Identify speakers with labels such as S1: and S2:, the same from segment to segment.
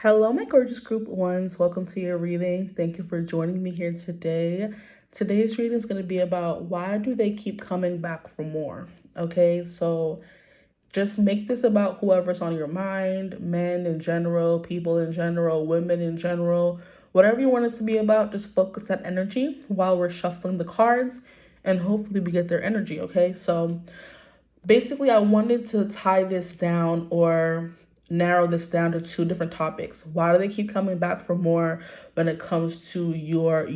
S1: Hello, my gorgeous group ones. Welcome to your reading. Thank you for joining me here today. Today's reading is going to be about why do they keep coming back for more? Okay, so just make this about whoever's on your mind, men in general, people in general, women in general, whatever you want it to be about. Just focus that energy while we're shuffling the cards and hopefully we get their energy. Okay, so basically, I wanted to tie this down or narrow this down to two different topics. Why do they keep coming back for more when it comes to your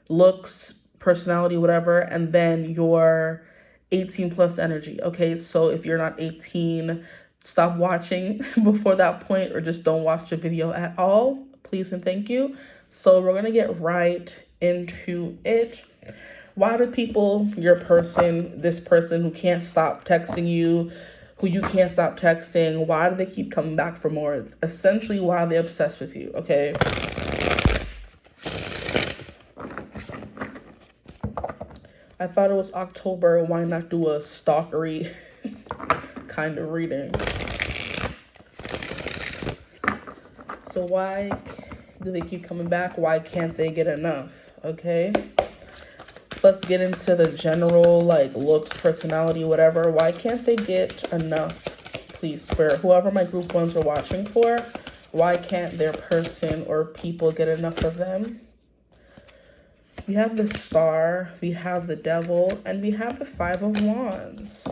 S1: looks, personality, whatever, and then your 18 plus energy? Okay, so if you're not 18, stop watching before that point or just don't watch the video at all. Please and thank you. So we're going to get right into it. Why do people, your person, this person who can't stop texting you, who you can't stop texting, why do they keep coming back for more? It's essentially why they're obsessed with you, okay? I thought it was October. Why not do a stalkery kind of reading? So why do they keep coming back? Why can't they get enough? Okay. Let's get into the general, like, looks, personality, whatever. Why can't they get enough? Please, Spirit, whoever my group ones are watching for, why can't their person or people get enough of them? We have the Star, we have the Devil, and we have the Five of Wands.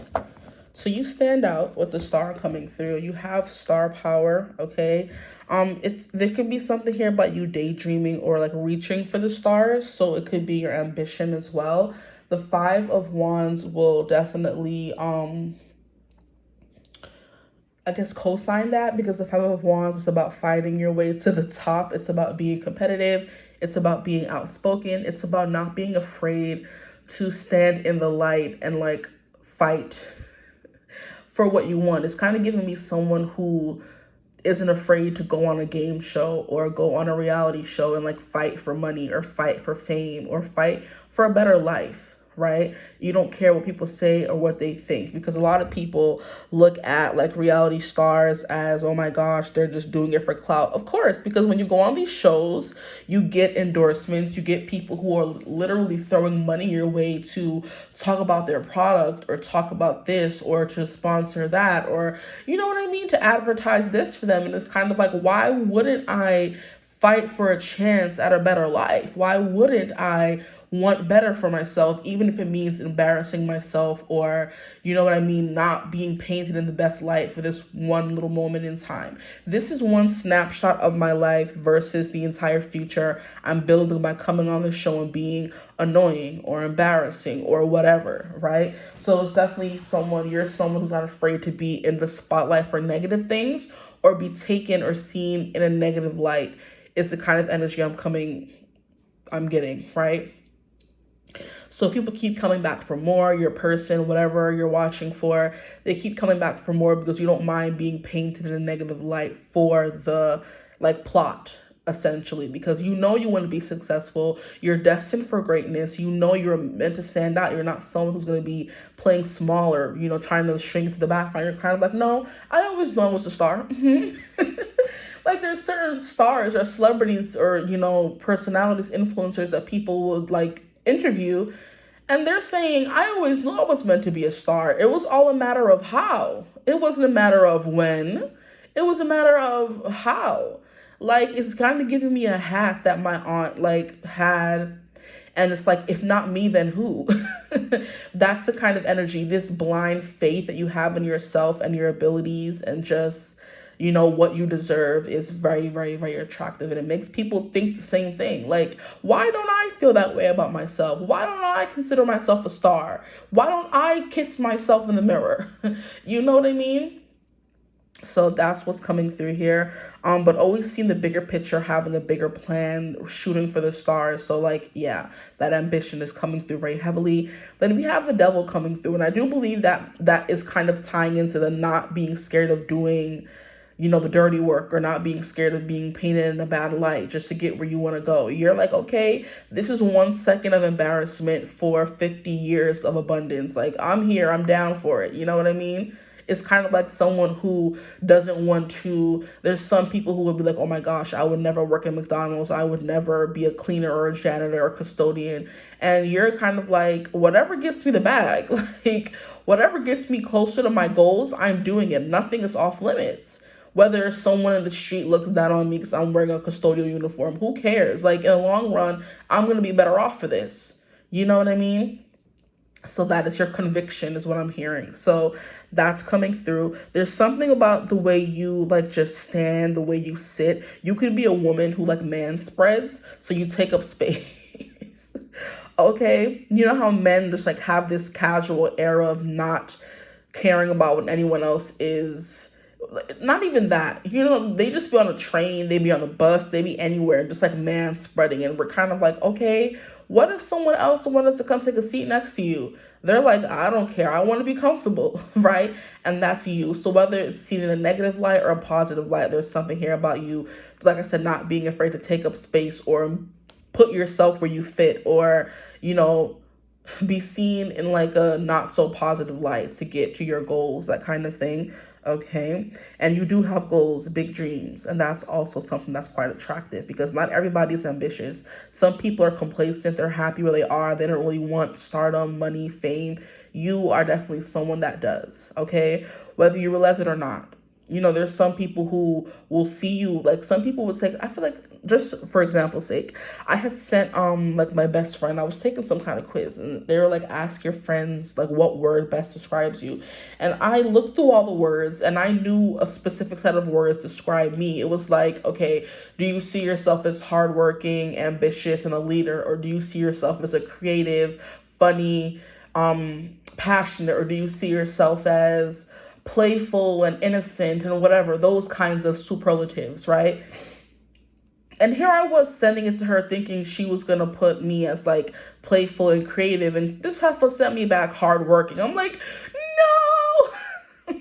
S1: So you stand out with the Star coming through. You have star power, okay? There could be something here about you daydreaming or like reaching for the stars. So it could be your ambition as well. The Five of Wands will definitely, I guess, co-sign that, because the Five of Wands is about fighting your way to the top. It's about being competitive. It's about being outspoken. It's about not being afraid to stand in the light and like fight for what you want. It's kind of giving me someone who isn't afraid to go on a game show or go on a reality show and like fight for money or fight for fame or fight for a better life, right? You don't care what people say or what they think, because a lot of people look at like reality stars as, oh my gosh, they're just doing it for clout. Of course, because when you go on these shows, you get endorsements, you get people who are literally throwing money your way to talk about their product or talk about this or to sponsor that, or you know what I mean, to advertise this for them. And it's kind of like, why wouldn't I fight for a chance at a better life? Why wouldn't I want better for myself, even if it means embarrassing myself or, you know what I mean, not being painted in the best light for this one little moment in time? This is one snapshot of my life versus the entire future I'm building by coming on the show and being annoying or embarrassing or whatever, right? So it's definitely you're someone who's not afraid to be in the spotlight for negative things or be taken or seen in a negative light. Is the kind of energy I'm getting, right? So people keep coming back for more. Your person, whatever you're watching for, they keep coming back for more because you don't mind being painted in a negative light for the like plot, essentially, because you know you want to be successful. You're destined for greatness. You know you're meant to stand out. You're not someone who's going to be playing small or, you know, trying to shrink to the background. You're kind of like, no, I always know I was a star. Like there's certain stars or celebrities or, you know, personalities, influencers that people would like interview, and they're saying, I always knew I was meant to be a star. It was all a matter of how. It wasn't a matter of when. It was a matter of how. Like, it's kind of giving me a hat that my aunt like had, and it's like, if not me, then who? That's the kind of energy, this blind faith that you have in yourself and your abilities and just, you know, what you deserve is very, very, very attractive. And it makes people think the same thing. Like, why don't I feel that way about myself? Why don't I consider myself a star? Why don't I kiss myself in the mirror? You know what I mean? So that's what's coming through here. But always seeing the bigger picture, having a bigger plan, shooting for the stars. So like, yeah, that ambition is coming through very heavily. Then we have the Devil coming through. And I do believe that that is kind of tying into the not being scared of doing, you know, the dirty work, or not being scared of being painted in a bad light just to get where you want to go. You're like, okay, this is 1 second of embarrassment for 50 years of abundance. Like, I'm here, I'm down for it. You know what I mean? is kind of like someone who doesn't want to, there's some people who would be like, oh my gosh, I would never work at McDonald's. I would never be a cleaner or a janitor or custodian. And you're kind of like, whatever gets me the bag, like whatever gets me closer to my goals, I'm doing it. Nothing is off limits. Whether someone in the street looks down on me because I'm wearing a custodial uniform, who cares? Like, in the long run, I'm going to be better off for this. You know what I mean? So that is your conviction, is what I'm hearing. So that's coming through. There's something about the way you like just stand, the way you sit. You could be a woman who like man spreads, so you take up space. Okay? You know how men just like have this casual era of not caring about what anyone else is. Not even that, you know, they just be on a train, they be on a bus, they be anywhere, just like man spreading. And we're kind of like, okay, what if someone else wanted to come take a seat next to you? They're like, I don't care, I want to be comfortable, right? And that's you. So whether it's seen in a negative light or a positive light, there's something here about you, like I said, not being afraid to take up space or put yourself where you fit, or, you know, be seen in like a not so positive light to get to your goals, that kind of thing. Okay. And you do have goals, big dreams. And that's also something that's quite attractive, because not everybody's ambitious. Some people are complacent. They're happy where they are. They don't really want stardom, money, fame. You are definitely someone that does. Okay. Whether you realize it or not. You know, there's some people who will see you, like some people would say, I feel like, just for example's sake, I had sent like my best friend, I was taking some kind of quiz, and they were like, ask your friends like what word best describes you. And I looked through all the words and I knew a specific set of words describe me. It was like, okay, do you see yourself as hardworking, ambitious, and a leader? Or do you see yourself as a creative, funny, passionate? Or do you see yourself as playful and innocent and whatever, those kinds of superlatives, right? And here I was sending it to her thinking she was going to put me as like playful and creative, and this heifer sent me back hardworking. I'm like, no.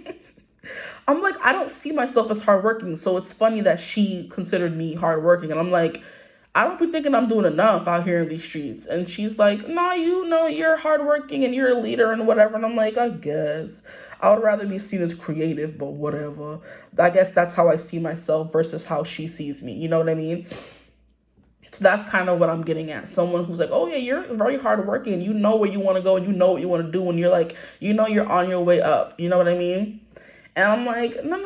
S1: I'm like, I don't see myself as hardworking. So it's funny that she considered me hardworking, and I'm like, I don't be thinking I'm doing enough out here in these streets. And she's like, nah, you know, you're hardworking and you're a leader and whatever. And I'm like, I guess I would rather be seen as creative, but whatever. I guess that's how I see myself versus how she sees me. You know what I mean? So that's kind of what I'm getting at. Someone who's like, oh yeah, you're very hardworking. You know where you want to go and you know what you want to do. And you're like, you know, you're on your way up. You know what I mean? And I'm like, no.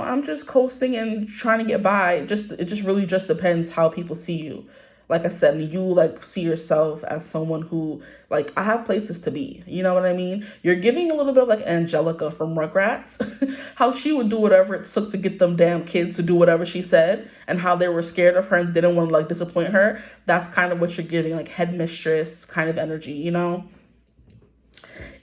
S1: I'm just coasting and trying to get by. It just really just depends how people see you. Like I said, you like see yourself as someone who like, I have places to be. You know what I mean? You're giving a little bit of like Angelica from Rugrats, how she would do whatever it took to get them damn kids to do whatever she said, and how they were scared of her and didn't want to like disappoint her. That's kind of what you're giving, like headmistress kind of energy, you know?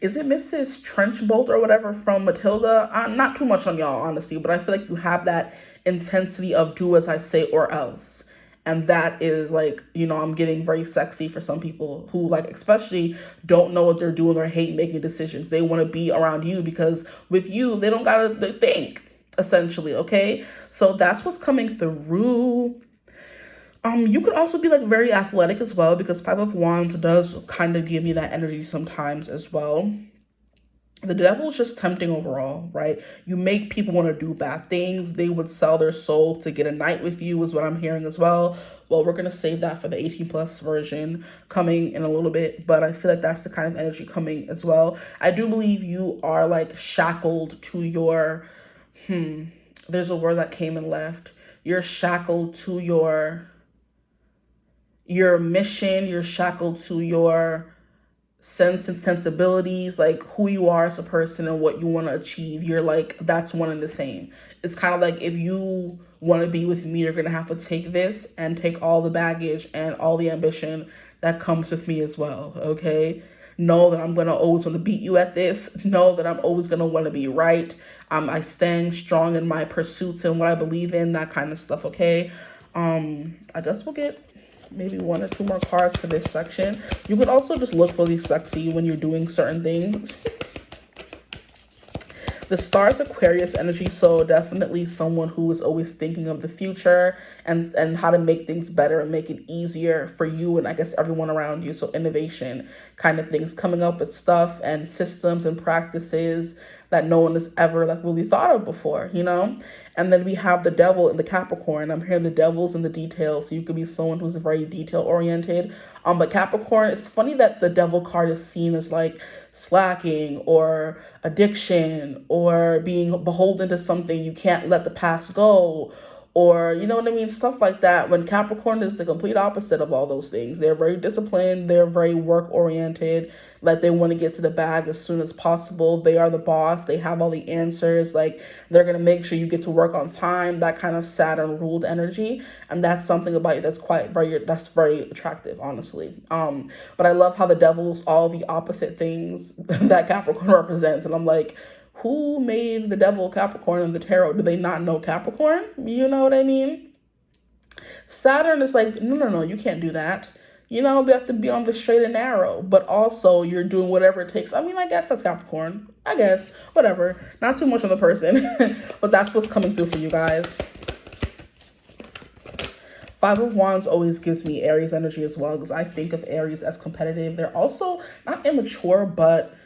S1: Is it Mrs. Trenchbolt or whatever from Matilda? Not too much on y'all, honestly, but I feel like you have that intensity of do as I say or else. And that is like, you know, I'm getting very sexy for some people who like, especially don't know what they're doing or hate making decisions. They want to be around you because with you, they don't got to think, essentially, okay? So that's what's coming through. You could also be like very athletic as well, because Five of Wands does kind of give me that energy sometimes as well. The devil is just tempting overall, right? You make people want to do bad things. They would sell their soul to get a night with you is what I'm hearing as well. Well, we're going to save that for the 18 plus version coming in a little bit, but I feel like that's the kind of energy coming as well. I do believe you are like shackled to your, there's a word that came and left. You're shackled to your mission. You're shackled to your sense and sensibilities, like who you are as a person and what you want to achieve. You're like, that's one and the same. It's kind of like, if you want to be with me, you're gonna have to take this and take all the baggage and all the ambition that comes with me as well. Okay, know that I'm gonna always want to beat you at this. Know that I'm always gonna want to be right. I stand strong in my pursuits and what I believe in, that kind of stuff. Okay, I guess we'll get maybe 1 or 2 more cards for this section. You could also just look really sexy when you're doing certain things. The star's Aquarius energy, so definitely someone who is always thinking of the future and how to make things better and make it easier for you and I guess everyone around you. So innovation kind of things, coming up with stuff and systems and practices that no one has ever like really thought of before, you know? And then we have the devil in the Capricorn. I'm hearing the devil's in the details. So you could be someone who's very detail oriented. But Capricorn, it's funny that the devil card is seen as like slacking or addiction or being beholden to something. You can't let the past go, or you know what I mean, stuff like that. When Capricorn is the complete opposite of all those things. They're very disciplined, they're very work oriented, like they want to get to the bag as soon as possible. They are the boss, they have all the answers, like they're going to make sure you get to work on time, that kind of Saturn ruled energy. And that's something about you that's that's very attractive, honestly. But I love how the devil's all the opposite things that Capricorn represents. And I'm like, who made the devil Capricorn in the tarot? Do they not know Capricorn? You know what I mean? Saturn is like, no, you can't do that. You know, we have to be on the straight and narrow, but also you're doing whatever it takes. I mean, I guess that's Capricorn. I guess, whatever. Not too much on the person, but that's what's coming through for you guys. Five of Wands always gives me Aries energy as well, because I think of Aries as competitive. They're also not immature, but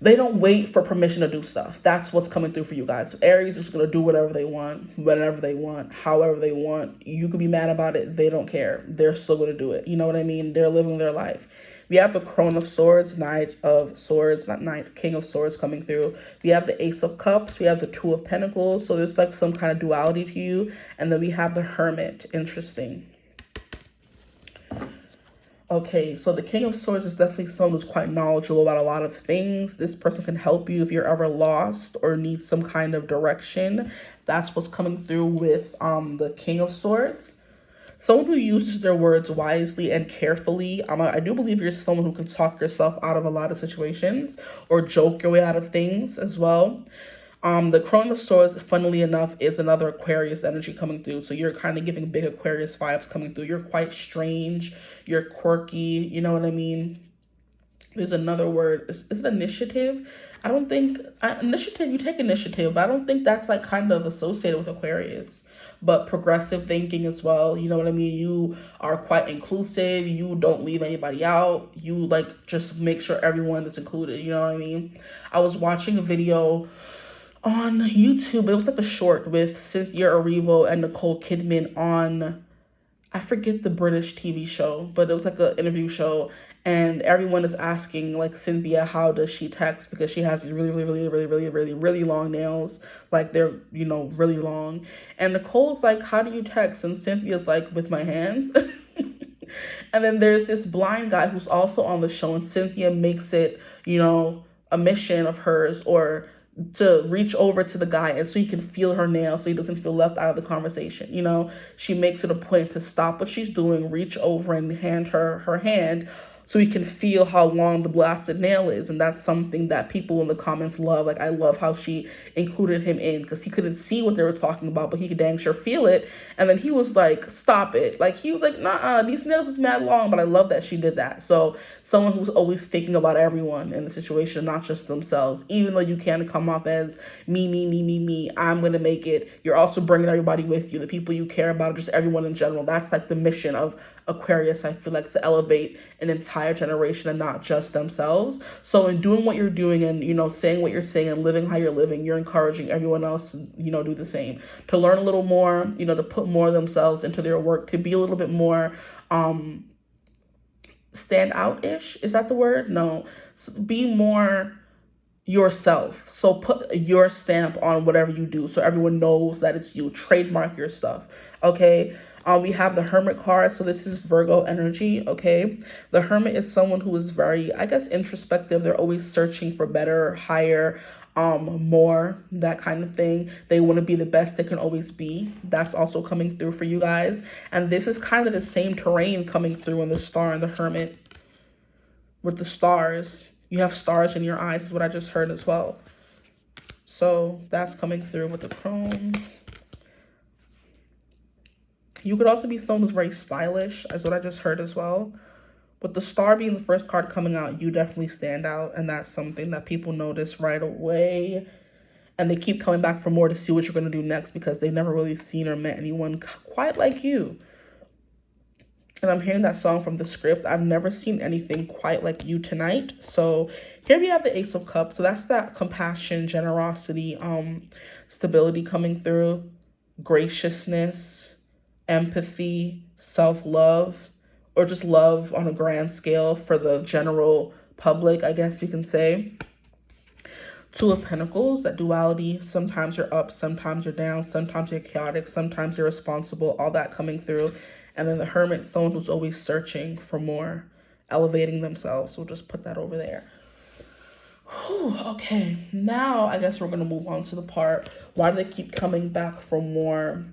S1: they don't wait for permission to do stuff. That's what's coming through for you guys. Aries is going to do whatever they want, whenever they want, however they want. You could be mad about it. They don't care. They're still going to do it. You know what I mean? They're living their life. We have the Crone of Swords, Knight of Swords, not Knight, King of Swords coming through. We have the Ace of Cups. We have the Two of Pentacles. So there's like some kind of duality to you. And then we have the Hermit. Interesting. Okay, so the King of Swords is definitely someone who's quite knowledgeable about a lot of things. This person can help you if you're ever lost or need some kind of direction. That's what's coming through with the King of Swords. Someone who uses their words wisely and carefully. I do believe you're someone who can talk yourself out of a lot of situations or joke your way out of things as well. The Crone of Swords, funnily enough, is another Aquarius energy coming through. So you're kind of giving big Aquarius vibes coming through. You're quite strange. You're quirky. You know what I mean? There's another word. Is it initiative? I don't think... initiative, you take initiative, but I don't think that's like kind of associated with Aquarius. But progressive thinking as well. You know what I mean? You are quite inclusive. You don't leave anybody out. You like just make sure everyone is included. You know what I mean? I was watching a video on YouTube. It was like a short with Cynthia Erivo and Nicole Kidman on, I forget the British TV show, but it was like an interview show, and everyone is asking like Cynthia, how does she text, because she has these really long nails, like they're, you know, really long. And Nicole's like, how do you text? And Cynthia's like, with my hands. And then there's this blind guy who's also on the show, and Cynthia makes it, you know, a mission of hers or to reach over to the guy and so he can feel her nail, so he doesn't feel left out of the conversation. You know, she makes it a point to stop what she's doing, reach over and hand her hand so he can feel how long the blasted nail is. And that's something that people in the comments love. Like, I love how she included him in, because he couldn't see what they were talking about, but he could dang sure feel it. And then he was like, stop it. Like, he was like, nah, these nails is mad long. But I love that she did that. So someone who's always thinking about everyone in the situation, not just themselves. Even though you can come off as me, I'm going to make it. You're also bringing everybody with you, the people you care about, just everyone in general. That's like the mission of Aquarius, I feel like, to elevate an entire generation and not just themselves. So in doing what you're doing and, you know, saying what you're saying and living how you're living, you're encouraging everyone else to, you know, do the same, to learn a little more, you know, to put more of themselves into their work, to be a little bit more stand out-ish. Is that the word? No. Be more yourself. So put your stamp on whatever you do so everyone knows that it's you. Trademark your stuff. Okay. We have the Hermit card. So this is Virgo energy, okay? The Hermit is someone who is very, I guess, introspective. They're always searching for better, higher, more, that kind of thing. They want to be the best they can always be. That's also coming through for you guys. And this is kind of the same terrain coming through in the Star and the Hermit with the stars. You have stars in your eyes is what I just heard as well. So that's coming through with the Crone. You could also be someone who's very stylish, is what I just heard as well. With the Star being the first card coming out, you definitely stand out. And that's something that people notice right away. And they keep coming back for more to see what you're going to do next, because they've never really seen or met anyone quite like you. And I'm hearing that song from the script. I've never seen anything quite like you tonight. So here we have the Ace of Cups. So that's that compassion, generosity, stability coming through, graciousness, empathy, self-love, or just love on a grand scale for the general public, I guess we can say. Two of Pentacles, that duality. Sometimes you're up, sometimes you're down, sometimes you're chaotic, sometimes you're responsible, all that coming through. And then the Hermit, someone who's always searching for more, elevating themselves. We'll just put that over there. Whew, okay, now I guess we're going to move on to the part, why do they keep coming back for more?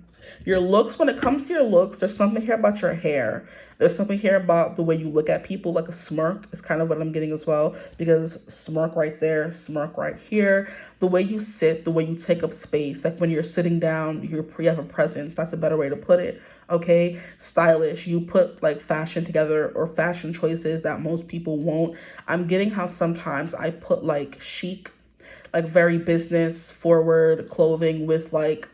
S1: Your looks, when it comes to your looks, there's something here about your hair. There's something here about the way you look at people, like a smirk is kind of what I'm getting as well, because smirk right there, smirk right here. The way you sit, the way you take up space, like when you're sitting down, you have a presence. That's a better way to put it, okay? Stylish, you put like fashion together, or fashion choices that most people won't. I'm getting how sometimes I put like chic, like very business forward clothing with like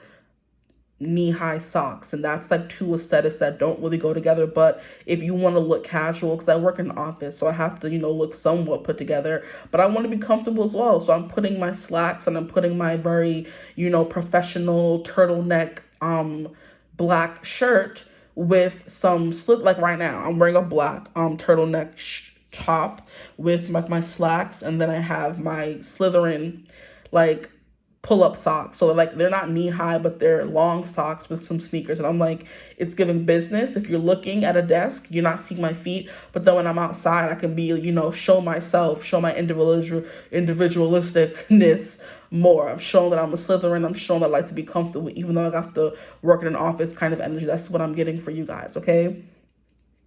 S1: knee-high socks, and that's like two aesthetics that don't really go together. But if you want to look casual, because I work in an office, so I have to, look somewhat put together, but I want to be comfortable as well. So I'm putting my slacks and I'm putting my very, professional turtleneck black shirt with some slip. Like right now I'm wearing a black turtleneck top with like my slacks, and then I have my Slytherin like pull-up socks. So like they're not knee-high, but they're long socks with some sneakers. And I'm like, it's giving business. If you're looking at a desk, you're not seeing my feet. But then when I'm outside, I can be, show myself, show my individualisticness more. I'm showing that I'm a Slytherin. I'm showing that I like to be comfortable, even though I have to work in an office kind of energy. That's what I'm getting for you guys, okay?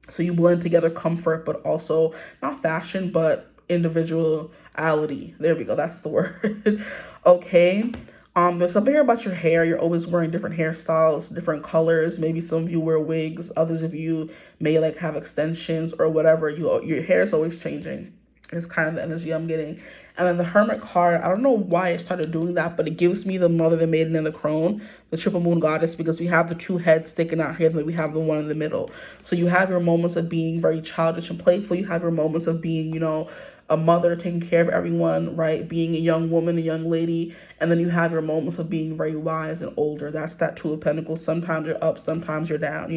S1: So you blend together comfort, but also not fashion, but individuality. There we go. That's the word. Okay. There's something here about your hair. You're always wearing different hairstyles, different colors. Maybe some of you wear wigs. Others of you may like have extensions or whatever. Your hair is always changing. It's kind of the energy I'm getting. And then the Hermit card, I don't know why it started doing that, but it gives me the Mother, the Maiden, and the Crone, the Triple Moon Goddess, because we have the two heads sticking out here, and then we have the one in the middle. So you have your moments of being very childish and playful. You have your moments of being, a mother taking care of everyone, right? Being a young woman, a young lady. And then you have your moments of being very wise and older. That's that Two of Pentacles. Sometimes you're up, sometimes you're down,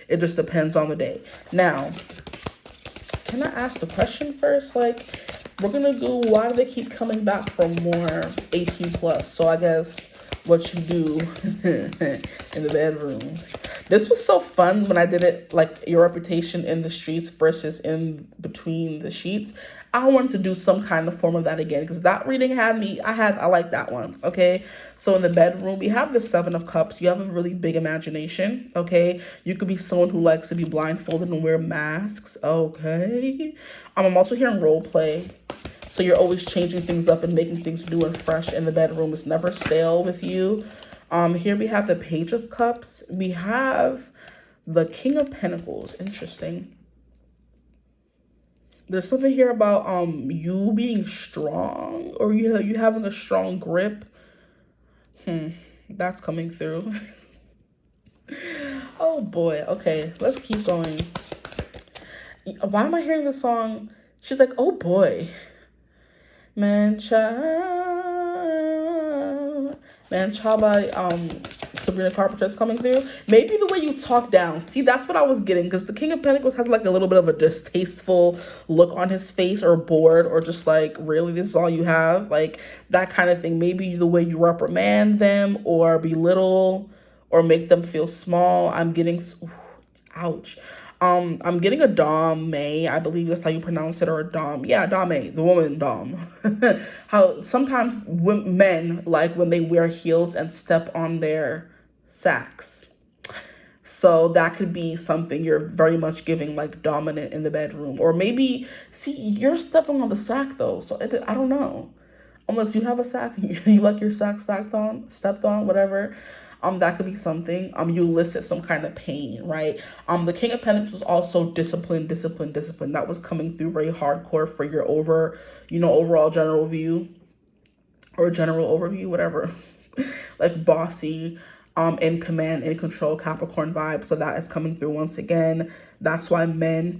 S1: It just depends on the day. Now, can I ask the question first? Like, we're going to do, why do they keep coming back for more 18 plus? So I guess what you do in the bedroom. This was so fun when I did it, like your reputation in the streets versus in between the sheets. I wanted to do some kind of form of that again, because that reading had me, I like that one, okay? So in the bedroom, we have the Seven of Cups. You have a really big imagination, okay? You could be someone who likes to be blindfolded and wear masks, okay? I'm also hearing role play. So you're always changing things up and making things new and fresh in the bedroom. It's never stale with you. Here we have the Page of Cups. We have the King of Pentacles. Interesting. There's something here about you being strong, or you having a strong grip. That's coming through. Oh boy. Okay, let's keep going. Why am I hearing this song? She's like, oh boy. Man Child by Sabrina Carpenter's coming through. Maybe the way you talk down. See, that's what I was getting, because the King of Pentacles has like a little bit of a distasteful look on his face, or bored, or just like, really, this is all you have? Like that kind of thing. Maybe the way you reprimand them or belittle or make them feel small. I'm getting, ouch. I'm getting a Dom, I believe that's how you pronounce it, or a Dom. Yeah, Dom, the woman Dom. How sometimes men like when they wear heels and step on their sacks. So that could be something you're very much giving, like dominant in the bedroom. Or maybe, see, you're stepping on the sack though. So I don't know. Unless you have a sack, you like your sack stepped on, whatever. That could be something. You elicit some kind of pain, right? The King of Pentacles was also discipline. That was coming through very hardcore for your overall general view, or general overview, whatever. Like bossy. in command, in control, Capricorn vibe. So that is coming through once again. That's why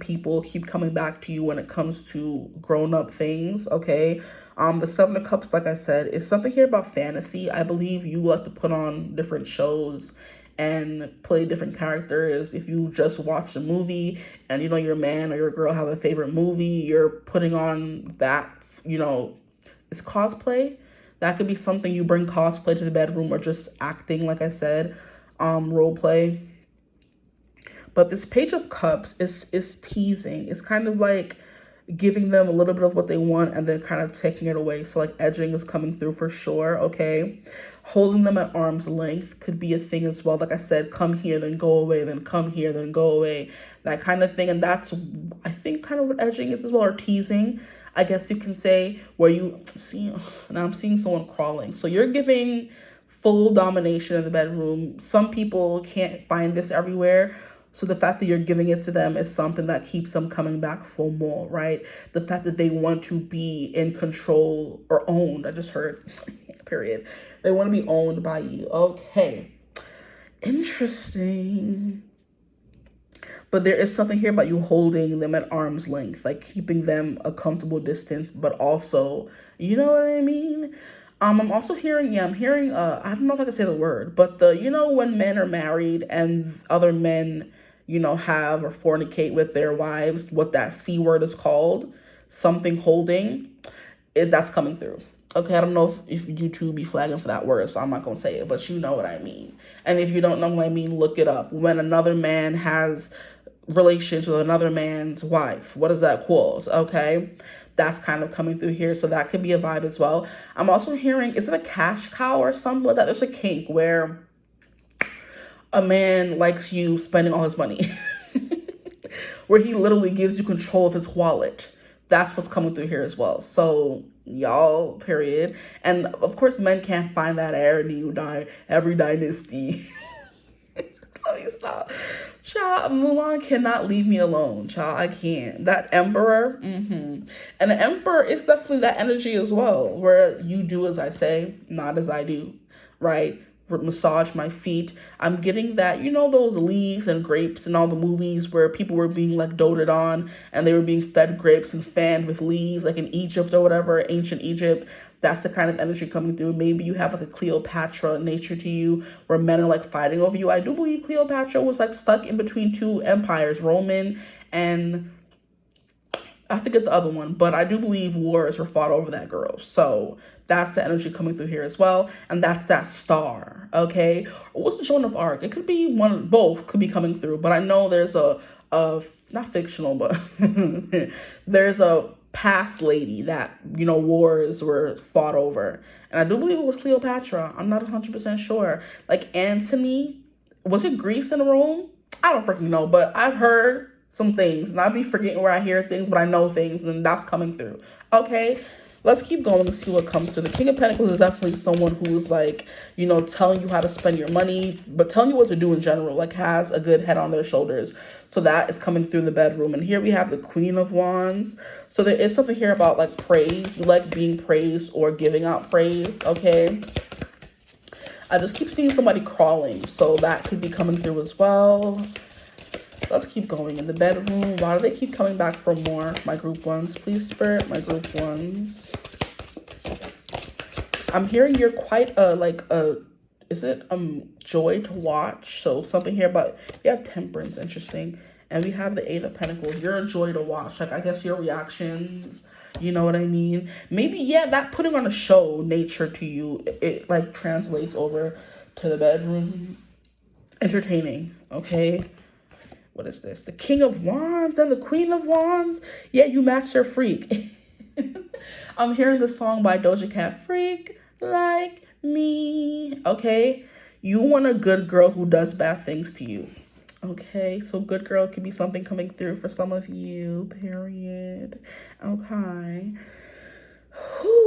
S1: people keep coming back to you when it comes to grown-up things, okay? The Seven of Cups, like I said, is something here about fantasy. I believe you like to put on different shows and play different characters. If you just watch a movie and you know your man or your girl have a favorite movie, you're putting on that, it's cosplay. That could be something you bring cosplay to the bedroom, or just acting, like I said, role play. But this Page of Cups is teasing. It's kind of like giving them a little bit of what they want and then kind of taking it away. So like edging is coming through for sure, okay? Holding them at arm's length could be a thing as well. Like I said, come here, then go away, then come here, then go away. That kind of thing. And that's, I think, kind of what edging is as well, or teasing, I guess you can say, where you see, now I'm seeing someone crawling. So you're giving full domination in the bedroom. Some people can't find this everywhere. So the fact that you're giving it to them is something that keeps them coming back for more, right? The fact that they want to be in control or owned. I just heard, period. They want to be owned by you. Okay. Interesting. But there is something here about you holding them at arm's length, like keeping them a comfortable distance, but also, you know what I mean? I'm also hearing, I don't know if I can say the word, but when men are married and other men, have or fornicate with their wives, what that C word is called, something holding, that's coming through. Okay, I don't know if YouTube be flagging for that word, so I'm not going to say it, but you know what I mean. And if you don't know what I mean, look it up. When another man has relations with another man's wife, what is that called? Okay, that's kind of coming through here, so that could be a vibe as well. I'm also hearing, is it a cash cow or something like that? There's a kink where a man likes you spending all his money, where he literally gives you control of his wallet. That's what's coming through here as well. So y'all, period. And of course, men can't find that every dynasty. Let me stop. Child, Mulan cannot leave me alone. Child, I can't. That emperor, and the emperor is definitely that energy as well, where you do as I say, not as I do, right? Massage my feet. I'm getting that, those leaves and grapes in all the movies where people were being like doted on and they were being fed grapes and fanned with leaves, like in Egypt or whatever, ancient Egypt. That's the kind of energy coming through. Maybe you have like a Cleopatra nature to you where men are like fighting over you. I do believe Cleopatra was like stuck in between two empires, Roman and I forget the other one, but I do believe wars were fought over that girl. So that's the energy coming through here as well. And that's that star, okay? What's the Joan of Arc? It could be both could be coming through. But I know there's a not fictional, but there's a past lady that, wars were fought over. And I do believe it was Cleopatra. I'm not 100% sure. Like Antony, was it Greece and Rome? I don't freaking know, but I've heard some things, and I'll be forgetting where I hear things, but I know things, and that's coming through. Okay, let's keep going and see what comes through. The King of Pentacles is definitely someone who's like, telling you how to spend your money, but telling you what to do in general, like has a good head on their shoulders. So that is coming through in the bedroom. And here we have the Queen of Wands. So there is something here about like praise. You like being praised or giving out praise, okay? I just keep seeing somebody crawling, so that could be coming through as well. Let's keep going in the bedroom. Why do they keep coming back for more? My group ones, please, Spirit. My group ones. I'm hearing you're quite is it joy to watch? So something here about, you have Temperance, interesting. And we have the Eight of Pentacles. You're a joy to watch. Like, I guess your reactions, you know what I mean? Maybe, yeah, that putting on a show nature to you, it like translates over to the bedroom. Entertaining, okay? What is this? The King of Wands and the Queen of Wands. Yeah, you match your freak. I'm hearing the song by Doja Cat, Freak Like Me. Okay, you want a good girl who does bad things to you. Okay, so good girl could be something coming through for some of you, period. Okay.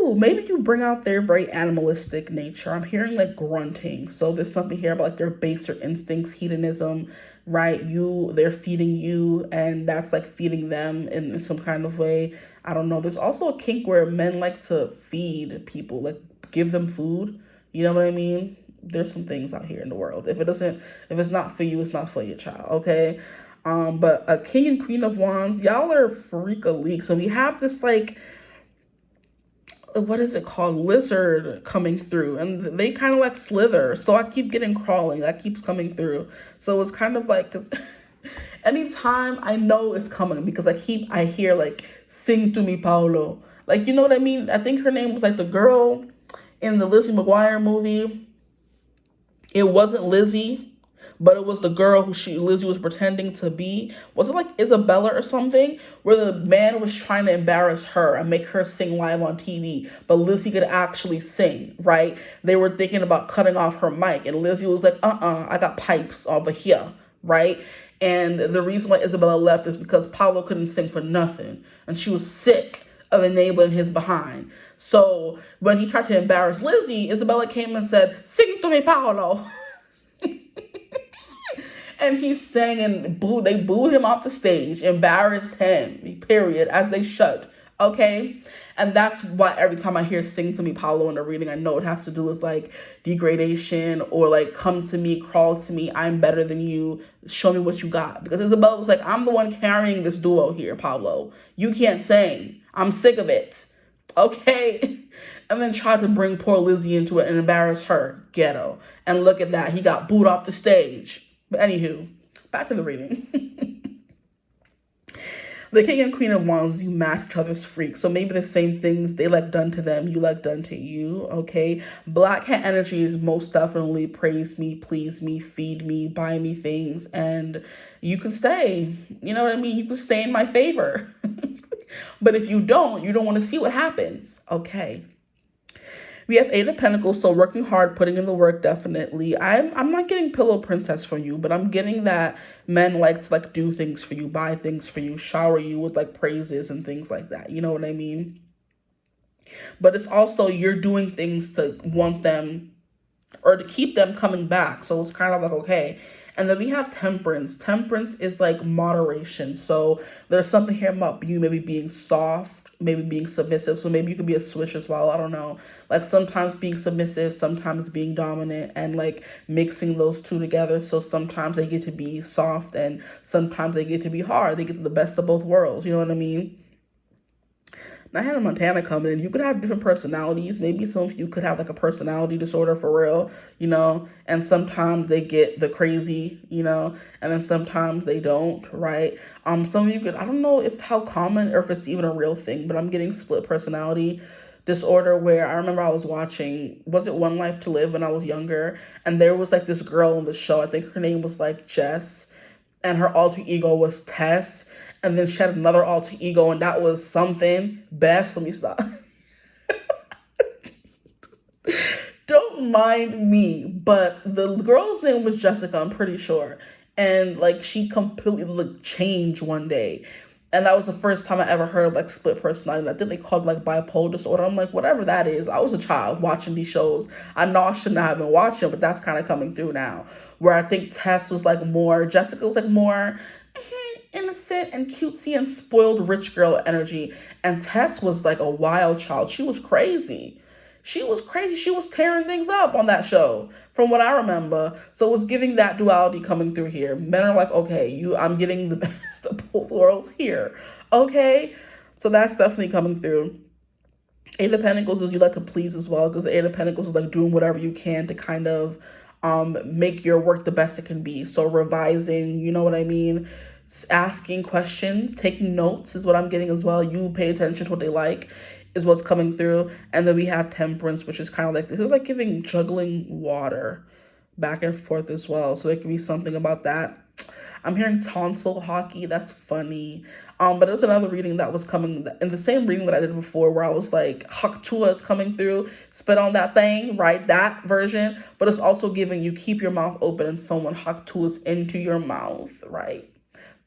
S1: Maybe you bring out their very animalistic nature. I'm hearing like grunting. So there's something here about like their baser instincts, hedonism, right? They're feeding you, and that's like feeding them in some kind of way. I don't know. There's also a kink where men like to feed people, like give them food. You know what I mean? there's some things out here in the world. If it's not for you, it's not for your child, okay? But a King and Queen of Wands, y'all are freak-a-leak. So we have this like, what is it called, lizard coming through, and they kind of like slither, so I keep getting crawling, that keeps coming through. So it's kind of like, cause anytime I know it's coming, because I hear like, sing to me Paulo, like, you know what I mean? I think her name was like the girl in the Lizzie McGuire movie. It wasn't Lizzie, but it was the girl who Lizzie was pretending to be. Was it like Isabella or something? Where the man was trying to embarrass her and make her sing live on TV, but Lizzie could actually sing, right? They were thinking about cutting off her mic, and Lizzie was like, I got pipes over here, right? And the reason why Isabella left is because Paulo couldn't sing for nothing, and she was sick of enabling his behind. So when he tried to embarrass Lizzie, Isabella came and said, sing to me, Paulo. And he sang and they booed him off the stage, embarrassed him, period, as they should, okay? And that's why every time I hear sing to me, Paulo, in the reading, I know it has to do with like degradation, or like come to me, crawl to me, I'm better than you, show me what you got. Because Isabella was like, I'm the one carrying this duo here, Paulo. You can't sing. I'm sick of it, okay? And then tried to bring poor Lizzie into it and embarrass her, ghetto. And look at that, he got booed off the stage. But anywho, back to the reading. The King and Queen of Wands, you match each other's freaks. So maybe the same things they like done to them, you like done to you, okay? Black hat energy is most definitely praise me, please me, feed me, buy me things, and you can stay. You know what I mean? You can stay in my favor. But if you don't want to see what happens, okay? We have Eight of Pentacles, so working hard, putting in the work, definitely. I'm not getting pillow princess from you, but I'm getting that men like to like do things for you, buy things for you, shower you with like praises and things like that. You know what I mean? But it's also you're doing things to want them or to keep them coming back. So it's kind of like, okay. And then we have Temperance. Temperance is like moderation. So there's something here about you maybe being soft, maybe being submissive. So maybe you could be a switch as well. I don't know. Like sometimes being submissive, sometimes being dominant, and like mixing those two together. So sometimes they get to be soft and sometimes they get to be hard. They get the best of both worlds. You know what I mean? Now, Hannah Montana coming in, you could have different personalities. Maybe some of you could have like a personality disorder for real, you know, and sometimes they get the crazy, you know, and then sometimes they don't, right? Some of you could, I don't know if how common or if it's even a real thing, but I'm getting split personality disorder where I remember I was watching, was it One Life to Live when I was younger? And there was like this girl on the show, I think her name was like Jess, and her alter ego was Tess. And then she had another alter ego, and that was something. Best, let me stop. Don't mind me, but the girl's name was Jessica, I'm pretty sure. And like she completely like changed one day. And that was the first time I ever heard of like split personality. I think they called like bipolar disorder. I'm like, whatever that is. I was a child watching these shows. I know I shouldn't have been watching, but that's kind of coming through now. Where I think Tess was like more, Jessica was like more innocent and cutesy and spoiled rich girl energy. And Tess was like a wild child. She was crazy. She was crazy. She was tearing things up on that show from what I remember. So it was giving that duality coming through here. Men are like, okay, I'm getting the best of both worlds here. Okay. So that's definitely coming through. Eight of Pentacles is you like to please as well, because the Eight of Pentacles is like doing whatever you can to kind of make your work the best it can be. So revising, you know what I mean? Asking questions, taking notes is what I'm getting as well. You pay attention to what they like is what's coming through. And then we have Temperance, which is kind of like, this is like juggling water back and forth as well. So there could be something about that. I'm hearing tonsil hockey. That's funny. But there's another reading that was coming in the same reading that I did before, where I was like, Haktua is coming through, spit on that thing, right? That version. But it's also giving you keep your mouth open and someone Haktuas into your mouth, right?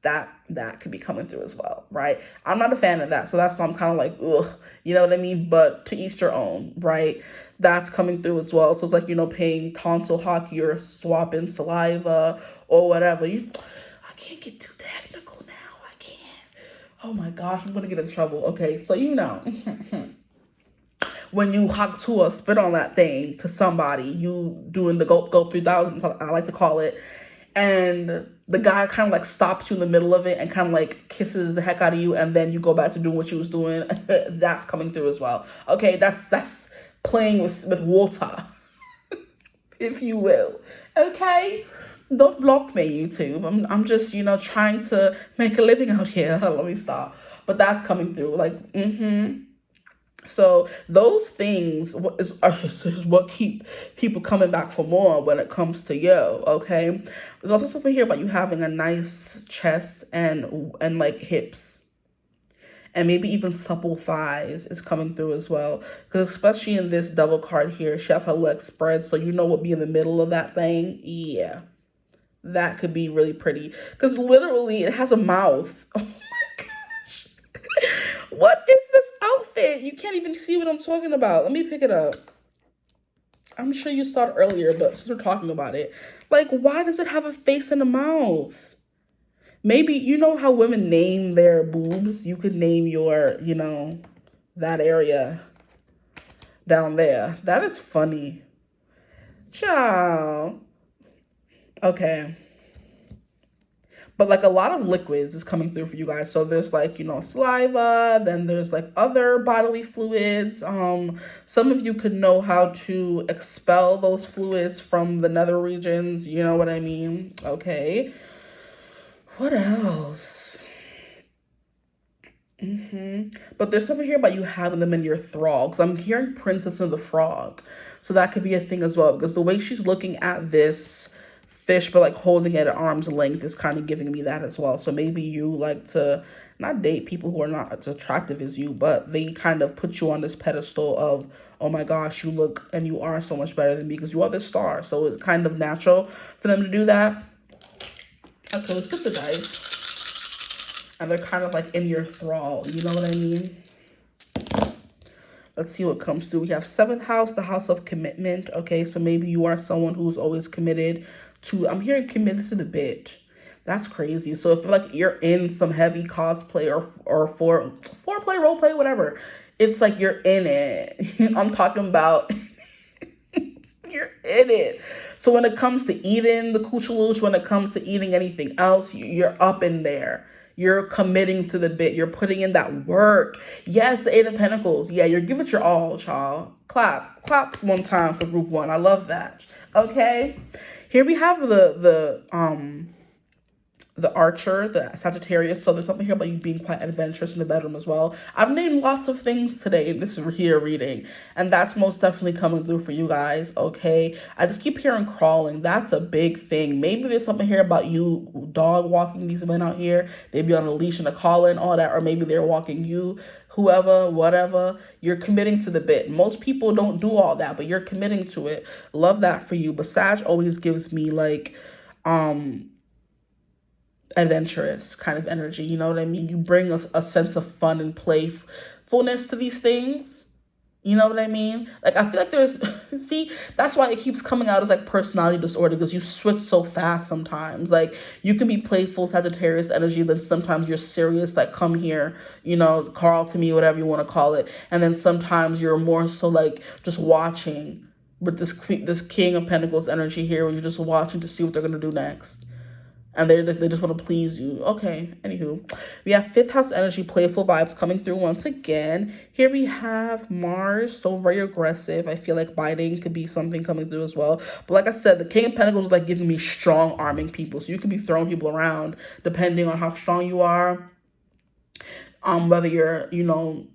S1: That could be coming through as well, right? I'm not a fan of that, so that's why I'm kind of like, ugh, you know what I mean? But to each their own, right? That's coming through as well. So it's like, you know, paying tonsil hockey or swapping saliva or whatever. I can't get too technical now. I can't. Oh my gosh, I'm gonna get in trouble. Okay, so you know. when you hak to a spit on that thing to somebody, you doing the gulp 3000, I like to call it, and the guy kind of like stops you in the middle of it and kind of like kisses the heck out of you, and then you go back to doing what you was doing. That's coming through as well. Okay, that's playing with water, if you will. Okay, don't block me, YouTube. I'm just, you know, trying to make a living out here. Let me stop. But that's coming through. Like, So those things is what keep people coming back for more when it comes to you, okay? There's also something here about you having a nice chest and like hips. And maybe even supple thighs is coming through as well. Because especially in this double card here, she have her legs spread, so you know what be in the middle of that thing. Yeah. That could be really pretty. Because literally, it has a mouth. Oh my gosh. What is this outfit? You can't even see what I'm talking about. Let me pick it up. I'm sure you saw it earlier, but since we're talking about it, like, why does it have a face and a mouth? Maybe, you know how women name their boobs? You could name your, you know, that area down there. That is funny. Ciao. Okay. But like a lot of liquids is coming through for you guys. So there's like, you know, saliva, then there's like other bodily fluids. Some of you could know how to expel those fluids from the nether regions. You know what I mean? Okay. What else? But there's something here about you having them in your thrall. Because I'm hearing Princess of the Frog. So that could be a thing as well. Because the way she's looking at this fish, but like holding it at arm's length is kind of giving me that as well. So maybe you like to not date people who are not as attractive as you, but they kind of put you on this pedestal of, oh my gosh, you look and you are so much better than me because you are this star. So it's kind of natural for them to do that. Okay, let's get the dice. And they're kind of like in your thrall. You know what I mean? Let's see what comes through. We have 7th house, the house of commitment. Okay, so maybe you are someone who's always committed to, I'm hearing committed to the bit. That's crazy. So if like you're in some heavy cosplay or foreplay, role play, whatever, it's like you're in it. I'm talking about you're in it. So when it comes to eating the 𝐓𝐡𝐮𝐬𝐥, when it comes to eating anything else, you're up in there. You're committing to the bit. You're putting in that work. Yes, the 8 of Pentacles. Yeah, you're giving it your all, child. Clap. Clap one time for group 1. I love that. Okay. Here we have the Archer, the Sagittarius. So there's something here about you being quite adventurous in the bedroom as well. I've named lots of things today in this here reading, and that's most definitely coming through for you guys, okay? I just keep hearing crawling. That's a big thing. Maybe there's something here about you dog walking these men out here. They be on a leash and a collar and all that, or maybe they're walking you, whoever, whatever. You're committing to the bit. Most people don't do all that, but you're committing to it. Love that for you. But Sag always gives me like, adventurous kind of energy, you know what I mean? You bring a sense of fun and playfulness to these things, you know what I mean? Like, I feel like there's, see, that's why it keeps coming out as like personality disorder, because you switch so fast sometimes. Like, you can be playful Sagittarius energy, then sometimes you're serious, like, come here, you know, Carl to me, whatever you want to call it, and then sometimes you're more so like just watching with this King of Pentacles energy here, where you're just watching to see what they're gonna do next. And they just want to please you. Okay, anywho. We have 5th house energy, playful vibes coming through once again. Here we have Mars, so very aggressive. I feel like biting could be something coming through as well. But like I said, the King of Pentacles is like giving me strong arming people. So you could be throwing people around depending on how strong you are. Whether you're, you know,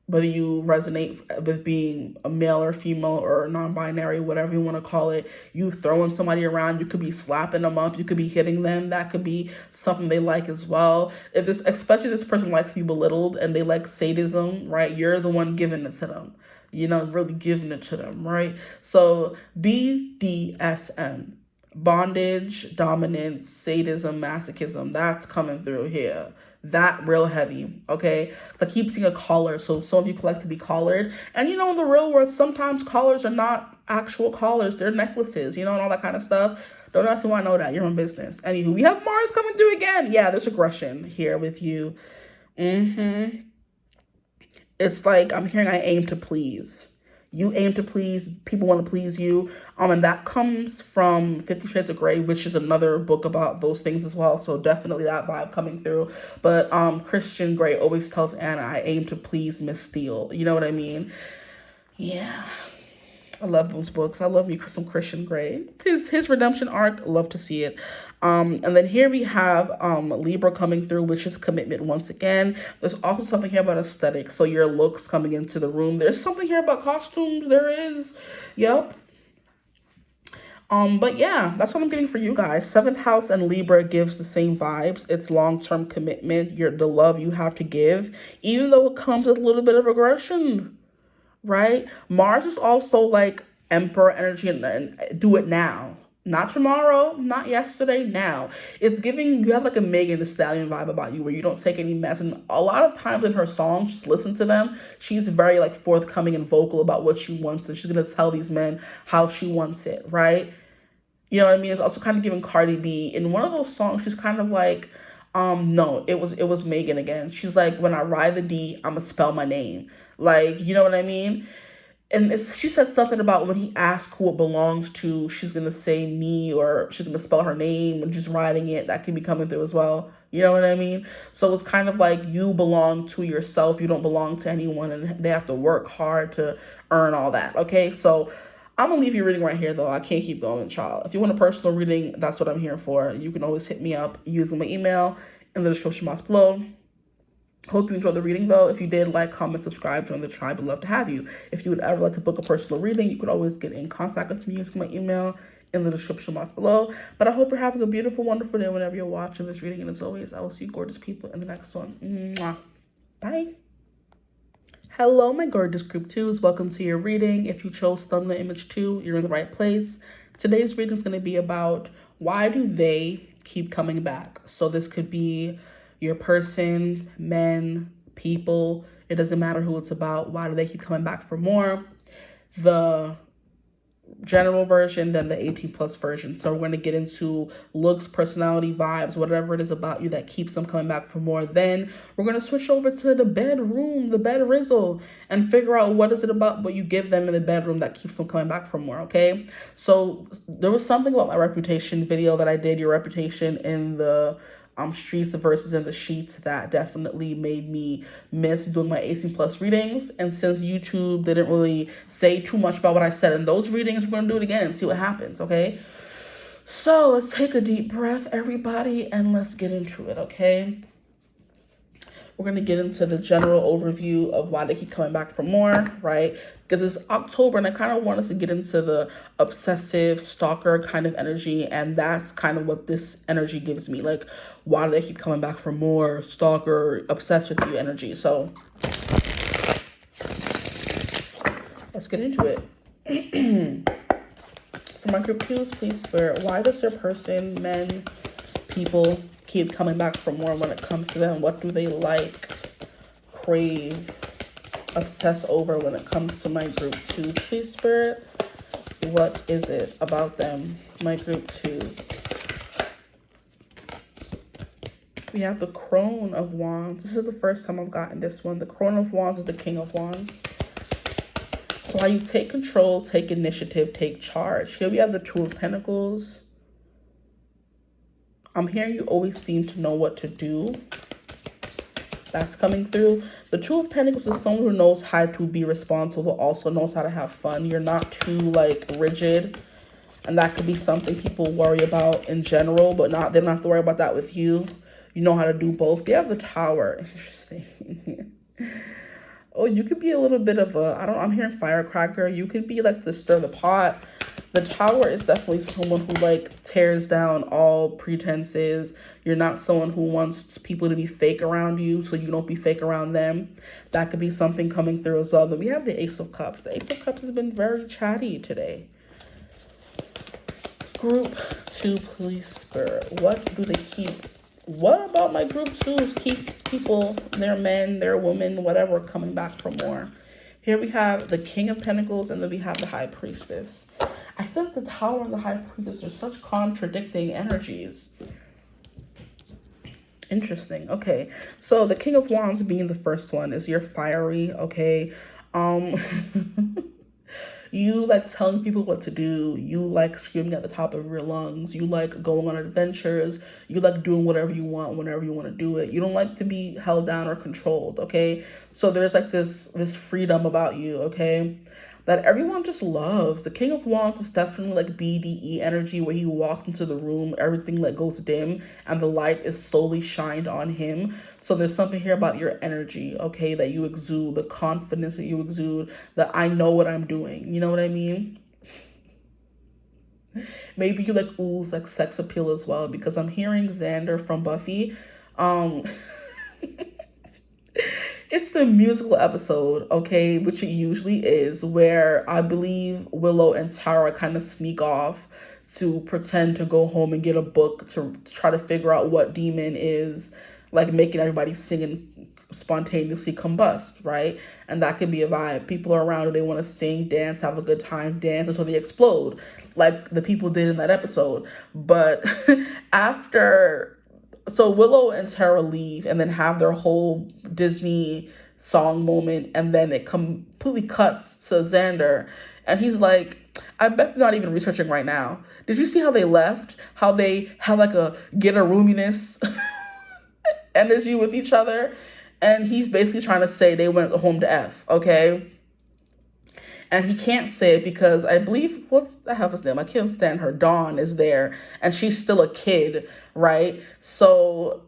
S1: whether you resonate with being a male or female or non-binary, whatever you want to call it, you throwing somebody around, you could be slapping them up, you could be hitting them. That could be something they like as well. If this, especially this person likes to be belittled and they like sadism, right? You're the one giving it to them. You're not really giving it to them, right? So BDSM, bondage, dominance, sadism, masochism, that's coming through here. That real heavy, okay? I keep seeing a collar, so some of you like to be collared. And you know, in the real world, sometimes collars are not actual collars. They're necklaces, you know, and all that kind of stuff. Don't ask me why I know that. Your own business. Anywho, we have Mars coming through again. Yeah, there's aggression here with you. It's like I'm hearing I aim to please. You aim to please, people want to please you. And that comes from 50 Shades of Grey, which is another book about those things as well. So definitely that vibe coming through. But Christian Grey always tells Anna, I aim to please Miss Steele. You know what I mean? Yeah. I love those books. I love me some Christian Grey. His redemption arc, love to see it. And then here we have Libra coming through, which is commitment once again. There's also something here about aesthetics. So your looks coming into the room. There's something here about costumes. There is. Yep. But yeah, that's what I'm getting for you guys. 7th house and Libra gives the same vibes. It's long-term commitment. The love you have to give, even though it comes with a little bit of aggression. Right? Mars is also like Emperor energy and do it now. Not tomorrow, not yesterday, now. It's giving, you have like a Megan Thee Stallion vibe about you where you don't take any mess. And a lot of times in her songs, just listen to them, she's very like forthcoming and vocal about what she wants. And she's going to tell these men how she wants it, right? You know what I mean? It's also kind of giving Cardi B. In one of those songs, she's kind of like, no, it was Megan again. She's like, when I ride the D, I'ma spell my name. Like, you know what I mean? And she said something about when he asked who it belongs to, she's going to say me, or she's going to spell her name and just writing it. That can be coming through as well. You know what I mean? So it's kind of like you belong to yourself. You don't belong to anyone, and they have to work hard to earn all that. Okay, so I'm going to leave you reading right here, though. I can't keep going, child. If you want a personal reading, that's what I'm here for. You can always hit me up using my email in the description box below. Hope you enjoyed the reading, though. If you did, like, comment, subscribe, join the tribe. I'd love to have you. If you would ever like to book a personal reading, you could always get in contact with me using my email in the description box below. But I hope you're having a beautiful, wonderful day whenever you're watching this reading. And as always, I will see you gorgeous people in the next one. Mwah. Bye. Hello, my gorgeous group 2s. Welcome to your reading. If you chose thumbnail image 2, you're in the right place. Today's reading is going to be about why do they keep coming back. So this could be your person, men, people. It doesn't matter who it's about. Why do they keep coming back for more? The general version, then the 18+ version. So we're going to get into looks, personality, vibes, whatever it is about you that keeps them coming back for more. Then we're going to switch over to the bedroom, the bed rizzle, and figure out what is it about what you give them in the bedroom that keeps them coming back for more. Okay, so there was something about my reputation video that I did, your reputation in the streets versus in the sheets, that definitely made me miss doing my 18+ readings. And since YouTube didn't really say too much about what I said in those readings, we're gonna do it again and see what happens. Okay, so let's take a deep breath, everybody, and let's get into it. Okay, we're going to get into the general overview of why they keep coming back for more, right? Because it's October and I kind of want us to get into the obsessive stalker kind of energy. And that's kind of what this energy gives me. Like, why do they keep coming back for more? Stalker, obsessed with you energy. So let's get into it. For my group 2s, please spirit, why does their person, men, people, keep coming back for more when it comes to them? What do they like, crave, obsess over when it comes to my group 2s? Please, spirit, what is it about them, my group 2s? We have the Crone of Wands. This is the first time I've gotten this one. The Crone of Wands is the King of Wands. So how you take control, take initiative, take charge. Here we have the Two of Pentacles. I'm hearing you always seem to know what to do. That's coming through. The Two of Pentacles is someone who knows how to be responsible, also knows how to have fun. You're not too like rigid. And that could be something people worry about in general, but they don't have to worry about that with you. You know how to do both. They have the Tower. Interesting. Oh, you could be a little bit of a, I'm hearing firecracker. You could be like to stir the pot. The Tower is definitely someone who like tears down all pretenses. You're not someone who wants people to be fake around you, so you don't be fake around them. That could be something coming through as well. Then we have the Ace of Cups. The Ace of Cups has been very chatty today. Group 2, please, spirit. What do they keep? What about my group 2s keeps people, their men, their women, whatever, coming back for more? Here we have the King of Pentacles, and then we have the High Priestess. I feel like the Tower and the High Priestess are such contradicting energies. Interesting. Okay, so the King of Wands being the first one is you're fiery. Okay, You like telling people what to do. You like screaming at the top of your lungs. You like going on adventures. You like doing whatever you want whenever you want to do it. You don't like to be held down or controlled, okay? So there's like this freedom about you, okay? That everyone just loves. The King of Wands is definitely like BDE energy, where he walked into the room, everything like goes dim and the light is solely shined on him. So there's something here about your energy, okay, that you exude, the confidence that you exude, that I know what I'm doing. You know what I mean? Maybe you like ooze like sex appeal as well, because I'm hearing Xander from Buffy. Um It's the musical episode, okay, which it usually is, where I believe Willow and Tara kind of sneak off to pretend to go home and get a book to try to figure out what demon is like making everybody sing and spontaneously combust, right? And that can be a vibe. People are around and they want to sing, dance, have a good time, dance until they explode, like the people did in that episode. But after, so Willow and Tara leave and then have their whole Disney song moment, and then it completely cuts to Xander, and he's like, I bet they're not even researching right now. Did you see how they left? How they had like a get a roominess energy with each other? And he's basically trying to say they went home to F, okay? And he can't say it because I believe, what's the hell's name? I can't stand her. Dawn is there and she's still a kid, right? So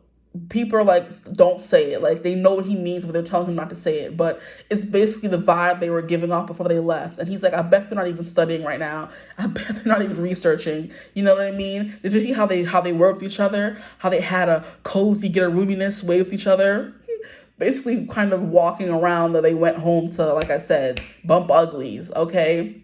S1: people are like, don't say it. Like, they know what he means, but they're telling him not to say it. But it's basically the vibe they were giving off before they left. And he's like, I bet they're not even studying right now. I bet they're not even researching. You know what I mean? Did you see how they worked with each other? How they had a cozy, get a roominess way with each other? Basically kind of walking around that they went home to, like I said, bump uglies, okay?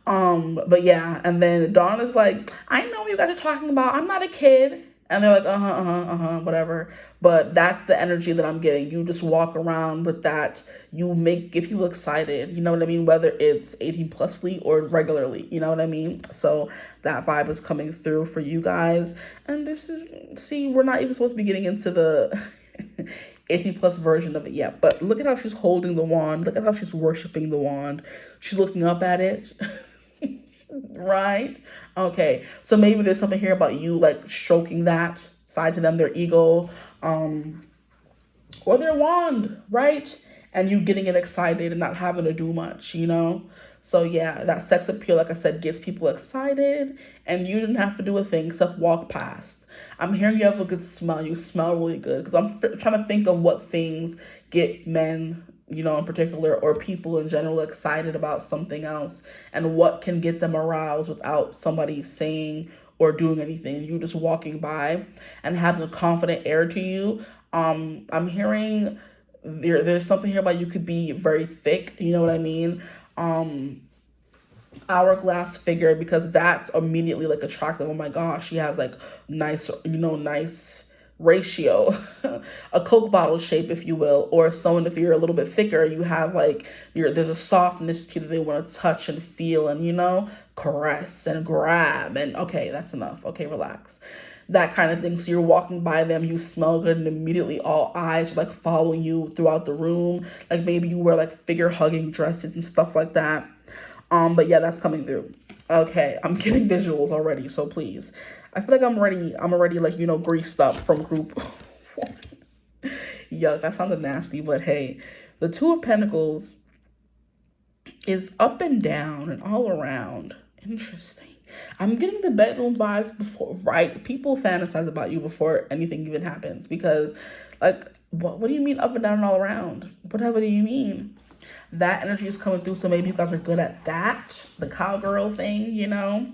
S1: But yeah, and then Dawn is like, I know what you guys are talking about. I'm not a kid. And they're like, whatever. But that's the energy that I'm getting. You just walk around with that. You get people excited. You know what I mean? Whether it's 18 plusly or regularly. You know what I mean? So that vibe is coming through for you guys. And this is, see, we're not even supposed to be getting into the 18 plus version of it yet. But look at how she's holding the wand. Look at how she's worshiping the wand. She's looking up at it. Right? Okay. So maybe there's something here about you like stroking that side to them, their ego, or their wand, right? And you getting it excited and not having to do much, you know? So yeah, that sex appeal, like I said, gets people excited, and you didn't have to do a thing except walk past. I'm hearing you have a good smell. You smell really good, because I'm trying to think of what things get men, you know, in particular, or people in general excited about something else, and what can get them aroused without somebody saying or doing anything. You just walking by and having a confident air to you. I'm hearing there's something here about you could be very thick. You know what I mean? Hourglass figure, because that's immediately like attractive. Oh my gosh, she has like nice, you know, nice ratio, a Coke bottle shape, if you will, or someone, if you're a little bit thicker, you have like there's a softness to you that they want to touch and feel and, you know, caress and grab. And okay, that's enough. Okay, relax. That kind of thing. So you're walking by them, you smell good, and immediately all eyes are like following you throughout the room. Like maybe you wear like figure hugging dresses and stuff like that. But yeah, that's coming through. Okay, I'm getting visuals already, so please. I feel like I'm already like, you know, greased up from group. Yuck, that sounded nasty, but hey, the Two of Pentacles is up and down and all around. Interesting. I'm getting the bedroom vibes before, right? People fantasize about you before anything even happens, because like, what do you mean up and down and all around? Whatever do you mean? That energy is coming through, so maybe you guys are good at that, the cowgirl thing, you know?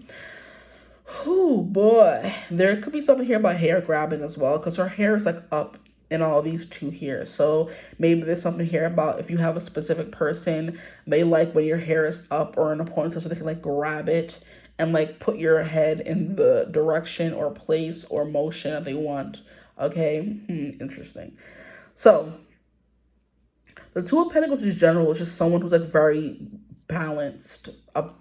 S1: Oh boy, there could be something here about hair grabbing as well, because her hair is like up in all these two here. So maybe there's something here about if you have a specific person, they like when your hair is up or in a ponytail, so they can like grab it and like put your head in the direction or place or motion that they want. Okay, interesting. So the Two of Pentacles in general is just someone who's like very balanced. How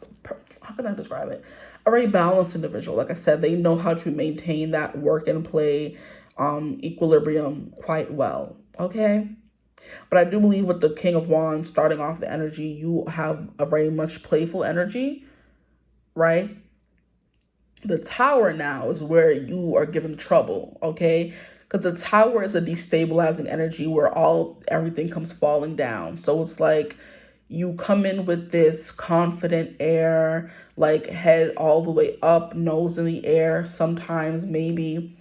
S1: can I describe it? A very balanced individual. Like I said, they know how to maintain that work and play equilibrium quite well. Okay. But I do believe with the King of Wands starting off the energy, you have a very much playful energy, right? The Tower now is where you are given trouble, okay? Because the Tower is a destabilizing energy where everything comes falling down. So it's like you come in with this confident air, like head all the way up, nose in the air, sometimes maybe,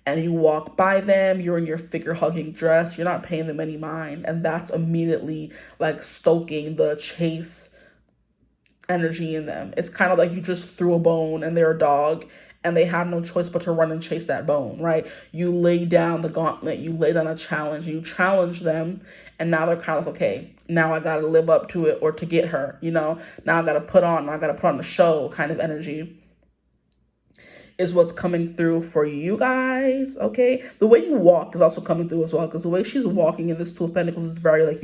S1: and you walk by them, you're in your figure hugging dress, you're not paying them any mind, and that's immediately like stoking the chase energy in them. It's kind of like you just threw a bone and they're a dog and they have no choice but to run and chase that bone, right? You lay down the gauntlet, you lay down a challenge, you challenge them, and now they're kind of like, okay, now I gotta live up to it or to get her, now I gotta put on the show kind of energy is what's coming through for you guys, okay? The way you walk is also coming through as well, because the way she's walking in this Two of Pentacles is very, like,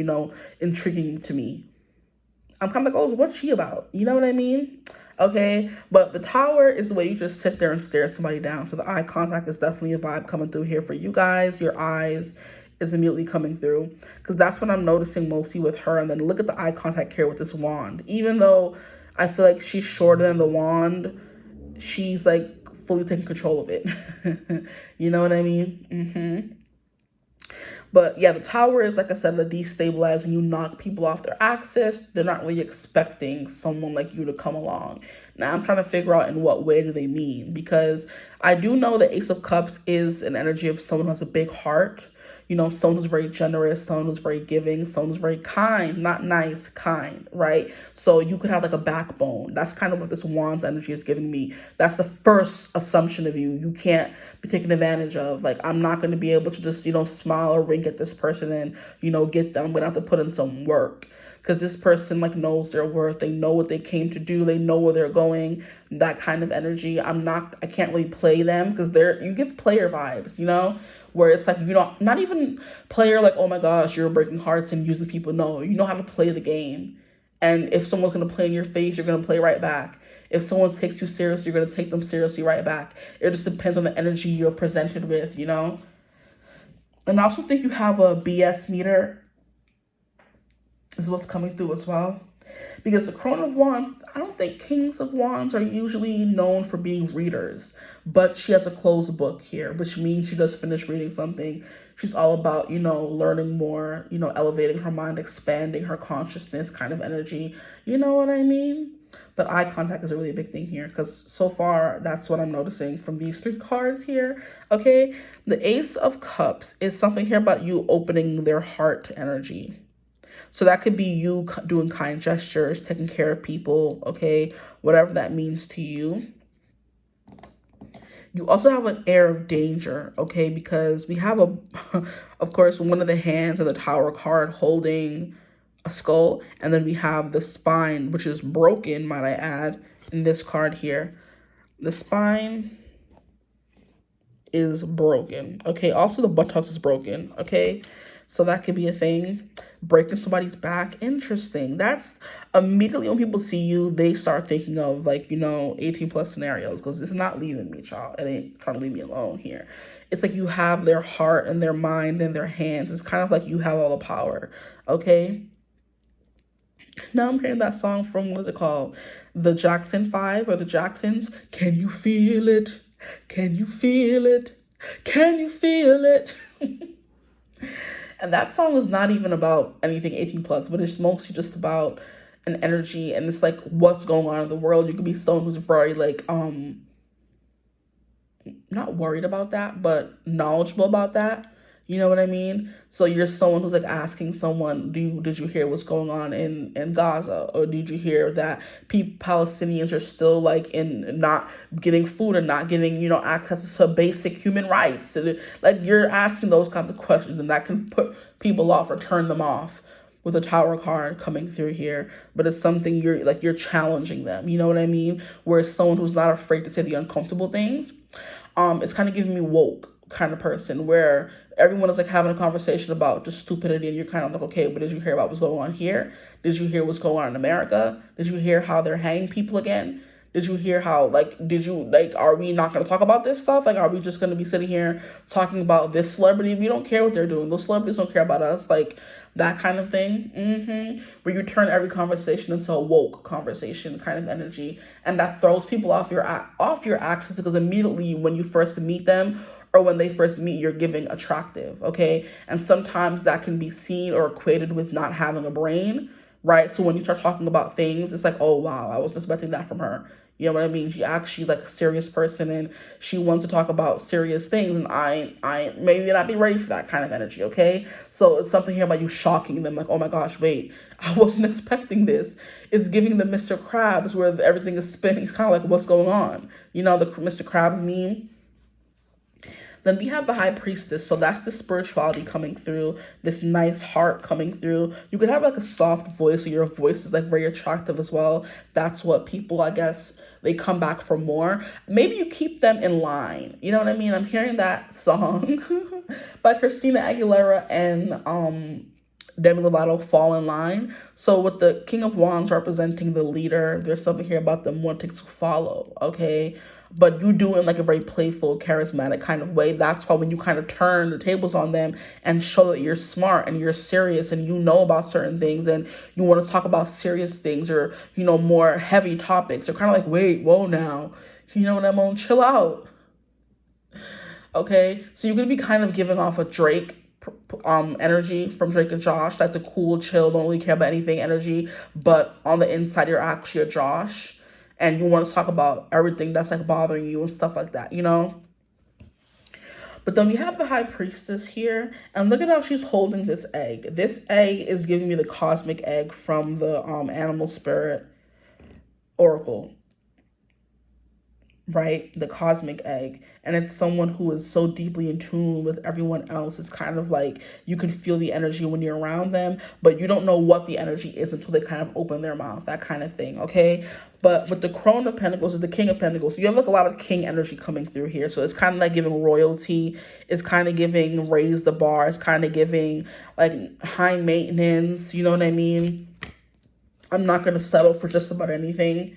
S1: intriguing to me. I'm kind of like, oh, what's she about? You know what I mean? Okay, but the Tower is the way you just sit there and stare somebody down. So the eye contact is definitely a vibe coming through here for you guys. Your eyes is immediately coming through, because that's what I'm noticing mostly with her. And then look at the eye contact here with this wand. Even though I feel like she's shorter than the wand, she's like fully taking control of it. You know what I mean? But yeah, the Tower is, like I said, a destabilizing. You knock people off their axis. They're not really expecting someone like you to come along. Now I'm trying to figure out in what way do they mean, because I do know the Ace of Cups is an energy of someone who has a big heart. Someone who's very generous, someone who's very giving, someone who's very kind, not nice, kind, right? So you could have like a backbone. That's kind of what this Wands energy is giving me. That's the first assumption of you. You can't be taken advantage of. Like, I'm not going to be able to just, smile or wink at this person and, get them. I'm going to have to put in some work. Because this person like knows their worth. They know what they came to do. They know where they're going. That kind of energy. I can't really play them, because you give player vibes, where it's like, not even player like, oh my gosh, you're breaking hearts and using people. No, you know how to play the game. And if someone's going to play in your face, you're going to play right back. If someone takes you seriously, you're going to take them seriously right back. It just depends on the energy you're presented with, And I also think you have a BS meter is what's coming through as well. Because the Crown of Wands, I don't think Kings of Wands are usually known for being readers. But she has a closed book here, which means she does finish reading something. She's all about, learning more, elevating her mind, expanding her consciousness kind of energy. You know what I mean? But eye contact is a really big thing here, because so far that's what I'm noticing from these three cards here, okay? The Ace of Cups is something here about you opening their heart energy. So that could be you doing kind gestures, taking care of people, okay? Whatever that means to you. You also have an air of danger, okay? Because we have of course, one of the hands of the Tower card holding a skull. And then we have the spine, which is broken, might I add, in this card here. The spine is broken, okay? Also, the buttocks is broken, okay? So that could be a thing. Breaking somebody's back. Interesting. That's immediately when people see you, they start thinking of 18 plus scenarios, because it's not leaving me, child. It ain't trying to leave me alone here. It's like you have their heart and their mind in their hands. It's kind of like you have all the power, okay? Now I'm hearing that song from, what is it called? The Jackson 5 or the Jacksons. Can you feel it? Can you feel it? Can you feel it? And that song is not even about anything 18 plus, but it's mostly just about an energy, and it's like what's going on in the world. You could be someone who's very not worried about that, but knowledgeable about that. You know what I mean? So you're someone who's like asking someone, did you hear what's going on in Gaza? Or did you hear that Palestinians are still in not getting food and not getting, access to basic human rights? And you're asking those kinds of questions, and that can put people off or turn them off with a Tower card coming through here. But it's something you're challenging them. You know what I mean? Whereas someone who's not afraid to say the uncomfortable things, it's kind of giving me woke kind of person, where everyone is having a conversation about just stupidity, and you're kind of like, okay, but did you hear about what's going on here? Did you hear what's going on in America? Did you hear how they're hanging people again? Did you hear how, are we not going to talk about this stuff? Are we just going to be sitting here talking about this celebrity? We don't care what they're doing. Those celebrities don't care about us. that kind of thing. Where you turn every conversation into a woke conversation kind of energy, and that throws people off your axis, because immediately when you first meet them, or when they first meet, you're giving attractive, okay? And sometimes that can be seen or equated with not having a brain, right? So when you start talking about things, it's like, oh wow, I wasn't expecting that from her. You know what I mean? She actually like a serious person, and she wants to talk about serious things, and I maybe not be ready for that kind of energy, okay? So it's something here about you shocking them, like, oh my gosh, wait, I wasn't expecting this. It's giving the Mr. Krabs, where everything is spinning. It's kind of like, what's going on? You know, the Mr. Krabs meme? Then we have the High Priestess. So that's the spirituality coming through, this nice heart coming through. You could have like a soft voice, or your voice is like very attractive as well. That's what people, I guess, they come back for more. Maybe you keep them in line. You know what I mean? I'm hearing that song by Christina Aguilera and Demi Lovato, Fall in Line. So with the King of Wands representing the leader, there's something here about them wanting to follow, okay? But you do it in like a very playful, charismatic kind of way. That's why when you kind of turn the tables on them and show that you're smart and you're serious and you know about certain things and you want to talk about serious things, or, you know, more heavy topics, they're kind of like, wait, whoa now. You know what I'm on? Chill out. Okay? So you're going to be kind of giving off a Drake energy from Drake and Josh, like the cool, chill, don't really care about anything energy, but on the inside you're actually a Josh, and you want to talk about everything that's like bothering you and stuff like that, you know? But then we have the High Priestess here, and look at how she's holding this egg. This egg is giving me the cosmic egg from the Animal Spirit Oracle, right? The cosmic egg. And it's someone who is so deeply in tune with everyone else. It's kind of like you can feel the energy when you're around them, but you don't know what the energy is until they kind of open their mouth, that kind of thing, okay? But with the Crone of Pentacles is the King of Pentacles. So you have like a lot of king energy coming through here. So it's kind of like giving royalty. It's kind of giving raise the bar. It's kind of giving like high maintenance. You know what I mean? I'm not going to settle for just about anything,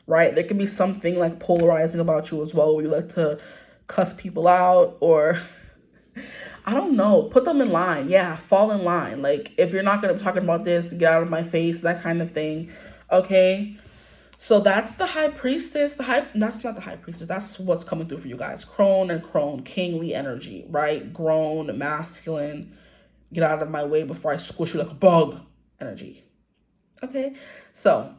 S1: right? There could be something like polarizing about you as well, where you like to cuss people out, or I don't know, put them in line. Yeah, fall in line. Like, if you're not going to be talking about this, get out of my face, that kind of thing. Okay? So that's the High Priestess. That's not the High Priestess. That's what's coming through for you guys. Crone and Crone, kingly energy, right? Grown, masculine. Get out of my way before I squish you like a bug energy. Okay? So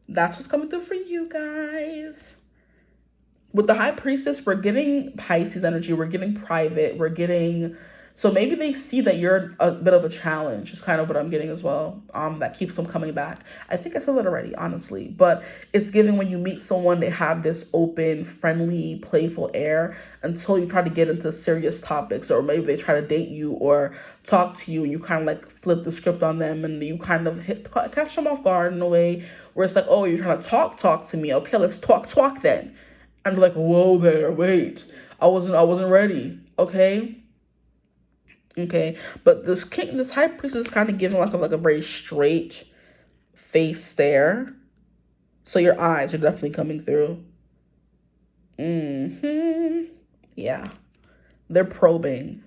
S1: that's what's coming through for you guys. With the High Priestess, we're getting Pisces energy. We're getting private. We're getting... So maybe they see that you're a bit of a challenge, is kind of what I'm getting as well. That keeps them coming back. I think I said that already, honestly. But it's giving when you meet someone, they have this open, friendly, playful air until you try to get into serious topics, or maybe they try to date you or talk to you, and you kind of like flip the script on them, and you kind of catch them off guard in a way where it's like, oh, you're trying to talk to me. Okay, let's talk then. And like, whoa there, wait, I wasn't ready. Okay, but this High Priestess is kind of giving like a very straight face stare, so your eyes are definitely coming through. Yeah, they're probing.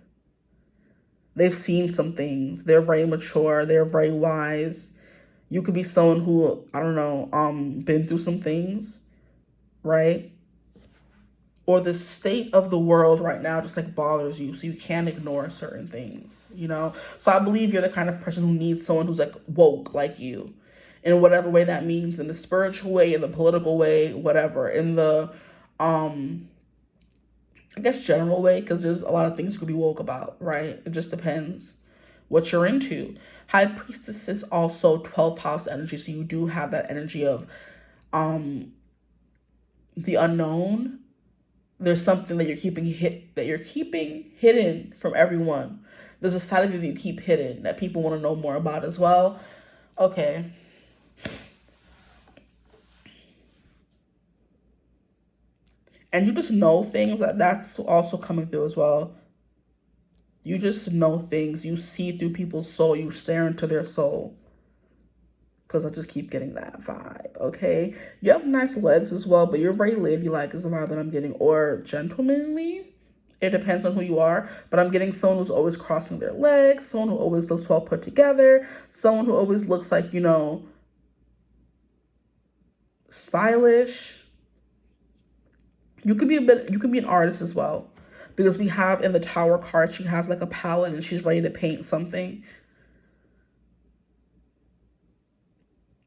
S1: They've seen some things. They're very mature. They're very wise. You could be someone who, I don't know, been through some things, right? Or the state of the world right now just like bothers you, so you can't ignore certain things, you know? So I believe you're the kind of person who needs someone who's like woke like you, in whatever way that means, in the spiritual way, in the political way, whatever, in the I guess general way, because there's a lot of things you could be woke about, right? It just depends what you're into. High Priestess is also 12th house energy, so you do have that energy of the unknown. There's something that you're keeping hidden from everyone. There's a side of you that you keep hidden that people want to know more about as well. Okay. And you just know things. That's also coming through as well. You just know things. You see through people's soul. You stare into their soul. Because I just keep getting that vibe, okay? You have nice legs as well, but you're very ladylike is the vibe that I'm getting. Or gentlemanly, It depends on who you are, but I'm getting someone who's always crossing their legs, someone who always looks well put together, someone who always looks like, you know, stylish. You could be an artist as well, because we have in the Tower card, she has like a palette and she's ready to paint something.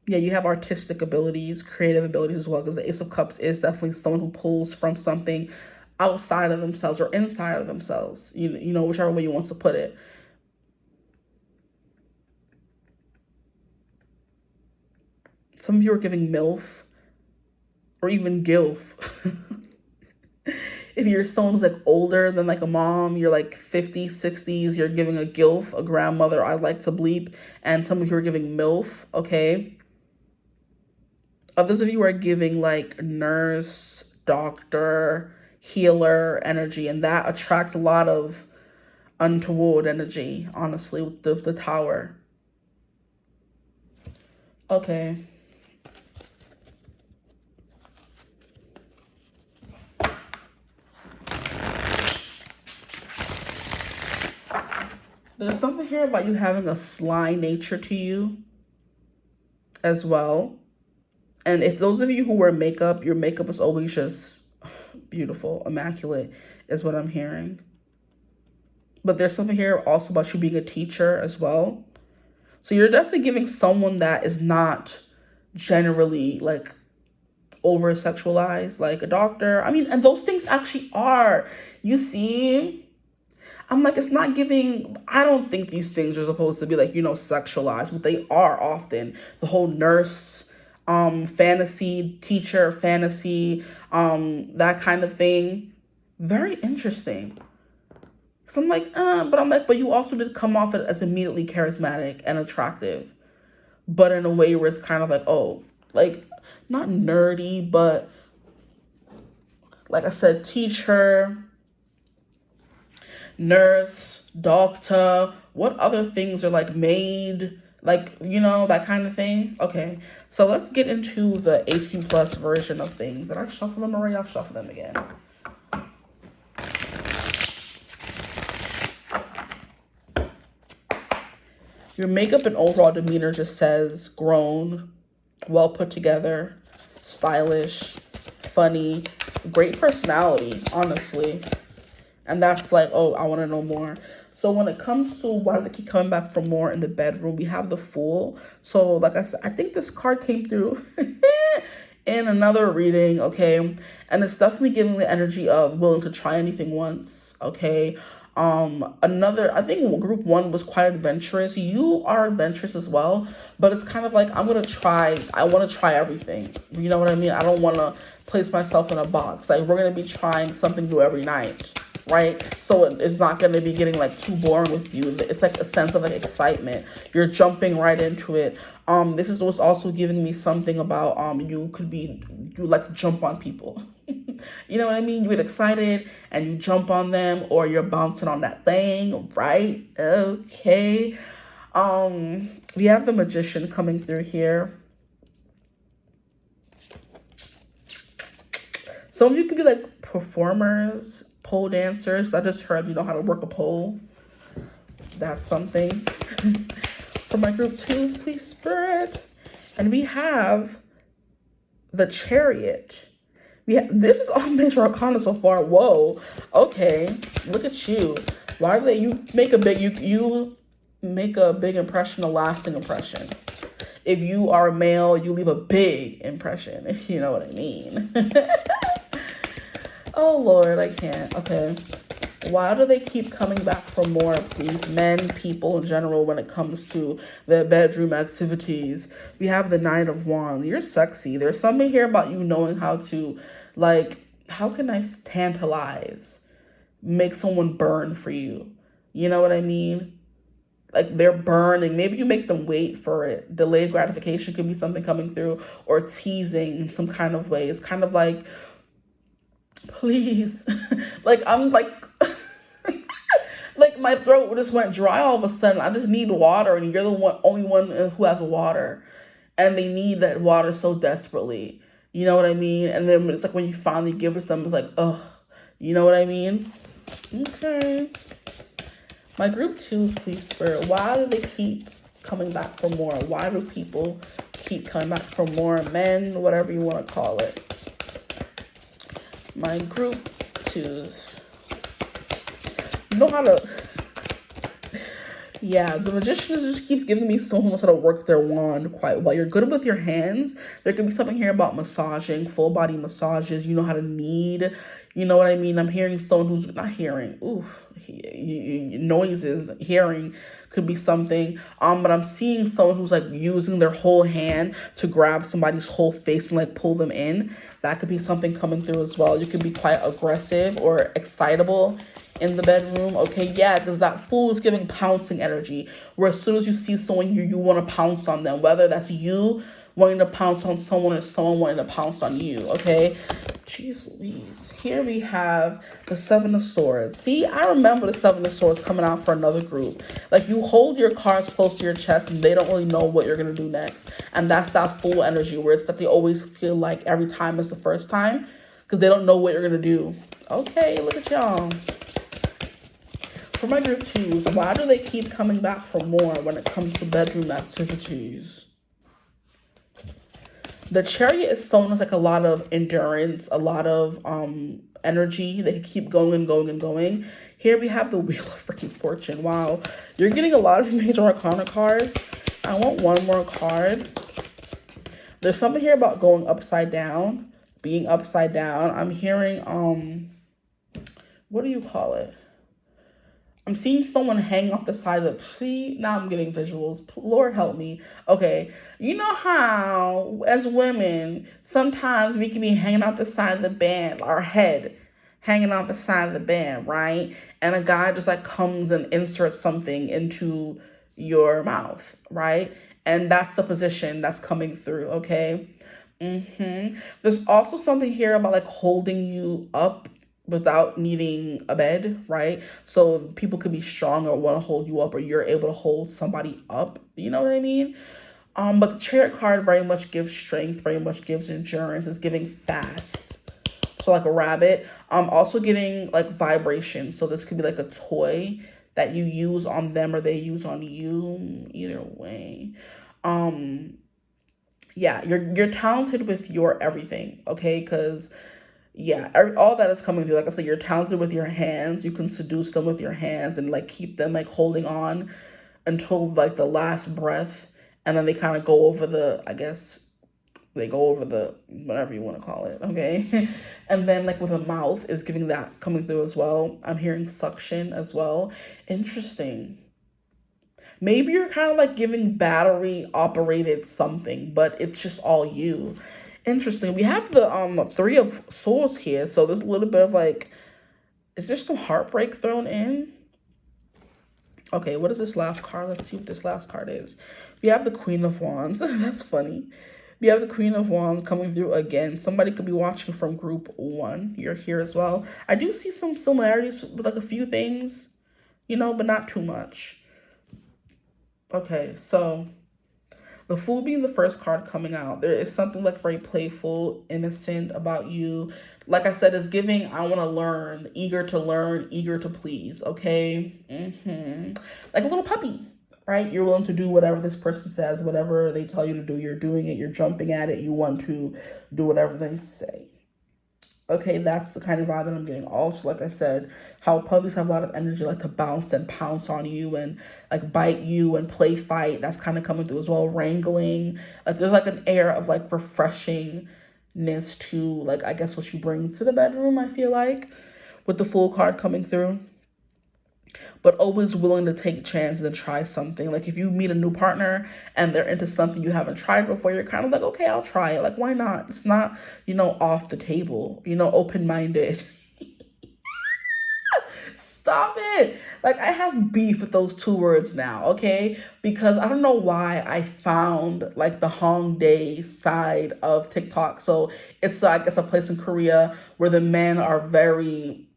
S1: Yeah, you have artistic abilities, creative abilities as well, because the Ace of Cups is definitely someone who pulls from something outside of themselves or inside of themselves, you know, whichever way you want to put it. Some of you are giving MILF or even GILF. If you're someone who's like older than like a mom, you're like 50s, 60s, you're giving a GILF, a grandmother, I'd like to bleep, and some of you are giving MILF, okay? Others of you are giving like nurse, doctor, healer energy, and that attracts a lot of untoward energy, honestly, with the Tower. Okay. There's something here about you having a sly nature to you as well. And if those of you who wear makeup, your makeup is always just beautiful, immaculate, is what I'm hearing. But there's something here also about you being a teacher as well. So you're definitely giving someone that is not generally like over sexualized, like a doctor. I mean, and those things actually are. You see, I'm like, it's not giving, I don't think these things are supposed to be like, you know, sexualized, but they are often. The whole nurse, fantasy, teacher, fantasy, that kind of thing. Very interesting. So I'm like, but you also did come off as immediately charismatic and attractive, but in a way where it's kind of like, oh, like, not nerdy, but like I said, teacher, nurse, doctor, what other things are like maid, like, you know, that kind of thing. Okay, so let's get into the 18 plus version of things. Did I shuffle them already? I'll shuffle them again. Your makeup and overall demeanor just says grown, well put together, stylish, funny, great personality, honestly. And that's like, oh, I want to know more. So when it comes to why do they keep coming back for more in the bedroom, we have the Fool. So like I said, I think this card came through in another reading, okay? And it's definitely giving the energy of willing to try anything once, okay? I think group 1 was quite adventurous. You are adventurous as well, but it's kind of like, I want to try everything. You know what I mean? I don't want to place myself in a box. Like, we're going to be trying something new every night, right? So it's not going to be getting like too boring with you. It's like a sense of like excitement. You're jumping right into it. This is what's also giving me something about, you like to jump on people. You know what I mean? You get excited and you jump on them, or you're bouncing on that thing, right? Okay. We have the Magician coming through here. Some of you could be like performers, pole dancers. I just heard you know how to work a pole. That's something. For my group 2s, please, Spirit. And we have the Chariot. This is all major arcana so far. Whoa. Okay. Look at you. Why do you make a big impression, a lasting impression. If you are a male, you leave a big impression, if you know what I mean. Oh Lord, I can't. Okay. Why do they keep coming back for more of these men, people in general, when it comes to their bedroom activities? We have the Knight of Wands. You're sexy. There's something here about you knowing how to, like, how can I tantalize? Make someone burn for you. You know what I mean? Like, they're burning. Maybe you make them wait for it. Delayed gratification could be something coming through, or teasing in some kind of way. It's kind of like, please. Like, I'm like, like my throat just went dry all of a sudden. I just need water, and you're the only one who has water, and they need that water so desperately. You know what I mean? And then it's like when you finally give it to them, it's like, ugh. You know what I mean? Okay. My group 2s, please, Spirit. Why do they keep coming back for more? Why do people keep coming back for more? Men, whatever you want to call it. My group 2s. You know how to... Yeah, the magician just keeps giving me someone who knows how to work their wand quite well. You're good with your hands. There could be something here about massaging, full body massages. You know how to knead. You know what I mean? I'm hearing someone who's not hearing. Ooh, noises, hearing could be something. But I'm seeing someone who's like using their whole hand to grab somebody's whole face and like pull them in. That could be something coming through as well. You could be quite aggressive or excitable in the bedroom. Okay, yeah, because that Fool is giving pouncing energy, where as soon as you see someone, you want to pounce on them, whether that's you wanting to pounce on someone or someone wanting to pounce on you. Okay, jeez Louise. Here we have the Seven of Swords. See, I remember the Seven of Swords coming out for another group. Like, you hold your cards close to your chest and they don't really know what you're gonna do next. And that's that Fool energy, where it's that they always feel like every time is the first time because they don't know what you're gonna do. Okay, look at y'all. For my group 2s, why do they keep coming back for more when it comes to bedroom activities? The Chariot is someone with like a lot of endurance, a lot of energy. They can keep going and going and going. Here we have the Wheel of freaking Fortune. Wow, you're getting a lot of Major Arcana cards. I want one more card. There's something here about going upside down, being upside down. I'm hearing what do you call it? I'm seeing someone hang off the side of the... See, now I'm getting visuals. Lord help me. Okay, you know how, as women, sometimes we can be hanging off the side of the bed, our head hanging off the side of the bed, right? And a guy just like comes and inserts something into your mouth, right? And that's the position that's coming through, okay? There's also something here about like holding you up without needing a bed, right? So people could be strong or want to hold you up, or you're able to hold somebody up. You know what I mean? But the Chariot card very much gives strength, very much gives endurance. It's giving fast. So like a rabbit. I'm also getting like vibration. So this could be like a toy that you use on them or they use on you. Either way. Yeah, you're talented with your everything, okay? Because yeah, all that is coming through. Like I said, you're talented with your hands. You can seduce them with your hands and like keep them like holding on until like the last breath. And then they kind of go over the, I guess, they go over the, whatever you want to call it, okay? And then like with a mouth is giving that coming through as well. I'm hearing suction as well. Interesting. Maybe you're kind of like giving battery operated something, but it's just all you. Interesting. We have the Three of Swords here, so there's a little bit of like, is there some heartbreak thrown in? Okay, what is this last card? Let's see what this last card is. We have the Queen of Wands. That's funny. We have the Queen of Wands coming through again. Somebody could be watching from group 1. You're here as well. I do see some similarities with like a few things, you know, but not too much. Okay, so the Fool being the first card coming out, there is something like very playful, innocent about you. Like I said, it's giving, I want to learn, eager to please, okay? Like a little puppy, right? You're willing to do whatever this person says, whatever they tell you to do, you're doing it, you're jumping at it, you want to do whatever they say. Okay, that's the kind of vibe that I'm getting. Also, like I said, how puppies have a lot of energy, like to bounce and pounce on you and like bite you and play fight. That's kind of coming through as well. Wrangling. Like there's like an air of like refreshingness to like, I guess, what you bring to the bedroom, I feel like, with the Fool card coming through. But always willing to take chances and try something. Like if you meet a new partner and they're into something you haven't tried before, you're kind of like, okay, I'll try it. Like, why not? It's not, you know, off the table, you know, open-minded. Stop it. Like, I have beef with those two words now, okay? Because I don't know why I found like the Hongdae side of TikTok. So it's, I guess, a place in Korea where the men are very...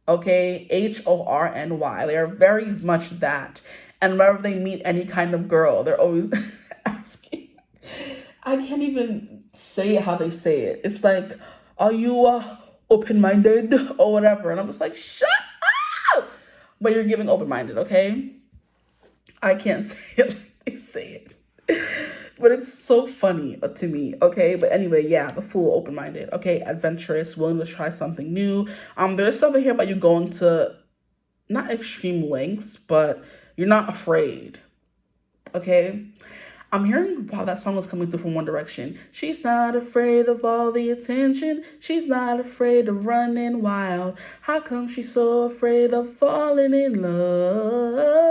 S1: Okay, HORNY. They are very much that. And whenever they meet any kind of girl, they're always asking. I can't even say it how they say it. It's like, are you open-minded or whatever. And I'm just like, shut up! But you're giving open-minded, okay? I can't say it like they say it. But it's so funny to me, okay? But anyway, yeah, the Fool, open-minded, okay? Adventurous, willing to try something new. There's something here about you going to, not extreme lengths, but you're not afraid, okay? I'm hearing, wow, that song is coming through from One Direction. She's not afraid of all the attention. She's not afraid of running wild. How come she's so afraid of falling in love?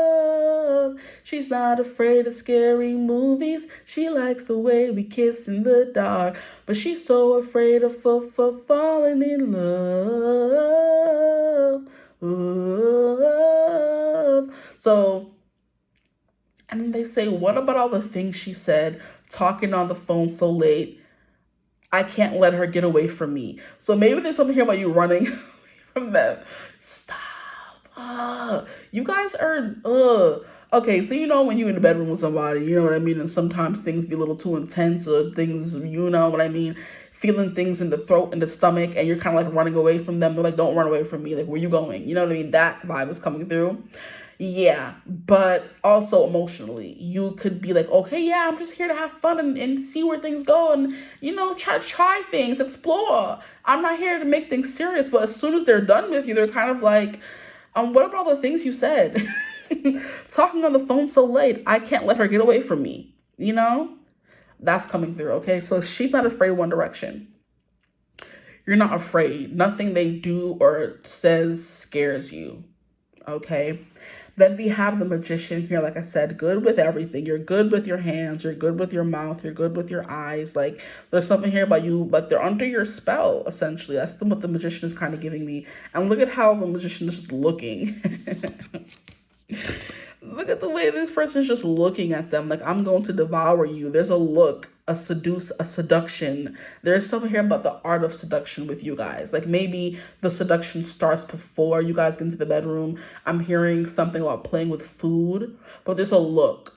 S1: She's not afraid of scary movies. She likes the way we kiss in the dark. But she's so afraid of falling in love. So, and then they say, what about all the things she said, talking on the phone so late? I can't let her get away from me. So maybe there's something here about you running away from them. Stop. You guys are, Okay, so you know when you're in the bedroom with somebody, you know what I mean? And sometimes things be a little too intense, or things, you know what I mean? Feeling things in the throat and the stomach, and you're kind of like running away from them. They're like, don't run away from me. Like, where you going? You know what I mean? That vibe is coming through. Yeah, but also emotionally, you could be like, okay, yeah, I'm just here to have fun and see where things go, and, you know, try things, explore. I'm not here to make things serious. But as soon as they're done with you, they're kind of like, what about all the things you said? Talking on the phone so late, I can't let her get away from me. You know, that's coming through. Okay, so she's not afraid. One Direction. You're not afraid. Nothing they do or says scares you. Okay. Then we have the Magician here. Like I said, good with everything. You're good with your hands. You're good with your mouth. You're good with your eyes. Like, there's something here about you, like they're under your spell, essentially. That's what the Magician is kind of giving me. And look at how the Magician is just looking. Look at the way this person is just looking at them. Like, I'm going to devour you. There's a look, a seduction. There's something here about the art of seduction with you guys. Like, maybe the seduction starts before you guys get into the bedroom. I'm hearing something about playing with food, but there's a look,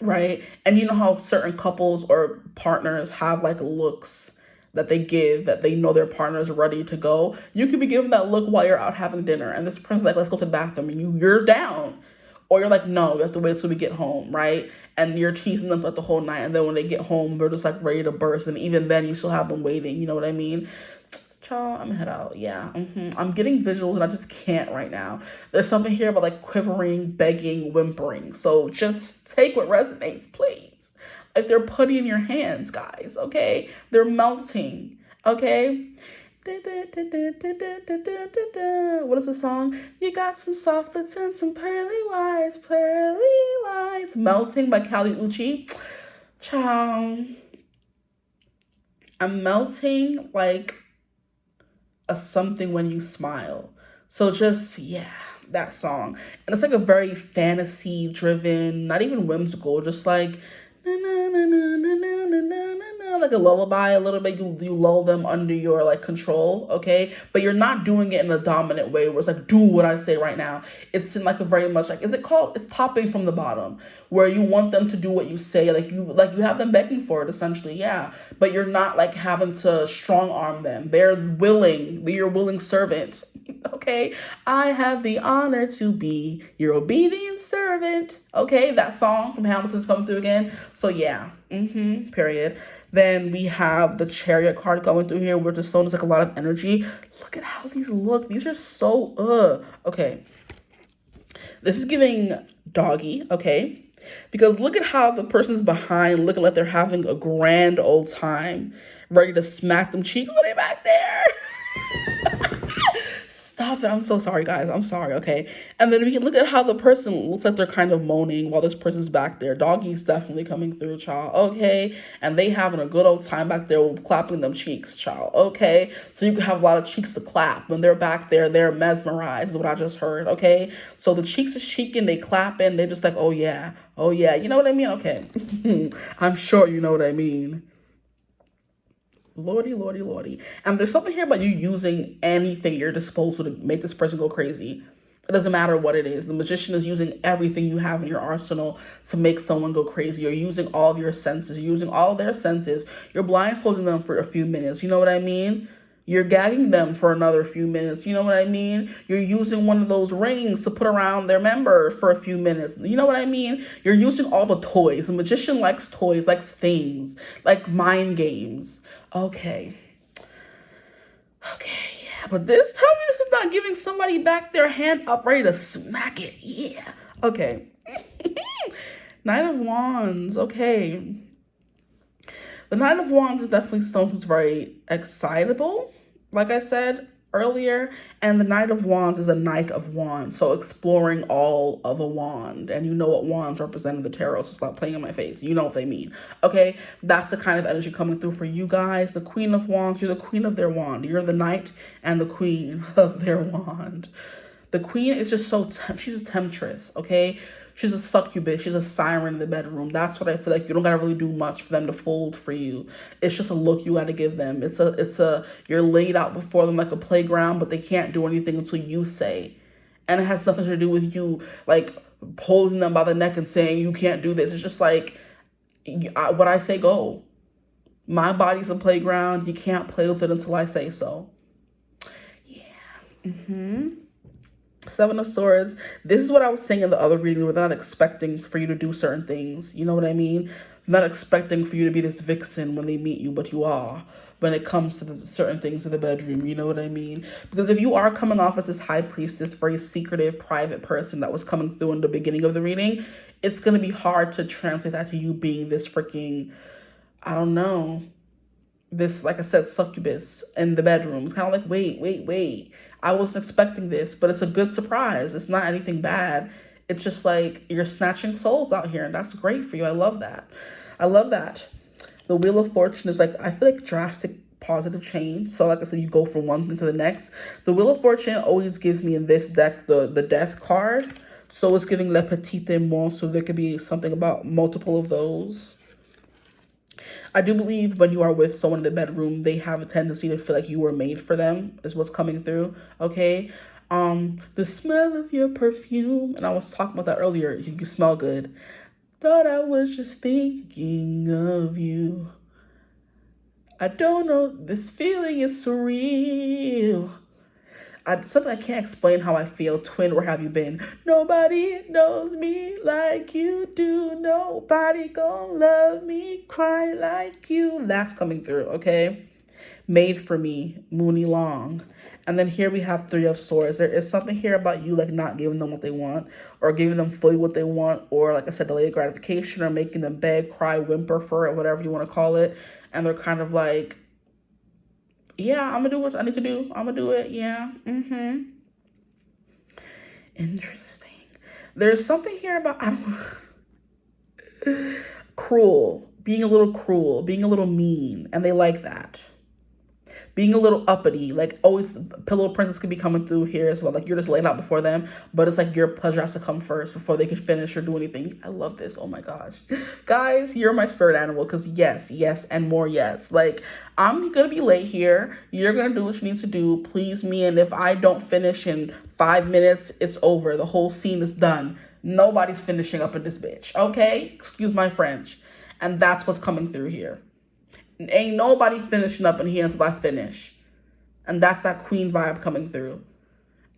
S1: right? And you know how certain couples or partners have like looks that they give, that they know their partner's ready to go. You could be giving that look while you're out having dinner, and this person's like, let's go to the bathroom, and you're down. Or you're like, no, we have to wait till we get home, right? And you're teasing them like the whole night, and then when they get home, they're just like ready to burst, and even then you still have them waiting, you know what I mean? Child, I'm gonna head out. Yeah, I'm getting visuals and I just can't right now. There's something here about like quivering, begging, whimpering. So just take what resonates, please. Like, they're putty in your hands, guys, okay? They're melting, okay? What is the song? You got some soft lips and some pearly whites, Melting by Kali Uchis. Ciao. I'm melting like a something when you smile. So just, yeah, that song. And it's like a very fantasy driven, not even whimsical, just like na, na, na, na, na, na, na, na, na, like a lullaby a little bit. You lull them under your like control, okay? But you're not doing it in a dominant way where it's like, do what I say right now. It's in like a very much like, it's topping from the bottom, where you want them to do what you say, like you have them begging for it, essentially, yeah. But you're not like having to strong arm them. They're your willing servant. Okay, I have the honor to be your obedient servant. Okay, that song from Hamilton's coming through again. So yeah, period. Then we have the Chariot card going through here, which is like a lot of energy. Look at how these look. These are so, okay. This is giving doggy, okay? Because look at how the person's behind, looking like they're having a grand old time, ready to smack them cheeks. Look at back there. Stop it. I'm so sorry, guys. I'm sorry, okay? And then we can look at how the person looks like they're kind of moaning while this person's back there. Doggy's definitely coming through, child, okay? And they having a good old time back there clapping them cheeks, child, okay? So you can have a lot of cheeks to clap. When they're back there, they're mesmerized, is what I just heard, okay? So the cheeks is cheeking, they clapping, they're just like, oh yeah, you know what I mean? Okay. I'm sure you know what I mean. Lordy. And there's something here about you using anything at your disposal to make this person go crazy. It doesn't matter what it is. The Magician is using everything you have in your arsenal to make someone go crazy. You're using all of your senses. You're using all of their senses. You're blindfolding them for a few minutes. You know what I mean? You're gagging them for another few minutes. You know what I mean? You're using one of those rings to put around their member for a few minutes. You know what I mean? You're using all the toys. The magician likes toys, likes things, like mind games. Okay. Okay, yeah. But this, tell me this is not giving somebody back their hand up ready to smack it. Yeah. Okay. Knight of Wands. Okay. The Knight of Wands is definitely someone who's very excitable, like I said earlier. And the Knight of Wands is a Knight of Wands, so exploring all of a wand. And you know what wands represent in the tarot, so stop playing in my face. You know what they mean. Okay, that's the kind of energy coming through for you guys. The Queen of Wands, you're the queen of their wand. You're the knight and the queen of their wand. The queen is just so, she's a temptress, okay? She's a succubus. She's a siren in the bedroom. That's what I feel like. You don't gotta really do much for them to fold for you. It's just a look you gotta give them. You're laid out before them like a playground, but they can't do anything until you say. And it has nothing to do with you, like, holding them by the neck and saying, you can't do this. It's just like, what I say, go. My body's a playground. You can't play with it until I say so. Yeah. Seven of Swords. This is what I was saying in the other reading. We're not expecting for you to do certain things. You know what I mean? Not expecting for you to be this vixen when they meet you, but you are when it comes to certain things in the bedroom. You know what I mean? Because if you are coming off as this high priestess, very secretive, private person that was coming through in the beginning of the reading, it's going to be hard to translate that to you being this freaking, I don't know, this, like I said, succubus in the bedroom. It's kind of like, wait. I wasn't expecting this, but it's a good surprise. It's not anything bad. It's just like you're snatching souls out here, and that's great for you. I love that. The Wheel of Fortune is like, I feel like drastic positive change. So like I said, you go from one thing to the next. The Wheel of Fortune always gives me in this deck the death card. So it's giving Le Petit Témoin, so there could be something about multiple of those. I do believe when you are with someone in the bedroom, they have a tendency to feel like you were made for them, is what's coming through, okay? The smell of your perfume, and I was talking about that earlier, you smell good. Thought I was just thinking of you. I don't know, this feeling is surreal. Something I can't explain how I feel. Twin, where have you been? Nobody knows me like you do. Nobody gonna love me quite like you. That's coming through, okay? Made for me, Mooney Long. And then here we have Three of Swords. There is something here about you, like, not giving them what they want, or giving them fully what they want, or, like I said, delayed gratification, or making them beg, cry, whimper for it, whatever you want to call it. And they're kind of like, yeah, I'm gonna do what I need to do. I'm gonna do it. Yeah. Interesting. There's something here about, cruel, being a little cruel, being a little mean, and they like that. Being a little uppity, like always, Pillow Princess could be coming through here as well. Like you're just laid out before them, but it's like your pleasure has to come first before they can finish or do anything. I love this. Oh my gosh. Guys, you're my spirit animal, because yes, and more yes. Like, I'm going to be late here. You're going to do what you need to do. Please me. And if I don't finish in 5 minutes, it's over. The whole scene is done. Nobody's finishing up in this bitch. Okay? Excuse my French. And that's what's coming through here. Ain't nobody finishing up in here until I finish. And that's that queen vibe coming through.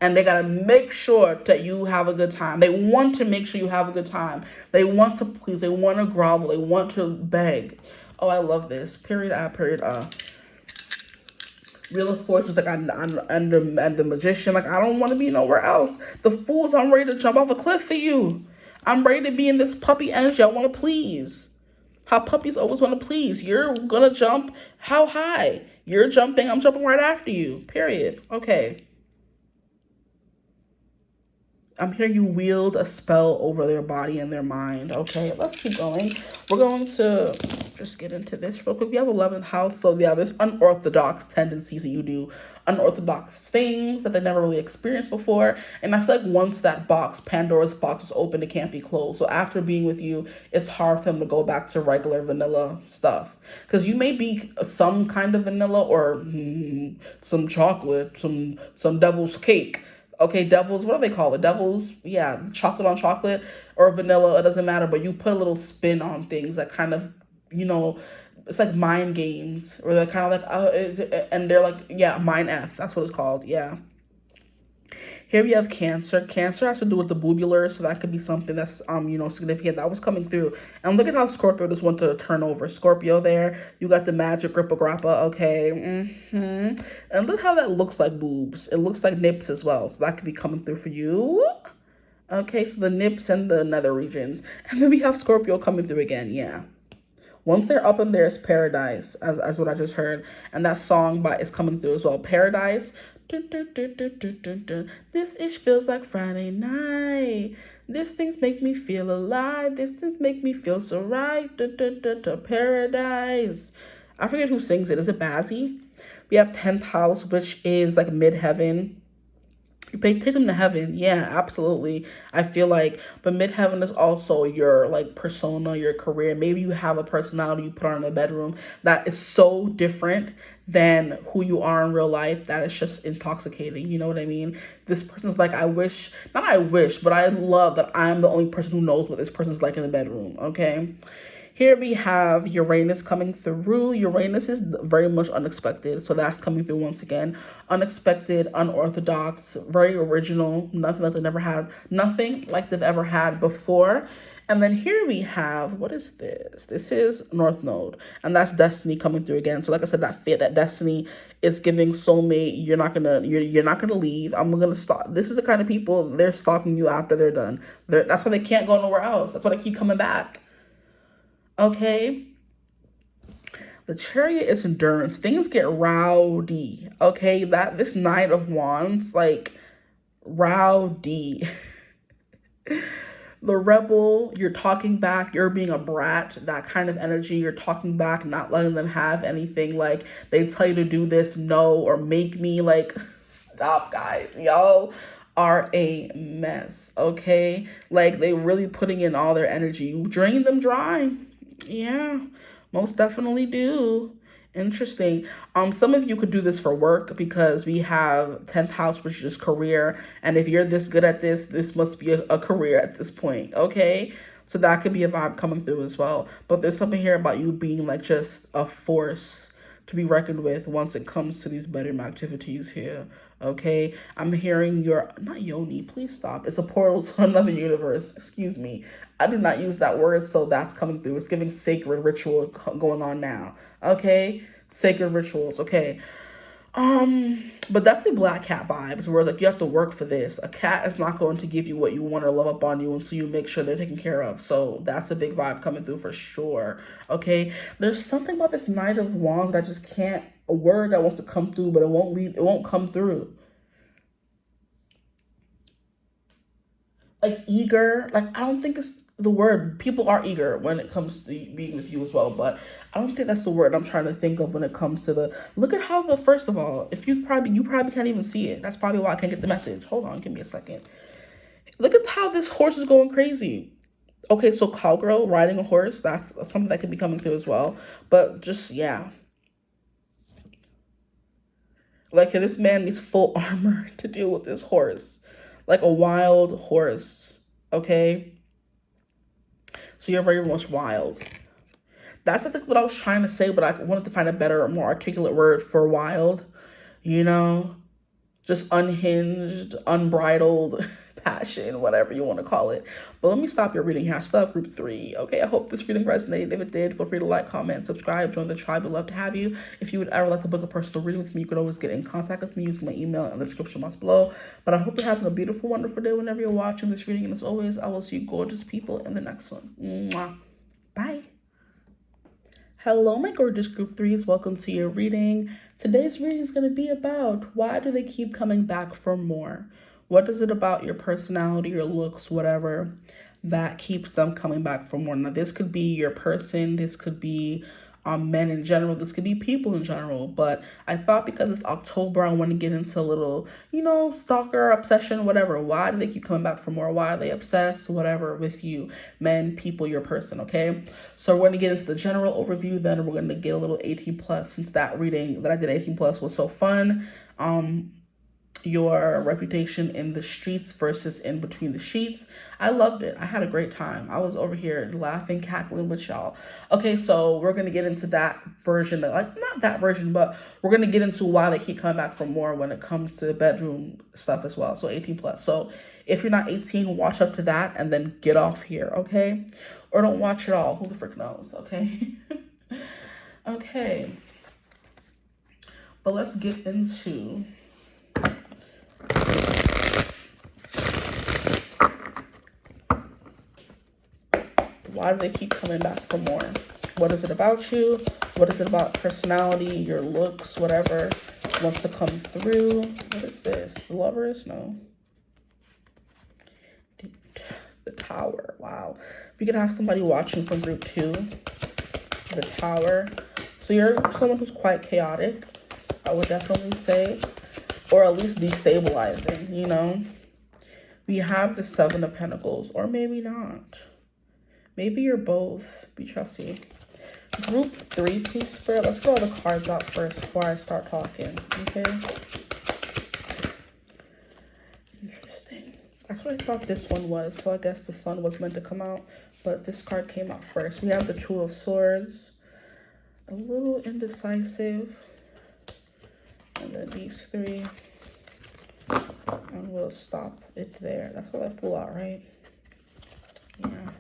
S1: And they gotta make sure that you have a good time. They want to make sure you have a good time. They want to please. They want to grovel. They want to beg. Oh, I love this. Period. Wheel of Fortune, like and the Magician. Like, I don't want to be nowhere else. The Fools, I'm ready to jump off a cliff for you. I'm ready to be in this puppy energy. I want to please. How puppies always want to please. You're gonna jump how high? You're jumping, I'm jumping right after you. Period. Okay. I'm hearing you wield a spell over their body and their mind. Okay, let's keep going. We're going to just get into this real quick. We have 11th house. So yeah, there's unorthodox tendencies that you do. Unorthodox things that they never really experienced before. And I feel like once that box, Pandora's box, is open, it can't be closed. So after being with you, it's hard for them to go back to regular vanilla stuff. Because you may be some kind of vanilla or some chocolate, some devil's cake. Okay, devils, what do they call it? Devils, yeah, chocolate on chocolate or vanilla, it doesn't matter. But you put a little spin on things that kind of you know, it's like mind games, or they're kind of like, and they're like, yeah, mind F. That's what it's called. Yeah. Here we have Cancer. Cancer has to do with the boobular, so that could be something that's significant. That was coming through. And look at how Scorpio just went to turn over. Scorpio there. You got the magic grippa grappa, okay. And look how that looks like boobs. It looks like nips as well. So that could be coming through for you. Okay, so the nips and the nether regions. And then we have Scorpio coming through again, yeah. Once they're up in there, it's paradise, as what I just heard. And that song is coming through as well. Paradise. This ish feels like Friday night. This things make me feel alive. This things make me feel so right. Paradise. I forget who sings it. Is it Bazzi? We have 10th house, which is like mid-heaven. You take them to heaven. Yeah, absolutely. I feel like, but mid-heaven is also your like persona, your career. Maybe you have a personality you put on in the bedroom that is so different than who you are in real life that it's just intoxicating. You know what I mean? This person's like, I love that I'm the only person who knows what this person's like in the bedroom. Okay. Here we have Uranus coming through. Uranus is very much unexpected. So that's coming through once again. Unexpected, unorthodox, very original. Nothing like they've ever had before. And then here we have, what is this? This is North Node. And that's Destiny coming through again. So like I said, that Destiny is giving soulmate. You're not gonna leave. I'm gonna stop. This is the kind of people, they're stalking you after they're done. That's why they can't go nowhere else. That's why they keep coming back. Okay, the Chariot is endurance. Things get rowdy. Okay, this Knight of Wands, like, rowdy. The Rebel, you're talking back, you're being a brat, that kind of energy. You're talking back, not letting them have anything. Like, they tell you to do this, no, or make me, like, stop, guys. Y'all are a mess, okay? Like, they really putting in all their energy. You drain them dry. Yeah, most definitely do. Interesting. Some of you could do this for work because we have 10th house, which is career. And if you're this good at this must be a career at this point. Okay. So that could be a vibe coming through as well. But there's something here about you being like just a force to be reckoned with once it comes to these bedroom activities here. Okay, I'm hearing not yoni, please stop. It's a portal to another universe. Excuse me. I did not use that word, so that's coming through. It's giving sacred ritual going on now. Okay, sacred rituals. Okay. But definitely black cat vibes where like you have to work for this. A cat is not going to give you what you want or love up on you until you make sure they're taken care of. So that's a big vibe coming through for sure. Okay. There's something about this Knight of Wands that I just can't, a word that wants to come through, but it won't come through. Like eager, like I don't think it's the word. People are eager when it comes to being with you as well, but I don't think that's the word I'm trying to think of when it comes to look at how first of all, if you probably can't even see it. That's probably why I can't get the message. Hold on, give me a second. Look at how this horse is going crazy. Okay, so cowgirl, riding a horse, that's something that could be coming through as well. But just, yeah. Like, this man needs full armor to deal with this horse. Like a wild horse, okay? So you're very much wild. That's, I think, what I was trying to say, but I wanted to find a better, more articulate word for wild, you know? Just unhinged, unbridled passion, whatever you want to call it. But let me stop your reading here. I still have group 3. Okay, I hope this reading resonated. If it did, feel free to like, comment, subscribe, join the tribe. We'd love to have you. If you would ever like to book a personal reading with me, you could always get in contact with me using my email in the description box below. But I hope you're having a beautiful, wonderful day whenever you're watching this reading. And as always, I will see you gorgeous people in the next one. Mwah. Bye. Hello, my gorgeous group 3s. Welcome to your reading. Today's reading is going to be about why do they keep coming back for more? What is it about your personality, your looks, whatever, that keeps them coming back for more? Now, this could be your person. This could be men in general. This could be people in general. But I thought because it's October, I want to get into a little, stalker, obsession, whatever. Why do they keep coming back for more? Why are they obsessed, whatever, with you? Men, people, your person, okay? So we're going to get into the general overview. Then we're going to get a little 18 plus since that reading that I did 18 plus was so fun. your reputation in the streets versus in between the sheets. I loved it. I had a great time. I was over here laughing, cackling with y'all. Okay, so we're going to get into that version, like not that version, but we're going to get into why they keep coming back for more when it comes to bedroom stuff as well. So 18 plus. So if you're not 18, watch up to that and then get off here, okay? Or don't watch it all. Who the frick knows, okay? Okay. But let's get into why do they keep coming back for more? What is it about you? What is it about personality, your looks, whatever wants to come through? What is this? The Lovers? No. The Tower. Wow. We could have somebody watching from group 2. The Tower. So you're someone who's quite chaotic, I would definitely say. Or at least destabilizing, you know? We have the 7 of Pentacles. Or maybe not. Maybe you're both. Be trusty. Group 3, please, Spirit. Let's get all the cards out first before I start talking. Okay? Interesting. That's what I thought this one was. So I guess the Sun was meant to come out. But this card came out first. We have the Two of Swords. A little indecisive. And then these 3. And we'll stop it there. That's what I flew out, right? Yeah.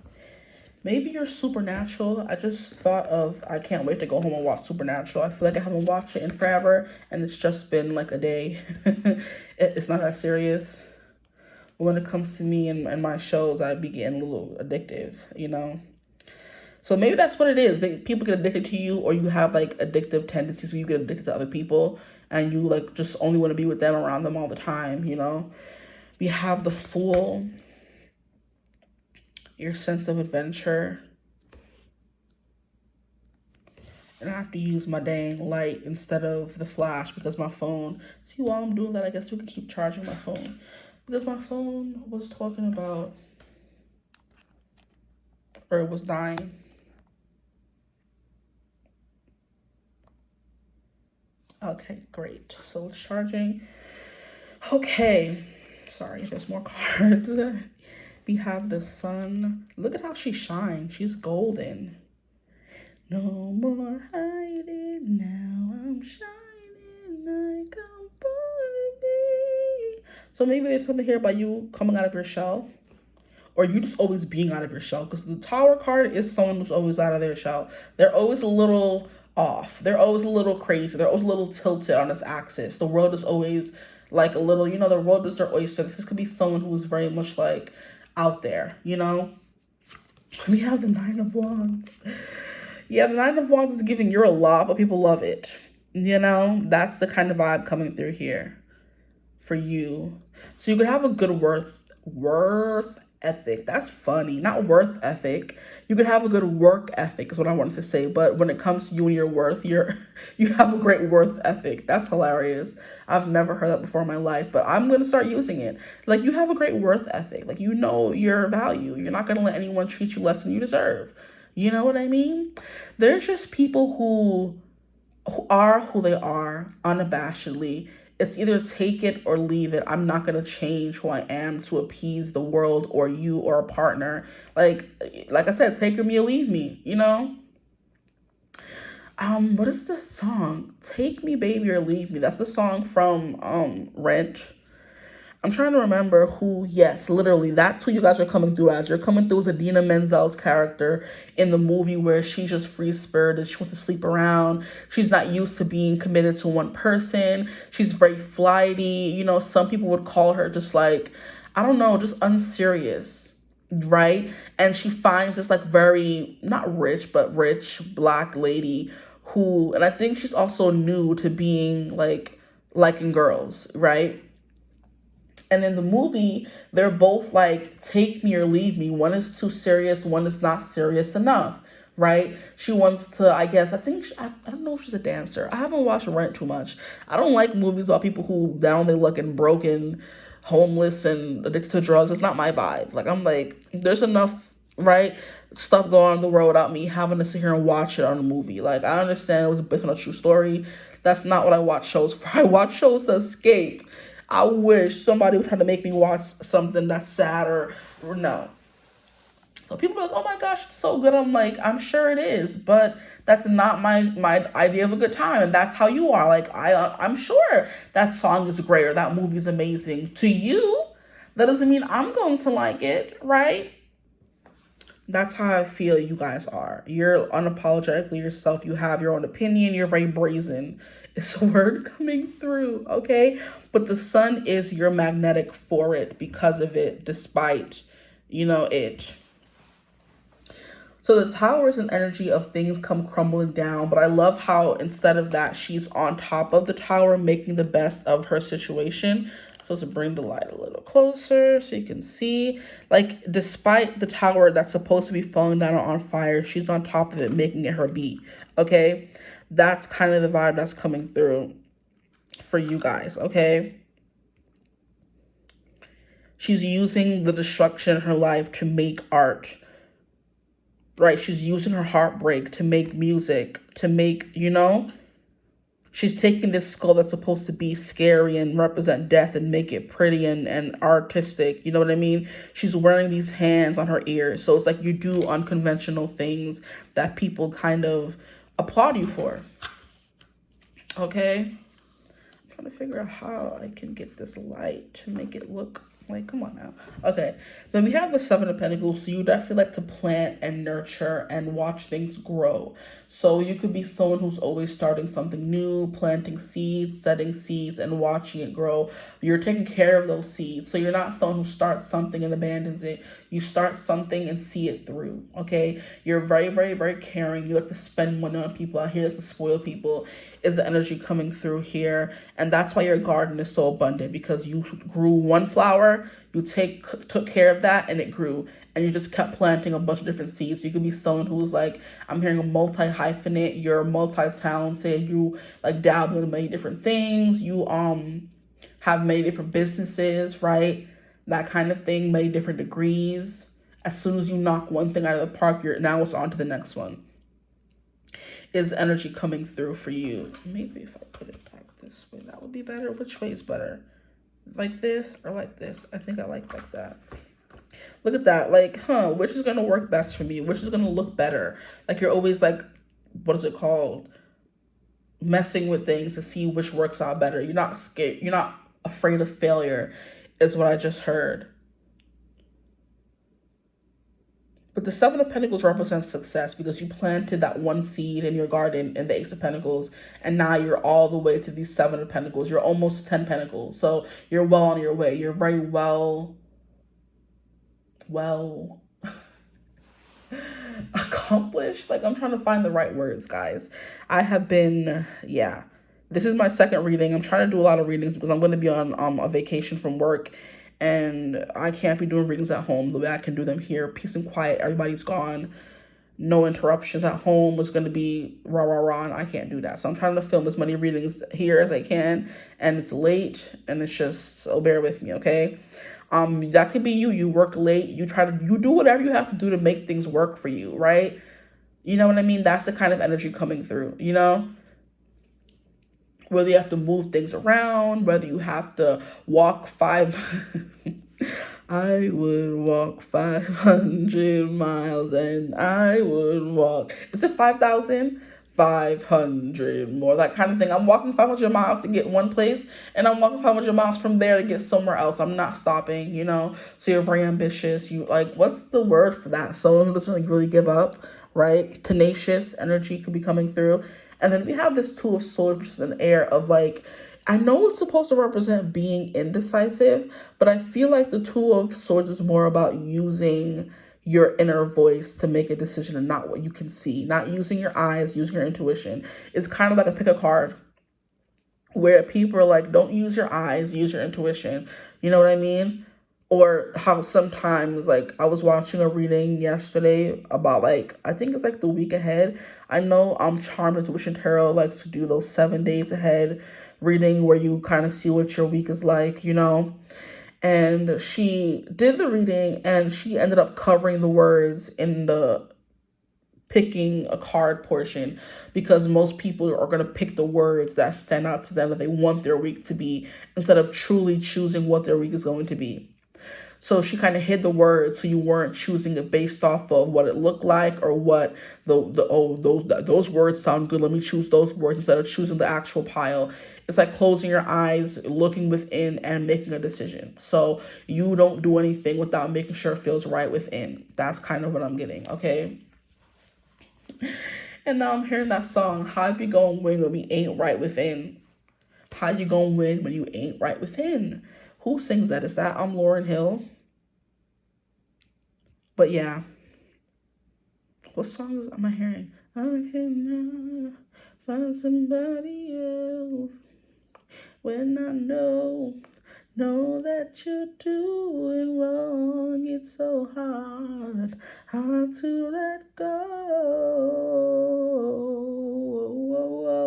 S1: Maybe you're Supernatural. I just thought of, I can't wait to go home and watch Supernatural. I feel like I haven't watched it in forever, and it's just been like a day. It's not that serious. But when it comes to me and my shows, I'd be getting a little addictive, you know? So maybe that's what it is. People get addicted to you, or you have like addictive tendencies where you get addicted to other people, and you like just only want to be with them, around them all the time, you know? We have the Fool. Your sense of adventure. And I have to use my dang light instead of the flash because my phone, see, while I'm doing that, I guess we could keep charging my phone because my phone was talking about, or it was dying. Okay, great. So it's charging. Okay. Sorry, there's more cards. We have the Sun. Look at how she shines. She's golden. No more hiding. Now I'm shining like I'm born to be. So maybe there's something here about you coming out of your shell. Or you just always being out of your shell. Because the Tower card is someone who's always out of their shell. They're always a little off. They're always a little crazy. They're always a little tilted on this axis. The world is always like a little, you know, the world is their oyster. This could be someone who is very much like out there, you know? We have the 9 of Wands. Yeah, the 9 of Wands is giving you're a lot, but people love it. You know? That's the kind of vibe coming through here for you. So you could have a good worth ethic. That's funny. Not worth ethic. You could have a good work ethic is what I wanted to say. But when it comes to you and your worth, you have a great worth ethic. That's hilarious. I've never heard that before in my life, but I'm going to start using it. Like, you have a great worth ethic. Like, you know your value. You're not going to let anyone treat you less than you deserve. You know what I mean? There's just people who are who they are unabashedly. It's either take it or leave it. I'm not going to change who I am to appease the world or you or a partner. Like I said, take me or leave me, you know? What is the song? Take Me, Baby, or Leave Me. That's the song from Rent. I'm trying to remember who, yes, literally, that's who you guys are coming through as. You're coming through as Idina Menzel's character in the movie where she's just free-spirited. She wants to sleep around. She's not used to being committed to one person. She's very flighty. You know, some people would call her just like, I don't know, just unserious, right? And she finds this like very, not rich, but rich Black lady who, and I think she's also new to being like liking girls, right? And in the movie, they're both like, take me or leave me. One is too serious. One is not serious enough, right? She wants to, I guess, I don't know if she's a dancer. I haven't watched Rent too much. I don't like movies about people who down they look and broken, homeless, and addicted to drugs. It's not my vibe. Like, I'm like, there's enough, right, stuff going on in the world without me having to sit here and watch it on a movie. Like, I understand it was based on a true story. That's not what I watch shows for. I watch shows to escape. I wish somebody was trying to make me watch something that's sad or no. So people are like, oh my gosh, it's so good. I'm like, I'm sure it is, but that's not my idea of a good time. And that's how you are. Like, I'm sure that song is great or that movie is amazing. To you, that doesn't mean I'm going to like it, right? That's how I feel you guys are. You're unapologetically yourself. You have your own opinion. You're very brazen. It's a word coming through, okay? But the sun is your magnetic for it because of it, despite, it. So the tower is an energy of things come crumbling down, but I love how instead of that, she's on top of the tower, making the best of her situation. So to bring the light a little closer so you can see, like, despite the tower that's supposed to be falling down or on fire, she's on top of it, making it her beat, okay? That's kind of the vibe that's coming through for you guys, okay? She's using the destruction in her life to make art, right? She's using her heartbreak to make music, to make, she's taking this skull that's supposed to be scary and represent death and make it pretty and artistic. You know what I mean? She's wearing these hands on her ears. So it's like you do unconventional things that people kind of applaud you for. Okay? I'm trying to figure out how I can get this light to make it look like, come on now. Okay, then we have the Seven of Pentacles. So you definitely like to plant and nurture and watch things grow. So you could be someone who's always starting something new, planting seeds, setting seeds, and watching it grow. You're taking care of those seeds. So you're not someone who starts something and abandons it. You start something and see it through, okay? You're very, very, very caring. You like to spend money on people out here, like to spoil people, is the energy coming through here. And that's why your garden is so abundant, because you grew one flower, you took care of that, and it grew. And you just kept planting a bunch of different seeds. You could be someone who's like, I'm hearing a multi-hyphenate, you're multi-talented, you like dabble in many different things, you have many different businesses, right? That kind of thing, many different degrees. As soon as you knock one thing out of the park, now it's on to the next one. Is energy coming through for you. Maybe if I put it back this way, that would be better. Which way is better? Like this or like this? I think I like that. Look at that. Like, which is going to work best for me? Which is going to look better? Like, you're always like, what is it called? Messing with things to see which works out better. You're not scared. You're not afraid of failure, is what I just heard. But the Seven of Pentacles represents success because you planted that one seed in your garden in the Ace of Pentacles, and now you're all the way to these Seven of Pentacles. You're almost 10 Pentacles. So you're well on your way. You're very well accomplished. Like, I'm trying to find the right words, guys. I have been, this is my second reading. I'm trying to do a lot of readings because I'm going to be on a vacation from work, and I can't be doing readings at home the way I can do them here. Peace and quiet. Everybody's gone. No interruptions at home. It's going to be rah, rah, rah, and I can't do that. So I'm trying to film as many readings here as I can, and it's late, and it's just, so bear with me, okay? That could be you. You work late. You do whatever you have to do to make things work for you, right? You know what I mean? That's the kind of energy coming through, Whether you have to move things around, whether you have to walk I would walk 500 miles and I would walk, is it 5,000? 500 more, that kind of thing. I'm walking 500 miles to get one place, and I'm walking 500 miles from there to get somewhere else. I'm not stopping, So you're very ambitious. You like, what's the word for that? Someone who doesn't really give up, right? Tenacious energy could be coming through. And then we have this Two of Swords, which is an air of like, I know it's supposed to represent being indecisive, but I feel like the Two of Swords is more about using your inner voice to make a decision and not what you can see, not using your eyes, using your intuition. It's kind of like a pick a card where people are like, don't use your eyes, use your intuition. You know what I mean? Or how sometimes, like, I was watching a reading yesterday about, like, I think it's like the week ahead. I know Charmed Intuition Tarot likes to do those 7 days ahead reading where you kind of see what your week is like, And she did the reading, and she ended up covering the words in the picking a card portion, because most people are going to pick the words that stand out to them that they want their week to be, instead of truly choosing what their week is going to be. So she kind of hid the words, so you weren't choosing it based off of what it looked like, or what those words sound good, let me choose those words, instead of choosing the actual pile. It's like closing your eyes, looking within, and making a decision. So you don't do anything without making sure it feels right within. That's kind of what I'm getting, okay? And now I'm hearing that song, how you gonna win when we ain't right within? How you gonna win when you ain't right within? Who sings that? Is that Lauryn Hill? But yeah. What songs am I hearing? I cannot find somebody else when I know that you're doing wrong. It's so hard to let go.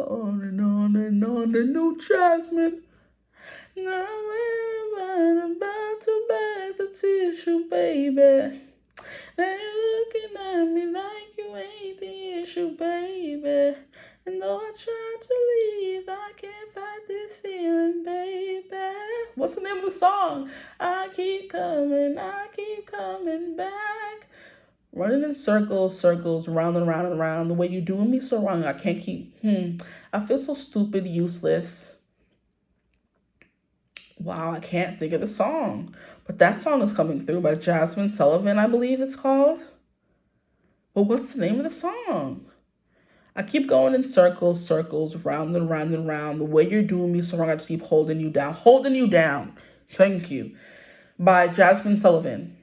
S1: On and on and on. The new Jasmine. Now I'm about to bag the tissue, baby. Now you're looking at me like you ain't the issue, baby. And though I tried to leave, I can't fight this feeling, baby. What's the name of the song? I keep coming back. Running in circles, round and round and round. The way you doing me so wrong, I can't keep, I feel so stupid, useless. Wow, I can't think of the song. But that song is coming through by Jazmine Sullivan, I believe it's called. But what's the name of the song? I keep going in circles, round and round and round. The way you're doing me so wrong, I just keep holding you down. Holding you down. Thank you. By Jazmine Sullivan.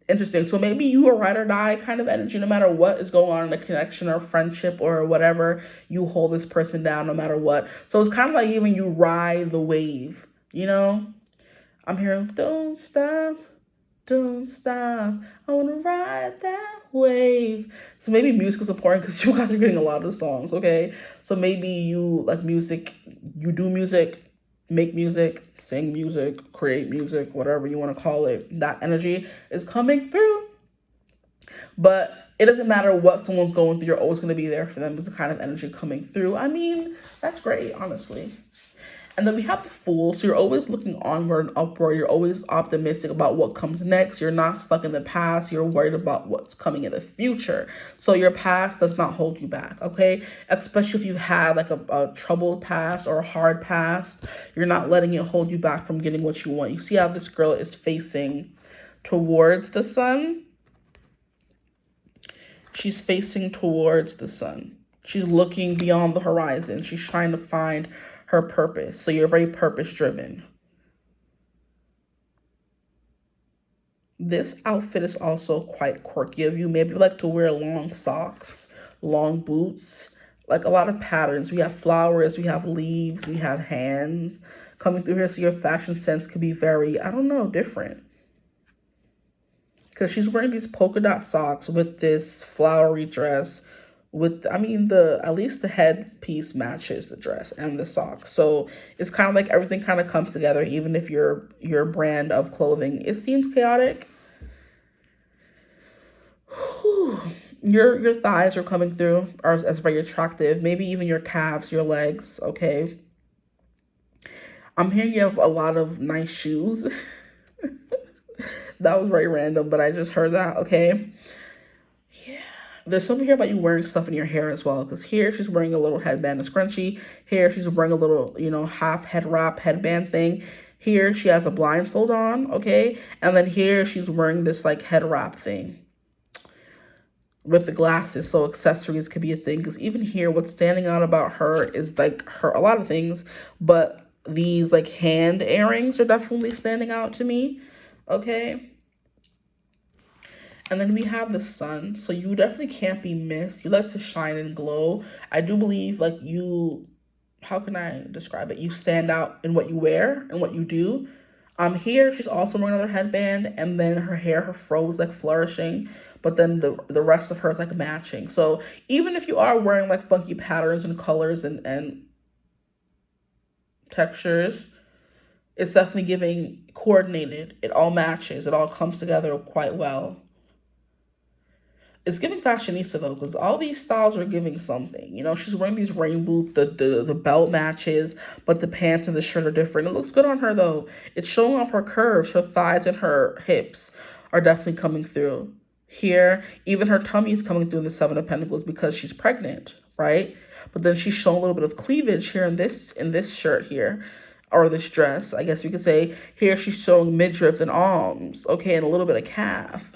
S1: Interesting. So maybe you are ride or die kind of energy, no matter what is going on in a connection or friendship or whatever, you hold this person down no matter what. So it's kind of like even you ride the wave, you know? I'm hearing, don't stop, I want to ride that wave. So maybe music is important because you guys are getting a lot of songs, okay? So maybe you like music, you do music, make music, sing music, create music, whatever you want to call it. That energy is coming through. But it doesn't matter what someone's going through, you're always going to be there for them. It's the kind of energy coming through. I mean, that's great, honestly. And then we have the Fool. So you're always looking onward and upward. You're always optimistic about what comes next. You're not stuck in the past. You're worried about what's coming in the future. So your past does not hold you back, okay? Especially if you've had like a troubled past or a hard past. You're not letting it hold you back from getting what you want. You see how this girl is facing towards the sun? She's facing towards the sun. She's looking beyond the horizon. She's trying to find her purpose. So you're very purpose driven. This outfit is also quite quirky of you. Maybe you like to wear long socks, long boots, like a lot of patterns. We have flowers, we have leaves, we have hands coming through here. So your fashion sense could be very, I don't know, different. Because she's wearing these polka dot socks with this flowery dress. With, I mean, at least the headpiece matches the dress and the socks. So it's kind of like everything kind of comes together, even if your brand of clothing, it seems chaotic. Whew. Your thighs are coming through as very attractive. Maybe even your calves, your legs, okay? I'm hearing you have a lot of nice shoes. That was very random, but I just heard that, okay? Yeah. There's something here about you wearing stuff in your hair as well, because here she's wearing a little headband and scrunchie. Here she's wearing a little, half head wrap headband thing. Here she has a blindfold on, okay? And then here she's wearing this like head wrap thing with the glasses. So accessories could be a thing, because even here what's standing out about her is like a lot of things, but these like hand earrings are definitely standing out to me, okay? And then we have the sun. So you definitely can't be missed. You like to shine and glow. I do believe like you, how can I describe it? You stand out in what you wear and what you do. Here, she's also wearing another headband, and then her fro is like flourishing, but then the rest of her is like matching. So even if you are wearing like funky patterns and colors and textures, it's definitely giving coordinated. It all matches. It all comes together quite well. It's giving fashionista though, because all these styles are giving something. You know, she's wearing these rainbow, the belt matches, but the pants and the shirt are different. It looks good on her though. It's showing off her curves. Her thighs and her hips are definitely coming through. Here, even her tummy is coming through in the Seven of Pentacles because she's pregnant, right? But then she's showing a little bit of cleavage here in this shirt here, or this dress, I guess you could say. Here she's showing midriffs and arms, okay, and a little bit of calf.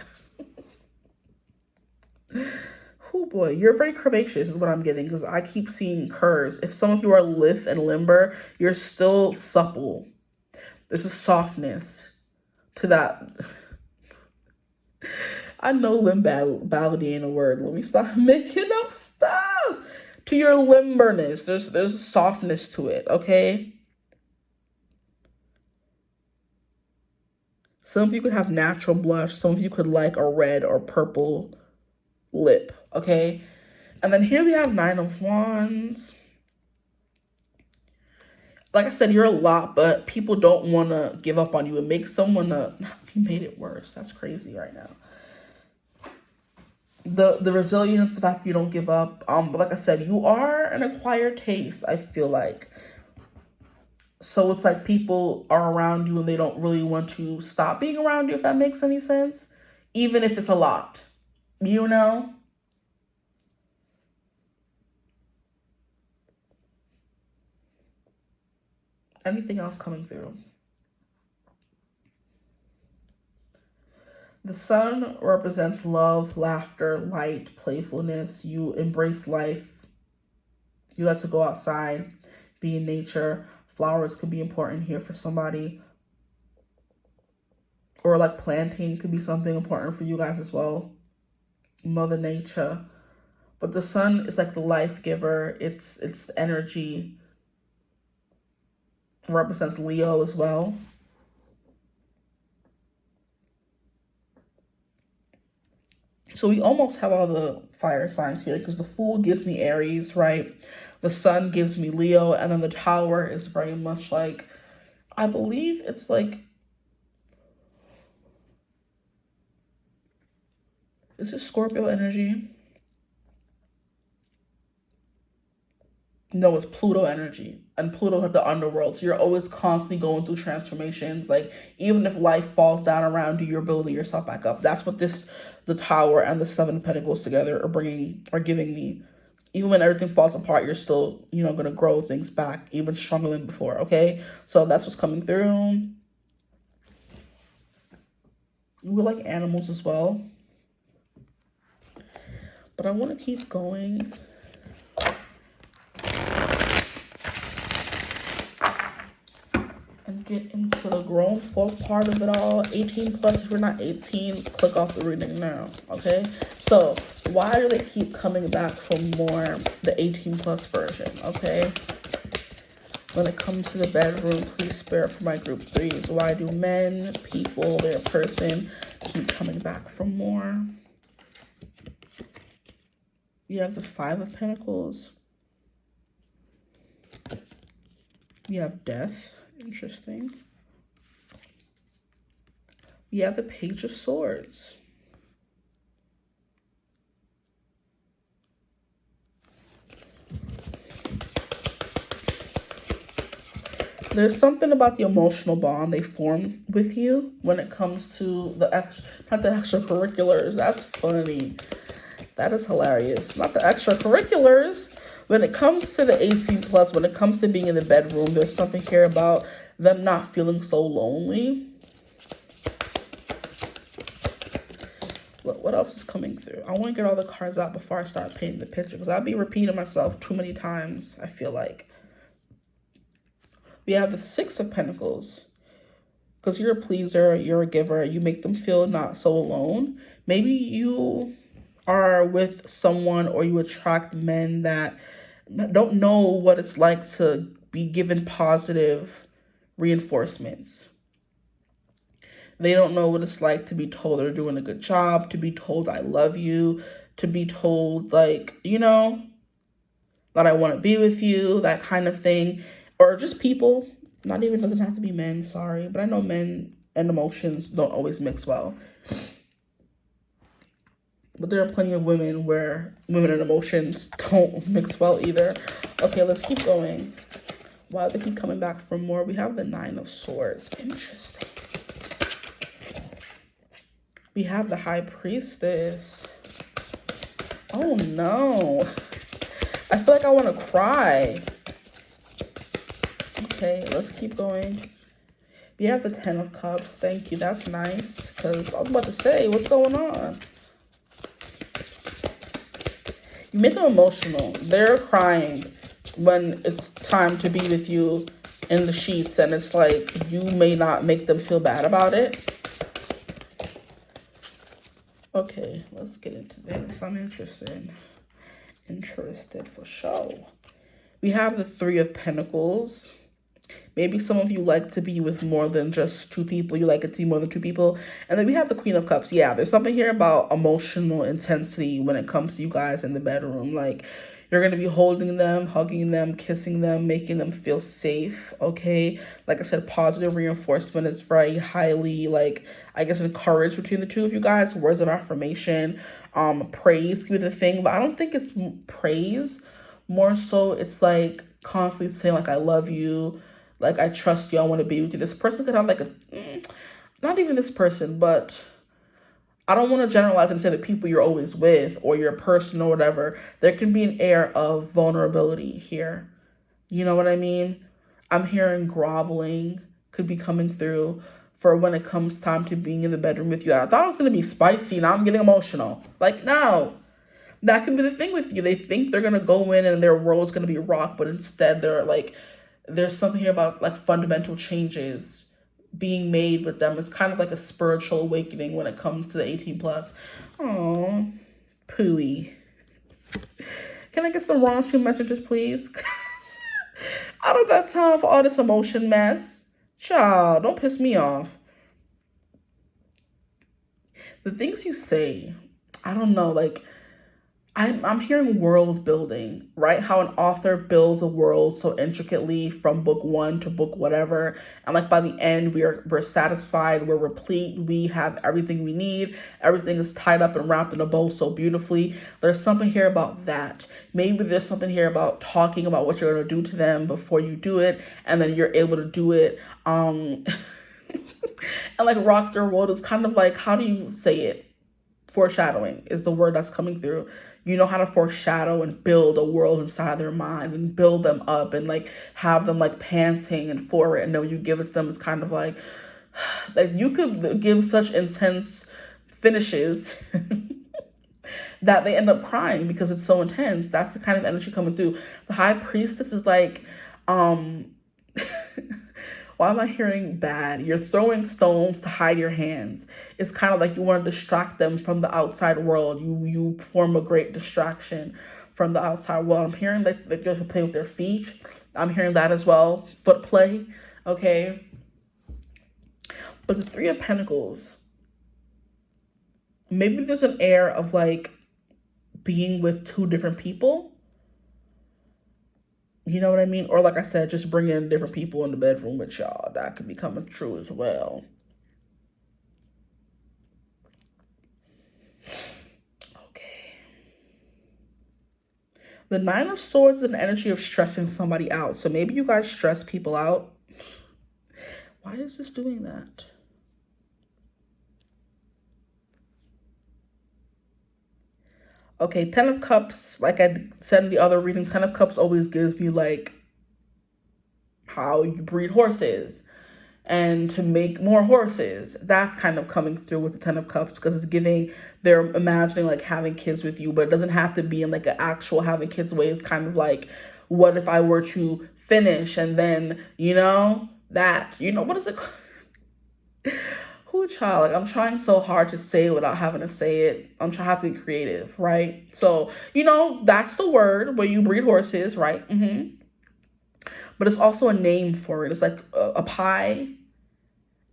S1: Oh boy, you're very curvaceous is what I'm getting, because I keep seeing curves. If some of you are lithe and limber, you're still supple. There's a softness to that. I know limbality ain't a word. Let me stop making up stuff. To your limberness, there's a softness to it, okay? Some of you could have natural blush. Some of you could like a red or purple lip, okay? And then here we have Nine of Wands. Like I said, you're a lot, but people don't want to give up on you. It makes someone you made it worse. That's crazy right now. The resilience, the fact you don't give up. But like I said, you are an acquired taste, I feel like. So it's like people are around you and they don't really want to stop being around you, if that makes any sense. Even if it's a lot, you know? Anything else coming through? The sun represents love, laughter, light, playfulness. You embrace life. You like to go outside, be in nature. Flowers could be important here for somebody. Or like planting could be something important for you guys as well. Mother Nature. But the sun is like the life giver. It's energy. It represents Leo as well. So we almost have all the fire signs here, because the Fool gives me Aries, right? The Sun gives me Leo, and then the Tower is very much like, I believe it's like, is it Scorpio energy? No, it's Pluto energy. And Pluto is the underworld. So you're always constantly going through transformations. Like, even if life falls down around you, you're building yourself back up. That's what the Tower and the Seven of Pentacles together are giving me. Even when everything falls apart, you're still, going to grow things back even stronger than before, okay? So that's what's coming through. We like animals as well. But I want to keep going. And get into the grown folk part of it all. 18 plus. If you're not 18, click off the reading now, okay? So why do they keep coming back for more, the 18 plus version, okay? When it comes to the bedroom, please spare for my group 3s. Why do men, people, their person keep coming back for more? You have the Five of Pentacles. You have Death. Interesting. You have the Page of Swords. There's something about the emotional bond they form with you when it comes to not the extracurriculars. That's funny. That is hilarious. Not the extracurriculars. When it comes to the 18 plus, when it comes to being in the bedroom, there's something here about them not feeling so lonely. What else is coming through? I want to get all the cards out before I start painting the picture, because I'll be repeating myself too many times, I feel like. We have the Six of Pentacles. Because you're a pleaser, you're a giver, you make them feel not so alone. Maybe you are with someone, or you attract men that don't know what it's like to be given positive reinforcements. They don't know what it's like to be told they're doing a good job, to be told I love you, to be told, like, that I want to be with you, that kind of thing. Or just people. Not even, doesn't have to be men, sorry. But I know men and emotions don't always mix well. But there are plenty of women where women and emotions don't mix well either. Okay, let's keep going. Why do they keep coming back for more? We have the 9 of Swords. Interesting. We have the High Priestess. Oh no. I feel like I want to cry. Okay, let's keep going. We have the 10 of Cups. Thank you. That's nice. Because I was about to say, what's going on? You make them emotional. They're crying when it's time to be with you in the sheets. And it's like, you may not make them feel bad about it. Okay, let's get into this. I'm interested. Interested for sure. We have the 3 of Pentacles. Maybe some of you like to be with more than just 2 people. You like it to be more than 2 people. And then we have the Queen of Cups. Yeah, there's something here about emotional intensity when it comes to you guys in the bedroom. Like, you're going to be holding them, hugging them, kissing them, making them feel safe, okay? Like I said, positive reinforcement is very highly, like, I guess, encouraged between the 2 of you guys. Words of affirmation, praise could be the thing. But I don't think it's praise. More so, it's like constantly saying, like, I love you. Like, I trust you. I want to be with you. This person could have like not even this person, but I don't want to generalize and say the people you're always with or your person or whatever. There can be an air of vulnerability here. You know what I mean? I'm hearing groveling could be coming through for when it comes time to being in the bedroom with you. I thought it was going to be spicy. Now I'm getting emotional. Like, no. That could be the thing with you. They think they're going to go in and their world's going to be rocked, but instead they're like, there's something here about like fundamental changes being made with them. It's kind of like a spiritual awakening when it comes to the 18 plus. Oh, pooey. Can I get some raunchy messages, please? I don't got time for all this emotion mess. Child, don't piss me off. The things you say, I don't know, like, I'm hearing world building, right? How an author builds a world so intricately from book 1 to book whatever. And like by the end, we're satisfied, we're replete, we have everything we need. Everything is tied up and wrapped in a bow so beautifully. There's something here about that. Maybe there's something here about talking about what you're going to do to them before you do it. And then you're able to do it. And like rock their world is kind of like, how do you say it? Foreshadowing is the word that's coming through. You know how to foreshadow and build a world inside their mind and build them up and like have them like panting and for it. And then when you give it to them, it's kind of like you could give such intense finishes that they end up crying because it's so intense. That's the kind of energy coming through. The High Priestess is like, why am I hearing bad? You're throwing stones to hide your hands. It's kind of like you want to distract them from the outside world. You form a great distraction from the outside world. I'm hearing that they just play with their feet. I'm hearing that as well. Foot play. Okay. But the 3 of Pentacles, maybe there's an air of like being with 2 different people. You know what I mean? Or like I said, just bringing in different people in the bedroom with y'all. That could be coming true as well. Okay. The 9 of Swords is an energy of stressing somebody out. So maybe you guys stress people out. Why is this doing that? Okay, 10 of Cups, like I said in the other reading, 10 of Cups always gives me like how you breed horses and to make more horses. That's kind of coming through with the 10 of Cups because it's giving, they're imagining like having kids with you, but it doesn't have to be in like an actual having kids way. It's kind of like, what if I were to finish and then, you know, that, you know, what is it called? Who child? Like I'm trying so hard to say it without having to say it. I'm trying to have to be creative, right? So, you know, that's the word where you breed horses, right? But it's also a name for it. It's like a pie,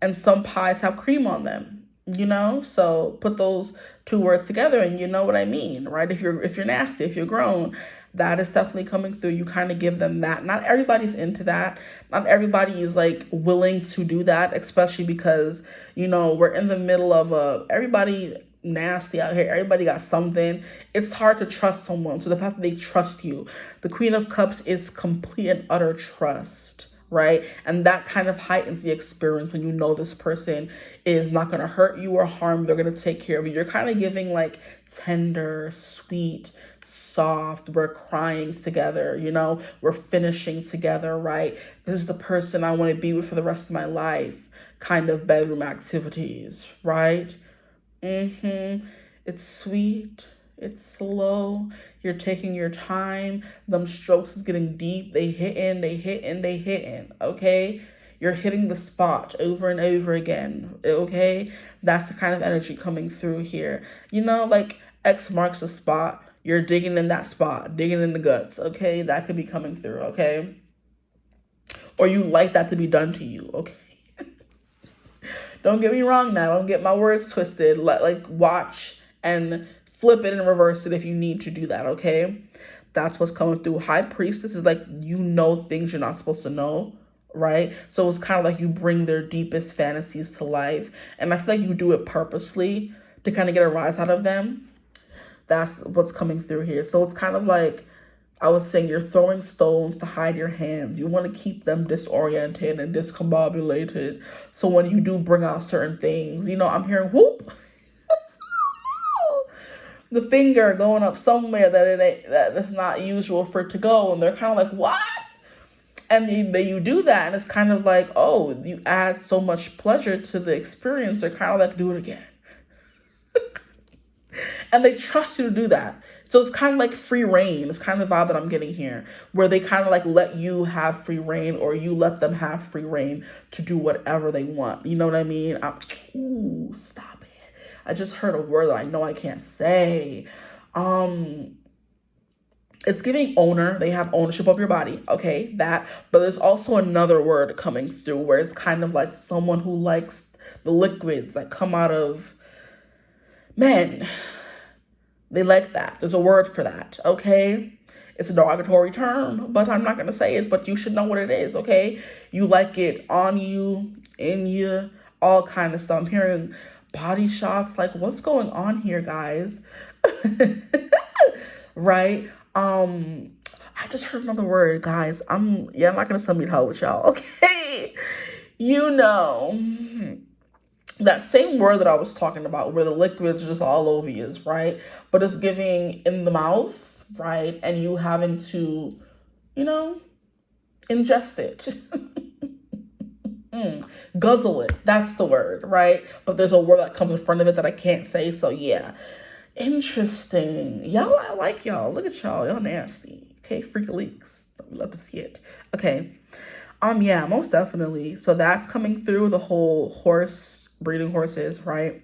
S1: and some pies have cream on them, you know? So put those 2 words together and you know what I mean, right? If you're nasty, if you're grown, that is definitely coming through. You kind of give them that. Not everybody's into that. Not everybody is like willing to do that, especially because, you know, we're in the middle of everybody nasty out here. Everybody got something. It's hard to trust someone. So the fact that they trust you, the Queen of Cups is complete and utter trust, right? And that kind of heightens the experience when you know this person is not going to hurt you or harm. They're going to take care of you. You're kind of giving like tender, sweet, soft, we're crying together, you know, we're finishing together, right? This is the person I want to be with for the rest of my life kind of bedroom activities, right? It's sweet. It's slow. You're taking your time. Them strokes is getting deep. They hitting. Okay? You're hitting the spot over and over again. Okay? That's the kind of energy coming through here. You know, like X marks the spot. You're digging in that spot, digging in the guts. Okay? That could be coming through. Okay? Or you like that to be done to you. Okay? Don't get me wrong now. Don't get my words twisted. Like watch and flip it and reverse it if you need to do that, okay? That's what's coming through. High Priestess is like, you know things you're not supposed to know, right? So it's kind of like you bring their deepest fantasies to life. And I feel like you do it purposely to kind of get a rise out of them. That's what's coming through here. So it's kind of like, I was saying, you're throwing stones to hide your hands. You want to keep them disoriented and discombobulated. So when you do bring out certain things, you know, I'm hearing whoop. The finger going up somewhere that it ain't, that it's not usual for it to go. And they're kind of like, what? And you do that. And it's kind of like, oh, you add so much pleasure to the experience. They're kind of like, do it again. And they trust you to do that. So it's kind of like free reign. It's kind of the vibe that I'm getting here, where they kind of like let you have free reign, or you let them have free reign to do whatever they want. You know what I mean? Ooh, stop it. I just heard a word that I know I can't say. It's giving owner. They have ownership of your body. Okay, that. But there's also another word coming through where it's kind of like someone who likes the liquids that come out of men. They like that. There's a word for that, okay? It's a derogatory term, but I'm not going to say it, but you should know what it is, okay? You like it on you, in you, all kind of stuff. I'm hearing body shots. Like, what's going on here, guys? Right? I just heard another word, guys. I'm not going to send me hell with y'all, okay? You know, that same word that I was talking about where the liquid's just all over you, right? But it's giving in the mouth, right? And you having to, you know, ingest it. Guzzle it. That's the word, right? But there's a word that comes in front of it that I can't say. So yeah. Interesting. Y'all, I like y'all. Look at y'all. Y'all nasty. Okay, freak leaks. We love to see it. Okay. Yeah, most definitely. So that's coming through the whole breeding horses, right?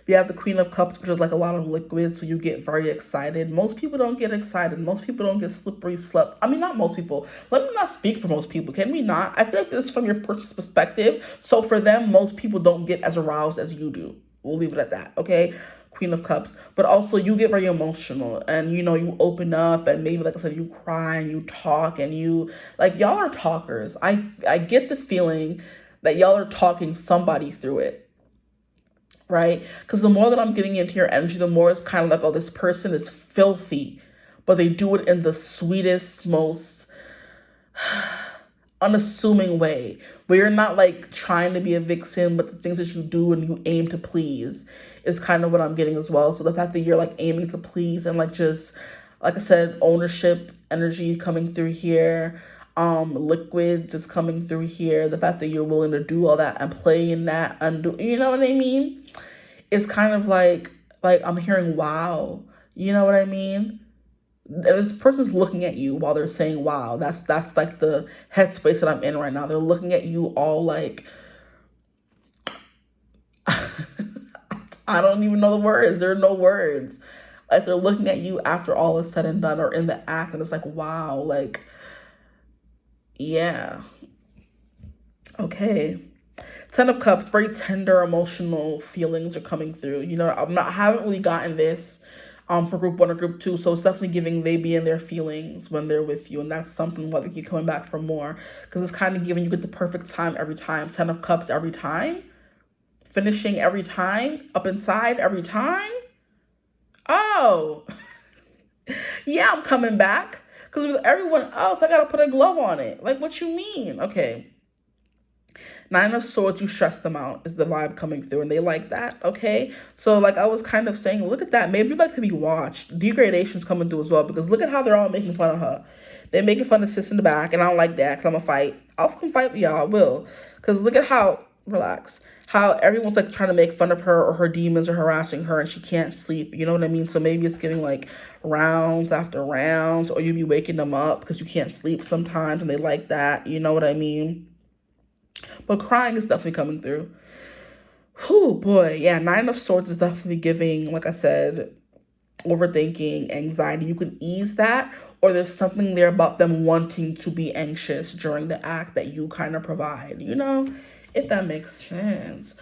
S1: We have the Queen of Cups, which is like a lot of liquid, so you get very excited. Most people don't get excited. Most people don't get slippery slope. I mean, not most people. Let me not speak for most people. Can we not? I feel like this is from your person's perspective. So for them, most people don't get as aroused as you do. We'll leave it at that, okay? Queen of Cups. But also you get very emotional and, you know, you open up and maybe, like I said, you cry and you talk and you, like, y'all are talkers. I get the feeling that y'all are talking somebody through it. Right? Because the more that I'm getting into your energy, the more it's kind of like, oh, this person is filthy, but they do it in the sweetest, most unassuming way, where you're not like trying to be a vixen, but the things that you do and you aim to please is kind of what I'm getting as well. So the fact that you're like aiming to please and like just, like I said, ownership energy coming through here. Liquids is coming through here. The fact that you're willing to do all that and play in that, undo, you know what I mean? It's kind of like I'm hearing wow. You know what I mean? This person's looking at you while they're saying wow. That's like the headspace that I'm in right now. They're looking at you all like I don't even know the words. There are no words. Like they're looking at you after all is said and done or in the act, and it's like wow, like yeah. Okay. 10 of Cups, very tender, emotional feelings are coming through. You know, I haven't really gotten this for group 1 or group 2, so it's definitely giving they be in their feelings when they're with you, and that's something why they keep coming back for more, because it's kind of giving you get the perfect time every time. 10 of Cups every time, finishing every time, up inside every time. Oh, yeah, I'm coming back. Because with everyone else, I got to put a glove on it. Like, what you mean? Okay. Nine of Swords, you stress them out is the vibe coming through, and they like that, okay? So, like I was kind of saying, look at that. Maybe you'd like to be watched. Degradation's coming through as well, because look at how they're all making fun of her. They're making fun of sis in the back, and I don't like that, because I'm going to fight. I'll come fight with y'all, I will. Because look at how, relax, how everyone's, like, trying to make fun of her, or her demons are harassing her, and she can't sleep, you know what I mean? So maybe it's giving, like, rounds after rounds, or you be waking them up, because you can't sleep sometimes, and they like that, you know what I mean? But crying is definitely coming through. Oh boy, yeah, Nine of Swords is definitely giving, like I said, overthinking, anxiety. You can ease that, or there's something there about them wanting to be anxious during the act that you kind of provide, you know, if that makes sense.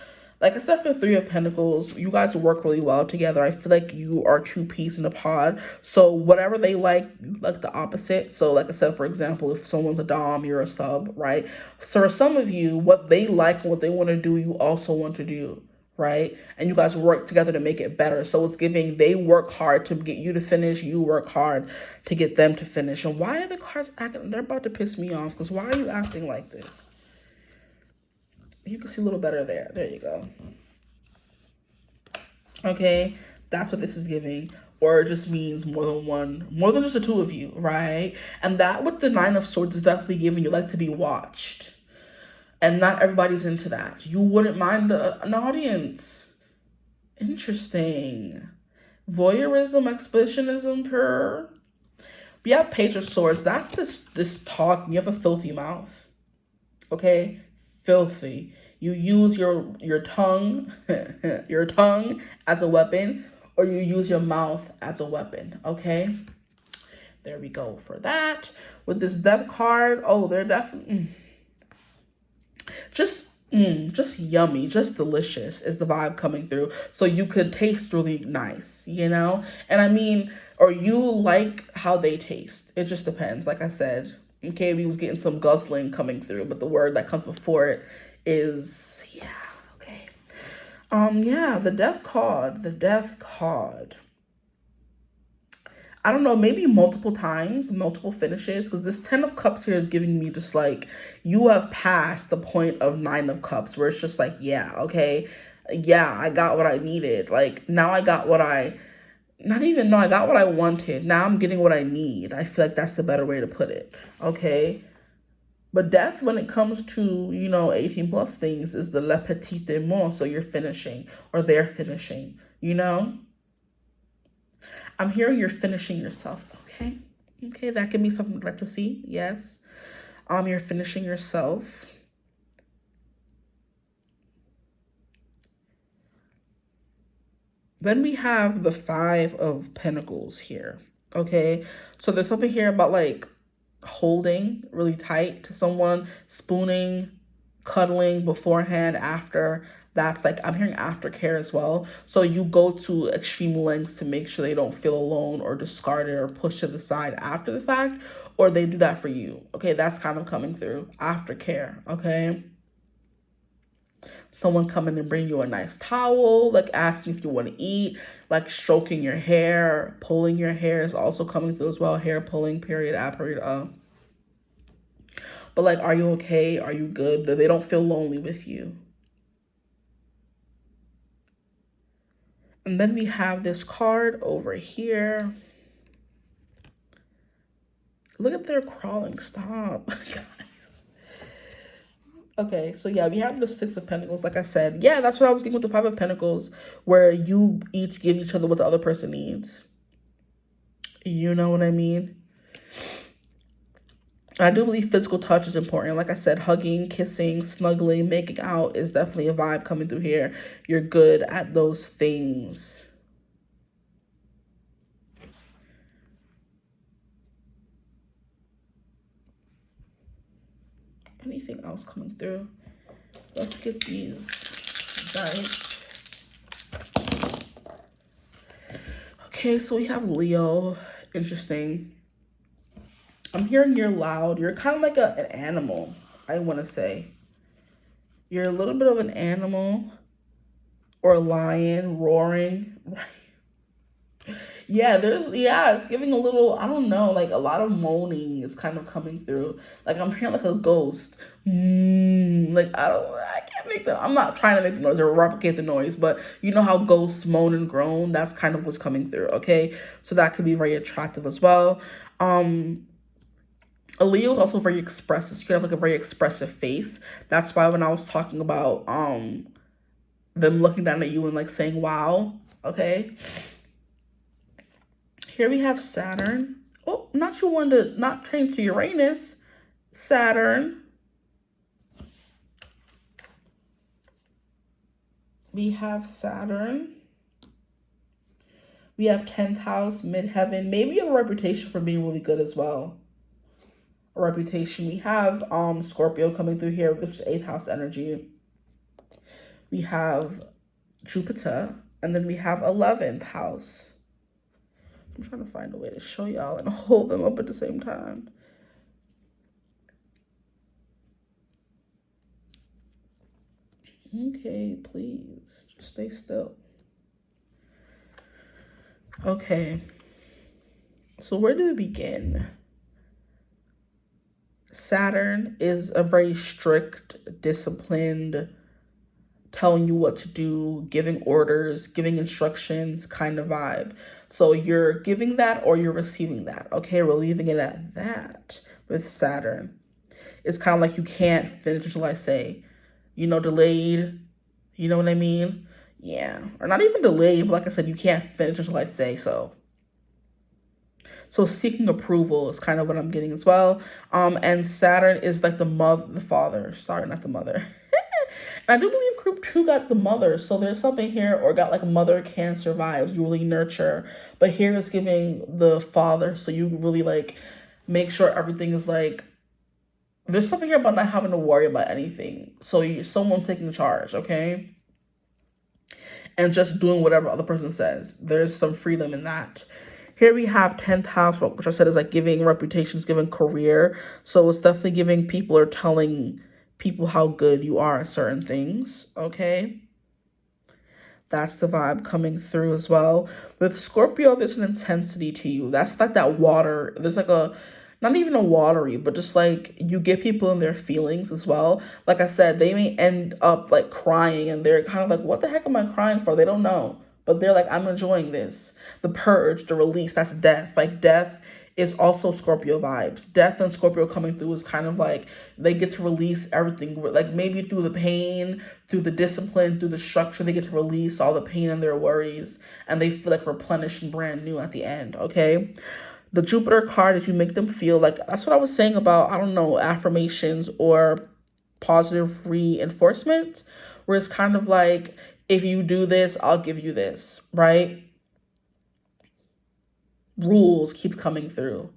S1: Like I said, for Three of Pentacles, you guys work really well together. I feel like you are two peas in a pod. So whatever they like, you like the opposite. So like I said, for example, if someone's a dom, you're a sub, right? So for some of you, what they like and what they want to do, you also want to do, right? And you guys work together to make it better. So it's giving, they work hard to get you to finish, you work hard to get them to finish. And why are the cards acting, they're about to piss me off, because why are you acting like this? You can see a little better there. There you go. Okay, that's what this is giving. Or it just means more than one, more than just the two of you, right? And that with the Nine of Swords is definitely giving you like to be watched. And not everybody's into that. You wouldn't mind an audience. Interesting. Voyeurism, exhibitionism, per. We have Page of Swords. That's this talk. You have a filthy mouth. Okay? Filthy. You use your tongue, your tongue as a weapon, or you use your mouth as a weapon, okay? There we go for that. With this Death card, oh, they're definitely just yummy, just delicious is the vibe coming through. So you could taste really nice, you know? And I mean, or you like how they taste. It just depends. Like I said, okay, we was getting some guzzling coming through, but the word that comes before it is, yeah, okay. Yeah, the Death card. I don't know, maybe multiple times, multiple finishes, because this Ten of Cups here is giving me just like, you have passed the point of Nine of Cups, where it's just like, yeah, okay, yeah, I got what I needed. Like, now I got what I, not even, no, I got what I wanted. Now I'm getting what I need. I feel like that's the better way to put it, okay? But death, when it comes to, you know, 18 plus things, is the le petit mot. So you're finishing, or they're finishing, you know? I'm hearing you're finishing yourself, okay? Okay, that can be something I'd like to see, yes. You're finishing yourself. Then we have the Five of Pentacles here, okay? So there's something here about, like, holding really tight to someone, spooning, cuddling beforehand, after. That's like, I'm hearing aftercare as well. So you go to extreme lengths to make sure they don't feel alone or discarded or pushed to the side after the fact, or they do that for you. Okay, that's kind of coming through. Aftercare, okay? Someone coming and bring you a nice towel, like asking if you want to eat, like stroking your hair, pulling your hair is also coming through as well. Hair pulling, period, period. But like, are you okay? Are you good? They don't feel lonely with you. And then we have this card over here. Look at their crawling. Stop, guys. Okay, so yeah, we have the Six of Pentacles. Like I said, yeah, that's what I was getting with the Five of Pentacles, where you each give each other what the other person needs. You know what I mean? I do believe physical touch is important. Like I said, hugging, kissing, snuggling, making out is definitely a vibe coming through here. You're good at those things. Anything else coming through? Let's get these dice. Okay, so we have Leo. Interesting. I'm hearing you're loud. You're kind of like an animal, I want to say. You're a little bit of an animal or a lion roaring, right? Yeah, it's giving a little, I don't know, like a lot of moaning is kind of coming through. Like I'm hearing like a ghost. Like I can't make that. I'm not trying to make the noise or replicate the noise, but you know how ghosts moan and groan? That's kind of what's coming through, okay? So that could be very attractive as well. A Leo is also very expressive. You could have like a very expressive face. That's why when I was talking about them looking down at you and like saying wow, okay? Here we have Saturn. Oh, not you want to not change to Uranus. Saturn. We have Saturn. We have 10th house, midheaven. Maybe you have a reputation for being really good as well. A reputation. We have Scorpio coming through here, which is 8th house energy. We have Jupiter, and then we have 11th house. I'm trying to find a way to show y'all and hold them up at the same time. Okay, please, just stay still. Okay, so where do we begin? Saturn is a very strict, disciplined, telling you what to do, giving orders, giving instructions kind of vibe. So you're giving that or you're receiving that. Okay, we're leaving it at that with Saturn. It's kind of like you can't finish until I say, delayed. You know what I mean? Yeah. Or not even delayed, but like I said, you can't finish until I say so. So seeking approval is kind of what I'm getting as well. And Saturn is like the father. Sorry, not the mother. And I do believe group 2 got the mother. So there's something here, or got like mother Cancer vibes. You really nurture. But here is giving the father. So you really like make sure everything is like, there's something here about not having to worry about anything. So someone's taking charge, okay? And just doing whatever other person says. There's some freedom in that. Here we have 10th house, which I said is like giving reputations, giving career. So it's definitely giving people or telling people how good you are at certain things, okay? That's the vibe coming through as well. With Scorpio, there's an intensity to you. That's like that water. There's like not even a watery, but just like you get people in their feelings as well. Like I said, they may end up like crying and they're kind of like, what the heck am I crying for? They don't know. But they're like, I'm enjoying this. The purge, the release, that's death. Like death is also Scorpio vibes. Death and Scorpio coming through is kind of like they get to release everything. Like maybe through the pain, through the discipline, through the structure, they get to release all the pain and their worries. And they feel like replenished and brand new at the end, okay? The Jupiter card is you make them feel like, that's what I was saying about, I don't know, affirmations or positive reinforcement, where it's kind of like, if you do this, I'll give you this, right? Rules keep coming through.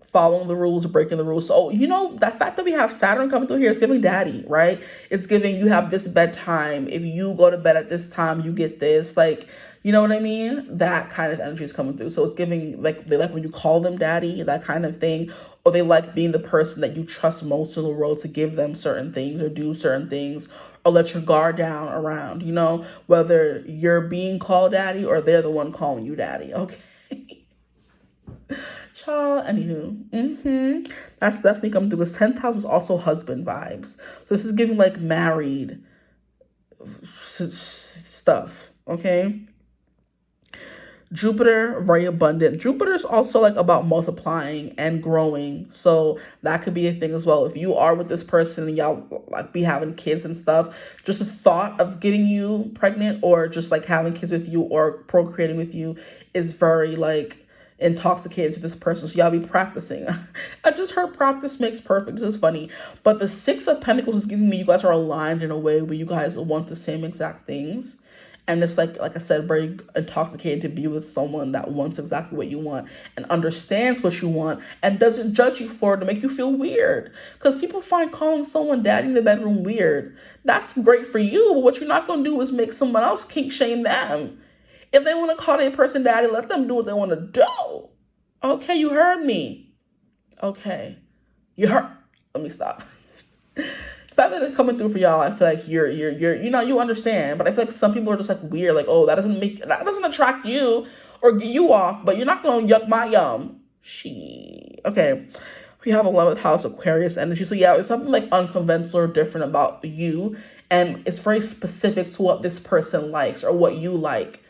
S1: Following the rules, breaking the rules. So, that fact that we have Saturn coming through here is giving daddy, right? It's giving you have this bedtime. If you go to bed at this time, you get this. Like, you know what I mean? That kind of energy is coming through. So it's giving, like, they like when you call them daddy, that kind of thing. Or they like being the person that you trust most in the world to give them certain things or do certain things or let your guard down around, whether you're being called daddy or they're the one calling you daddy, okay? Child, anywho, that's definitely coming through. Because 10th house is also husband vibes. So this is giving like married stuff, okay? Jupiter, very abundant. Jupiter is also like about multiplying and growing. So that could be a thing as well. If you are with this person and y'all like be having kids and stuff, just the thought of getting you pregnant or just like having kids with you or procreating with you is very like intoxicated to this person. So y'all be practicing. I just heard practice makes perfect. This is funny. But the 6 of Pentacles is giving me you guys are aligned in a way where you guys want the same exact things. And it's like I said, very intoxicating to be with someone that wants exactly what you want and understands what you want and doesn't judge you for it to make you feel weird. Because people find calling someone daddy in the bedroom weird. That's great for you, but what you're not going to do is make someone else kink shame them. If they want to call their person daddy, let them do what they want to do. Okay, you heard me. Okay. You heard. Let me stop. The fact that it's coming through for y'all, I feel like you understand, but I feel like some people are just like weird, like, oh, that doesn't attract you. or get you off, but you're not gonna yuck my yum. Okay. We have 11th house Aquarius energy. So yeah, it's something like unconventional or different about you. And it's very specific to what this person likes or what you like.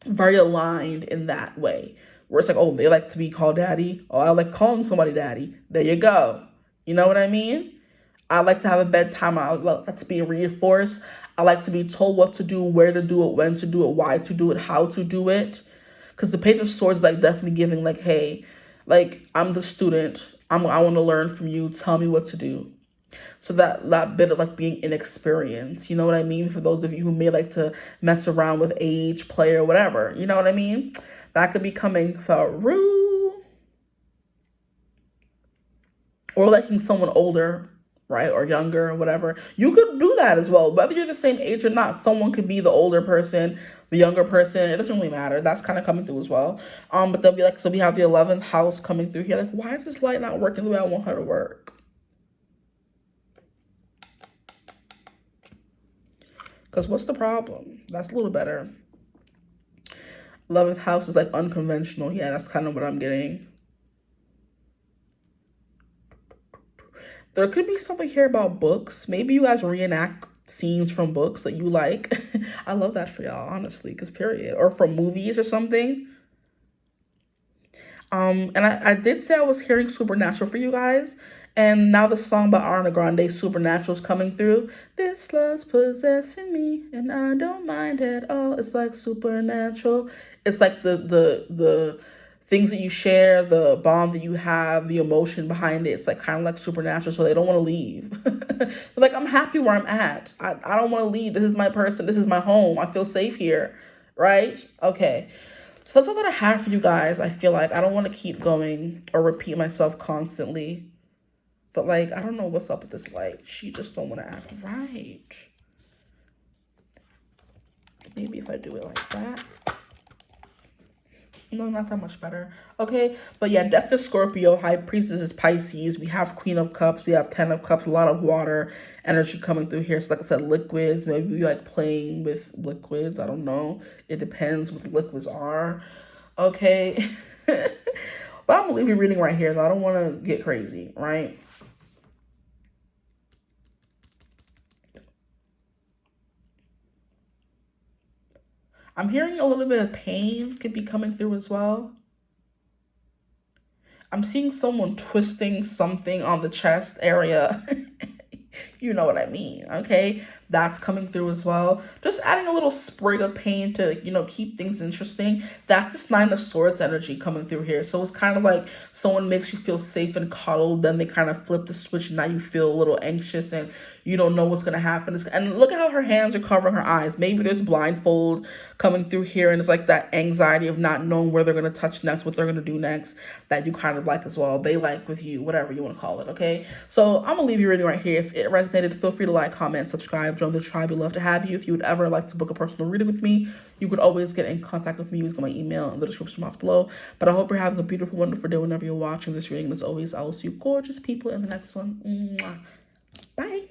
S1: Very aligned in that way. Where it's like, oh, they like to be called daddy. Oh, I like calling somebody daddy. There you go. You know what I mean? I like to have a bedtime. I like that to be reinforced. I like to be told what to do, where to do it, when to do it, why to do it, how to do it. Because the Page of Swords is like definitely giving like, hey, like I'm the student. I want to learn from you. Tell me what to do. So that bit of like being inexperienced, you know what I mean? For those of you who may like to mess around with age, play, or whatever, you know what I mean? That could be coming through. Or liking someone older, right? Or younger, or whatever. You could do that as well. Whether you're the same age or not, someone could be the older person, the younger person. It doesn't really matter. That's kind of coming through as well. But they'll be like, so we have the 11th house coming through here. Like, why is this light not working the way I want her to work? Because what's the problem? That's a little better. 11th house is like unconventional. Yeah, that's kind of what I'm getting. There could be something here about books. Maybe you guys reenact scenes from books that you like. I love that for y'all, honestly, because period. Or from movies or something. And I did say I was hearing Supernatural for you guys. And now the song by Ariana Grande, Supernatural, is coming through. This love's possessing me, and I don't mind at all. It's like supernatural. It's like the things that you share, the bond that you have, the emotion behind it. It's like kind of like supernatural, so they don't want to leave. They're like, I'm happy where I'm at. I don't want to leave. This is my person. This is my home. I feel safe here, right? Okay. So that's all that I have for you guys. I feel like I don't want to keep going or repeat myself constantly. But, like, I don't know what's up with this light. She just don't want to act right. Maybe if I do it like that. No, not that much better. Okay, but yeah, Death is Scorpio. High Priestess is Pisces. We have Queen of Cups. We have 10 of Cups. A lot of water energy coming through here. So, like I said, liquids. Maybe you like playing with liquids. I don't know. It depends what the liquids are. Okay. But I'm going to leave you reading right here, though. I don't want to get crazy, right? I'm hearing a little bit of pain could be coming through as well. I'm seeing someone twisting something on the chest area. You know what I mean, okay? That's coming through as well. Just adding a little sprig of pain to, you know, keep things interesting. That's this 9 of Swords energy coming through here. So it's kind of like someone makes you feel safe and cuddled, then they kind of flip the switch, and now you feel a little anxious and you don't know what's going to happen. And look at how her hands are covering her eyes. Maybe there's blindfold coming through here, and it's like that anxiety of not knowing where they're going to touch next, what they're going to do next, that you kind of like as well. They like with you, whatever you want to call it, okay? So I'm going to leave you reading right here. If it resonated, feel free to like, comment, subscribe, join the tribe. We'd love to have you. If you would ever like to book a personal reading with me, you could always get in contact with me using my email in the description box below. But I hope you're having a beautiful, wonderful day whenever you're watching this reading. As always, I will see you gorgeous people in the next one. Mwah. Bye.